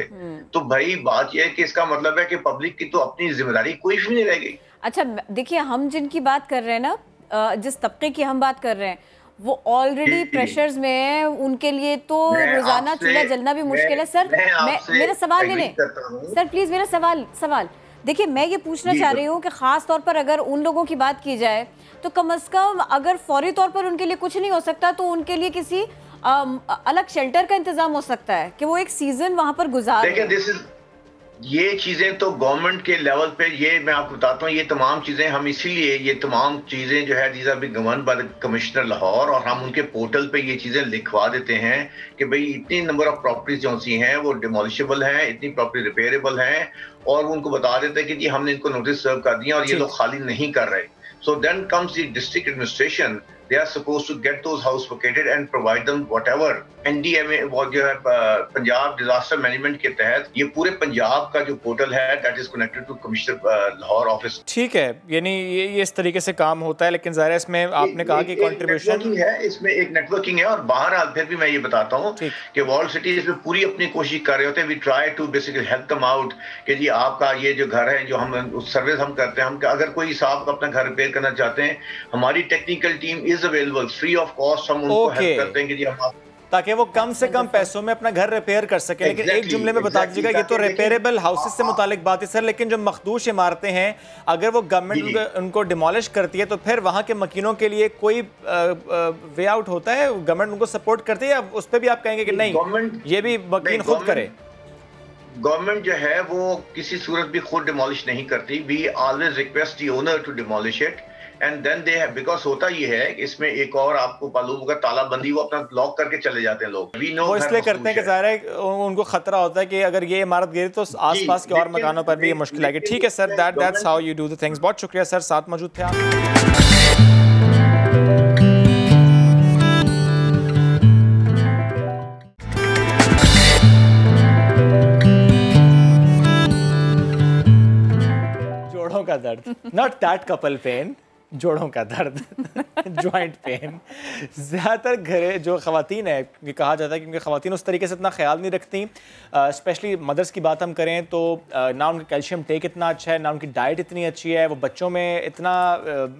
R: तो भाई बात ये है कि इसका मतलब है कि पब्लिक की तो अपनी जिम्मेदारी कोई भी नहीं रह गई।
B: अच्छा देखिए, हम जिनकी बात कर रहे हैं ना, जिस तबके की हम बात कर रहे हैं वो ऑलरेडी प्रेशर्स में है, उनके लिए तो रोजाना चूल्हा जलना भी मुश्किल है। सर मेरा सवाल नहीं, सर प्लीज मेरा सवाल देखिए, मैं ये पूछना चाह रही हूँ कि खास तौर पर अगर उन लोगों की बात की जाए तो कम से कम अगर फौरी तौर पर उनके लिए कुछ नहीं हो सकता तो उनके लिए किसी अलग शेल्टर का इंतजाम हो सकता है कि वो एक सीजन वहां पर गुजार।
R: ये चीजें तो गवर्नमेंट के लेवल पे, ये मैं आपको बताता हूँ, ये तमाम चीजें हम इसीलिए ये तमाम चीजें जो है these are being governed by the commissioner Lahore, और हम उनके पोर्टल पे ये चीजें लिखवा देते हैं कि भाई इतनी नंबर ऑफ प्रॉपर्टीज जो सी हैं वो डिमोलिशेबल हैं, इतनी प्रॉपर्टी रिपेयरेबल हैं, और उनको बता देते हैं कि जी हमने इनको नोटिस सर्व कर दिया और ये लोग खाली नहीं कर रहे। So then comes the district administration, they are supposed to get those house vacated and provide them whatever NDMA वो जो है पंजाब डिजास्टर मैनेजमेंट के तहत ये पूरे पंजाब का जो पोर्टल है that is connected to commissioner Lahore office.
A: ठीक है, यानी ये इस तरीके से काम होता है, लेकिन ज़ाहिर है इसमें आपने कहा कि कंट्रीब्यूशन
R: है, इसमें एक नेटवर्किंग है। और बहरहाल फिर भी मैं ये बताता हूँ कि वॉल सिटी इसमें पूरी अपनी कोशिश कर रहे होते हैं। We try to basically help them out कि जी आपका ये जो घर है जो हम सर्विस हम करते हैं, हम अगर कोई साहब अपना घर रिपेयर करना चाहते हैं, हमारी technical team available free of cost, हम उनको हेल्प करते हैं कि जी हम
A: ताकि वो कम से कम पैसों में अपना घर रिपेयर कर सके। लेकिन एक जुमले में बता दीजिएगा, ये तो रिपेयरेबल हाउसेस से मुतालिक बात है सर, लेकिन जो मखदूश इमारतें हैं अगर वो गवर्नमेंट उनको डिमोलिश करती है तो फिर वहाँ के मकीनों के लिए कोई वे आउट होता है? गवर्नमेंट उनको सपोर्ट करती है या उस पर भी आप कहेंगे कि नहीं ये भी मकीन खुद करे?
R: गवर्नमेंट जो है वो किसी सूरत भी खुद डिमोलिश नहीं करती। We always request the owner to demolish it and then they have, because होता ये है इसमें एक और आपको मालूम होगा तालाबंदी, वो अपना लॉक करके चले जाते हैं लोग। वी नो
A: वो इसलिए करते हैं कि ज़ाहिर है उनको खतरा होता है कि अगर ये इमारत गिरी तो आसपास के और मकानों पर भी ये मुश्किल आएगी। ठीक है sir, that's how you do the things. बहुत शुक्रिया सर, साथ मौजूद थे आप। का दर्द, not that couple pain, जोड़ों का दर्द जॉइंट पेन, ज़्यादातर घरे जो ख़वातीन है, ये कहा जाता है क्योंकि ख़वातीन उस तरीके से इतना ख्याल नहीं रखती, स्पेशली मदर्स की बात हम करें तो ना उनका कैल्शियम टेक इतना अच्छा है, ना उनकी डाइट इतनी अच्छी है, वो बच्चों में इतना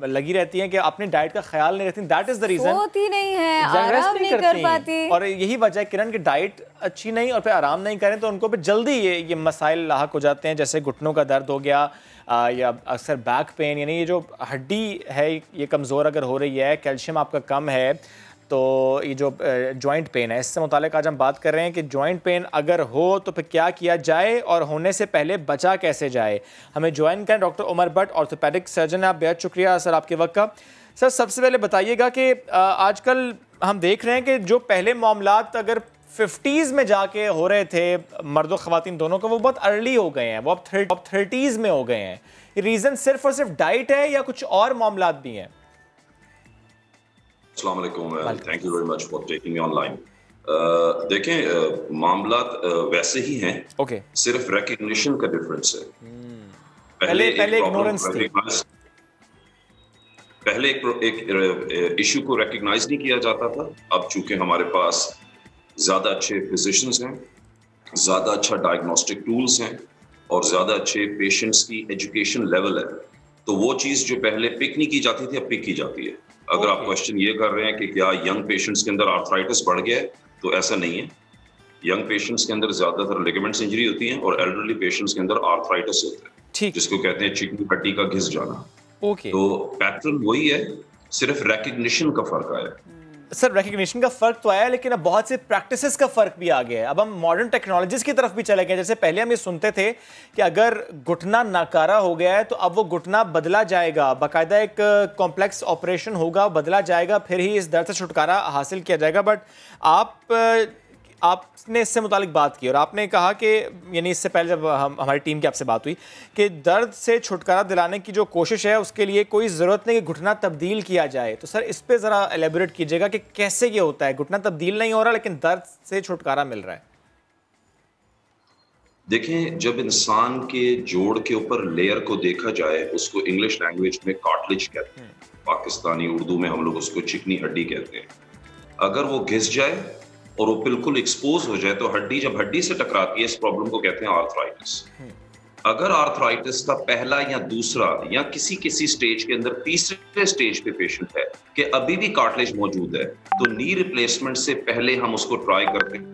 A: लगी रहती हैं कि अपनी डाइट का ख्याल नहीं रखती। दैट इज़ द रीज़न,
B: सोती नहीं है, आराम नहीं कर पाती,
A: और यही वजह है किरण की डाइट अच्छी नहीं और फिर आराम नहीं करें तो उनको फिर जल्दी ये मसाइल लाहक हो जाते हैं, जैसे घुटनों का दर्द हो गया या अक्सर बैक पेन, यानी ये जो हड्डी है ये कमज़ोर अगर हो रही है, कैल्शियम आपका कम है, तो ये जो जॉइंट पेन है, इससे मुतालिक आज हम बात कर रहे हैं कि जॉइंट पेन अगर हो तो फिर क्या किया जाए और होने से पहले बचा कैसे जाए। हमें ज्वाइन करें doctor Umar Bhatt, orthopaedic surgeon है। आप बेहद शुक्रिया सर आपके वक्त का। सर सबसे पहले बताइएगा कि आजकल हम देख रहे हैं कि जो पहले मामलात अगर 50s में जाके हो रहे थे मर्द और ख़वातीन दोनों को, वो बहुत अर्ली हो गए हैं, वो अब 30s में हो गए हैं। ये रीज़न सिर्फ और सिर्फ डाइट है या कुछ और मामलात भी हैं?
S: अस्सलाम वालेकुम, thank you very much for taking me online. देखें मामलात वैसे ही हैं,
A: ओके,
S: सिर्फ रिकग्निशन का डिफरेंस है।
A: पहले इग्नोरेंस थी,
S: पहले एक इशू को रिकग्नाइज नहीं किया जाता था। अब चूंकि हमारे पास ज़्यादा अच्छे फिजिशियंस हैं, ज़्यादा अच्छा डायग्नोस्टिक टूल्स हैं और ज़्यादा अच्छे पेशेंट्स की एजुकेशन लेवल है, तो वो चीज़ जो पहले पिक नहीं की जाती थी अब पिक की जाती है। अगर आप क्वेश्चन ये कर रहे हैं कि क्या यंग पेशेंट्स के अंदर आर्थराइटिस बढ़ गया है, तो ऐसा नहीं है। यंग पेशेंट्स के अंदर ज़्यादातर लिगामेंट्स इंजरी होती है और एल्डरली पेशेंट्स के अंदर आर्थराइटिस होता है, जिसको कहते हैं चिकनी हड्डी का घिस जाना। तो पैटर्न वही है, सिर्फ रिकग्निशन का फर्क आया है।
A: सर रिकग्निशन का फ़र्क तो आया है, लेकिन अब बहुत से प्रैक्टिसेस का फ़र्क भी आ गया है। अब हम मॉडर्न टेक्नोलॉजीज़ की तरफ भी चले गए। जैसे पहले हम ये सुनते थे कि अगर घुटना नाकारा हो गया है तो अब वो घुटना बदला जाएगा, बाकायदा एक कॉम्प्लेक्स ऑपरेशन होगा, बदला जाएगा, फिर ही इस दर्द से छुटकारा हासिल किया जाएगा। बट आपने इससे मुतालिक बात की और आपने कहा कि यानी इससे पहले जब हमारी टीम की आपसे बात हुई कि दर्द से छुटकारा दिलाने की जो कोशिश है उसके लिए कोई ज़रूरत नहीं कि घुटना तब्दील किया जाए। तो सर इस पे ज़रा एलेबोरेट कीजिएगा कि कैसे ये होता है, घुटना तब्दील नहीं हो रहा लेकिन दर्द से छुटकारा मिल रहा है।
S: देखें, जब इंसान के जोड़ के ऊपर लेयर को देखा जाए, उसको इंग्लिश लैंग्वेज में कार्टिलेज कहते हैं, पाकिस्तानी उर्दू में हम लोग उसको चिकनी हड्डी कहते हैं। अगर वो घिस जाए और वो बिल्कुल एक्सपोज हो जाए तो हड्डी जब हड्डी से टकराती है, इस प्रॉब्लम को कहते हैं आर्थराइटिस। अगर आर्थराइटिस का पहला या दूसरा या किसी स्टेज के अंदर तीसरे स्टेज पे पेशेंट है कि अभी भी कार्टिलेज मौजूद है, तो नी रिप्लेसमेंट से पहले हम उसको ट्राई करते हैं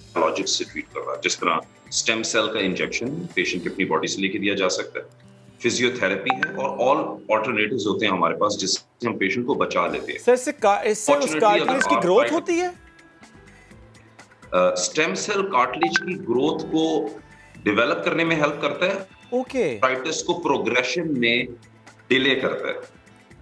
S: बायोलॉजिक्स से ट्रीट करना। जिस तरह स्टेम सेल का इंजेक्शन पेशेंट की अपनी बॉडी से लेके दिया जा सकता है, फिजियोथेरेपी है और ऑल ऑल्टरनेटिव्स होते हैं हमारे पास जिससे हम पेशेंट को बचा लेते हैं।
A: सर इससे उस कार्टिलेज की ग्रोथ होती है?
S: स्टेम सेल कार्टिलेज की ग्रोथ को डेवलप करने में हेल्प करता है, आर्थराइटिस को प्रोग्रेशन में डिले करता है,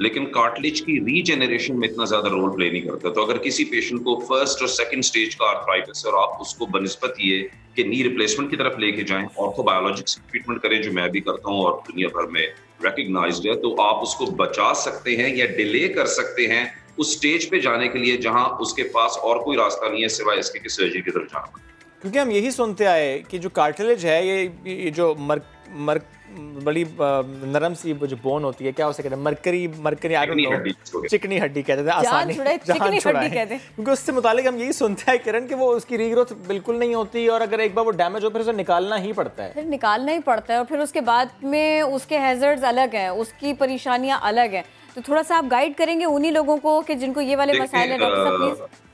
S: लेकिन कार्टिलेज की रीजेनरेशन में इतना ज्यादा रोल प्ले नहीं करता। तो अगर किसी पेशेंट को फर्स्ट और सेकंड स्टेज का आर्थराइटिस है और आप उसको बनिस्बत ये कि नी रिप्लेसमेंट की तरफ लेके जाएं, ऑर्थोबायोलॉजिक्स ट्रीटमेंट करें जो मैं भी करता हूं और दुनिया भर में रिकग्नाइज्ड है, तो आप उसको बचा सकते हैं या डिले कर सकते हैं उस स्टेज पे जाने के लिए जहां उसके पास और कोई रास्ता नहीं है सिवाय इसके कि सर्जरी की तरफ जाना।
A: क्योंकि हम यही सुनते आए कि जो कार्टिलेज है ये जो बड़ी नरम सी जो बोन होती है, क्या उसे कहते हैं, मरकरी आई डोंट नो, चिकनी हड्डी कहते हैं, आसानी चिकनी हड्डी कहते हैं, क्योंकि उससे मुतालिक हम यही सुनते हैं किरण कि वो उसकी रीग्रोथ बिल्कुल नहीं होती और अगर एक बार वो डैमेज हो फिर उसे निकालना ही पड़ता है।
B: फिर निकालना ही पड़ता है और फिर उसके बाद में उसके हैजर्ड्स अलग हैं, उसकी परेशानियां अलग हैं। तो थोड़ा सा आप गाइड करेंगे उन्हीं लोगों को कि जिनको ये वाले मसाइल हैं डॉक्टर साहब प्लीज।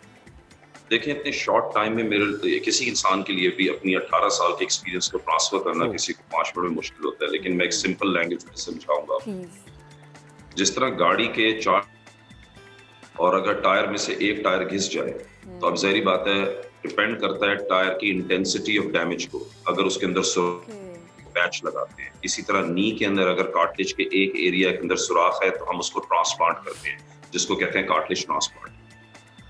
S: देखें, इतने शॉर्ट टाइम में मेरे किसी इंसान के लिए भी अपनी 18 साल के एक्सपीरियंस को ट्रांसफर करना किसी को 5 मिनट में मुश्किल होता है, लेकिन मैं एक सिंपल लैंग्वेज में समझाऊंगा। जिस तरह गाड़ी के 4 और अगर टायर में से एक टायर घिस जाए तो अब ज़ाहिर बात है डिपेंड करता है टायर की इंटेंसिटी ऑफ डैमेज को। अगर उसके अंदर पैच लगाते हैं, इसी तरह नी के अंदर अगर कार्टिलेज के एक एरिया के अंदर सुराख है तो हम उसको ट्रांसप्लांट करते हैं, जिसको कहते हैं कार्टिलेज ट्रांसप्लांट।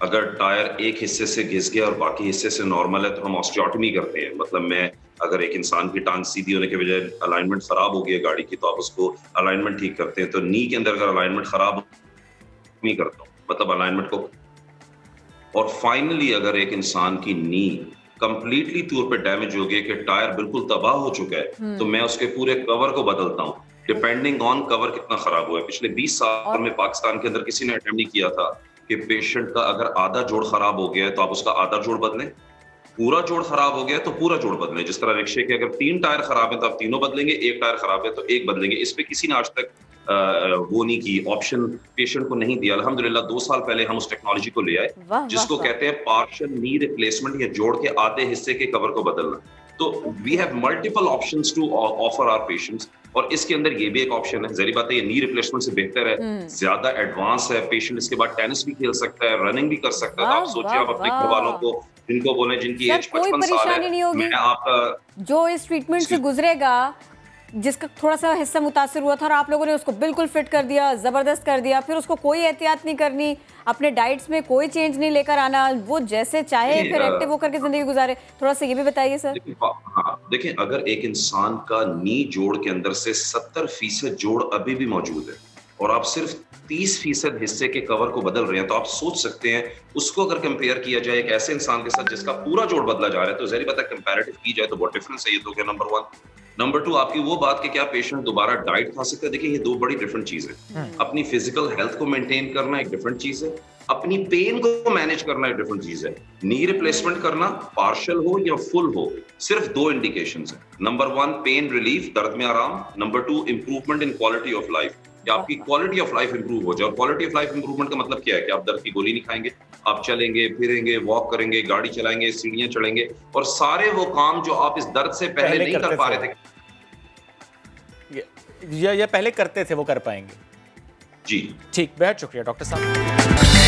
S: अगर टायर एक हिस्से से घिस गया और बाकी हिस्से से नॉर्मल है तो हम ऑस्टियोटमी करते हैं। मतलब मैं अगर एक इंसान की टांग सीधी होने के बजाय अलाइनमेंट खराब हो गई है गाड़ी की, तो आप उसको अलाइनमेंट ठीक करते हैं। तो नी के अंदर अगर अलाइनमेंट खराब नहीं करता हूँ, मतलब अलाइनमेंट को। और फाइनली अगर एक इंसान की नी कंप्लीटली तौर पे डैमेज हो गया कि टायर बिल्कुल तबाह हो चुका है, तो मैं उसके पूरे कवर को बदलता हूँ डिपेंडिंग ऑन कवर कितना खराब हुआ है। पिछले 20 साल में पाकिस्तान के अंदर किसी ने अटेम्प्ट नहीं किया था कि पेशेंट का अगर आधा जोड़ खराब हो गया है तो आप उसका आधा जोड़ बदलें, पूरा जोड़ खराब हो गया तो पूरा जोड़ बदलें। जिस तरह रिक्शे के अगर 3 टायर खराब है तो आप तीनों बदलेंगे, 1 टायर खराब है तो 1 बदलेंगे। इस पे किसी ने आज तक वो नहीं की, ऑप्शन पेशेंट को नहीं दिया। अल्हम्दुलिल्लाह 2 साल पहले हम उस टेक्नोलॉजी को ले आए जिसको कहते हैं पार्शियल नी रिप्लेसमेंट, या जोड़ के आधे हिस्से के कवर को बदलना। तो we have multiple options to offer our patients, और इसके अंदर ये भी एक ऑप्शन है। जहरी बात है ये नी रिप्लेसमेंट से बेहतर है, ज्यादा एडवांस है। पेशेंट इसके बाद टेनिस भी खेल सकता है, रनिंग भी कर सकता है। आप सोचिए आप अपने घर वालों को जिनको बोले जिनकी एज 55 साल है, मैं आपका
B: जो इस ट्रीटमेंट से गुजरेगा, जिसका थोड़ा सा हिस्सा मुतासिर हुआ था और आप लोगों ने उसको बिल्कुल फिट कर दिया, जबरदस्त कर दिया, फिर उसको कोई एहतियात नहीं करनी, अपने डाइट्स में कोई चेंज नहीं लेकर आना, वो जैसे चाहे फिर एक्टिव होकर के जिंदगी गुजारे। थोड़ा सा ये भी बताइए सर।
S: हाँ देखें, अगर एक इंसान का नी जोड़ के अंदर से 70% जोड़ अभी भी मौजूद है और आप सिर्फ 30% हिस्से के कवर को बदल रहे हैं, तो आप सोच सकते हैं उसको अगर कंपेयर किया जाए एक ऐसे इंसान के साथ जिसका पूरा जोड़ बदला जा रहा है, तो ज़ाहिर बात है कंपैरेटिव की जाए तो बहुत डिफरेंस है। ये तो क्या नंबर 1। नंबर 2, आपकी वो बात कि क्या पेशेंट दोबारा डाइट खा सकता है, देखिए ये 2 बड़ी डिफरेंट चीज है। अपनी फिजिकल हेल्थ को मेंटेन करना एक डिफरेंट चीज है, अपनी पेन को मैनेज करना एक डिफरेंट चीज है। नी रिप्लेसमेंट करना पार्शियल हो या फुल हो, सिर्फ 2 इंडिकेशंस है। नंबर 1 पेन रिलीफ, दर्द में आराम। Number 2 improvement in quality of life, कि आपकी क्वालिटी ऑफ लाइफ इंप्रूव हो जाए। और क्वालिटी ऑफ लाइफ इंप्रूवमेंट का मतलब क्या है कि आप दर्द की गोली नहीं खाएंगे, आप चलेंगे फिरेंगे, वॉक करेंगे, गाड़ी चलाएंगे, सीढ़ियां चढ़ेंगे, और सारे वो काम जो आप इस दर्द से पहले नहीं कर पा रहे थे
A: या पहले करते थे वो कर पाएंगे।
S: जी
A: ठीक, बेहद शुक्रिया डॉक्टर साहब।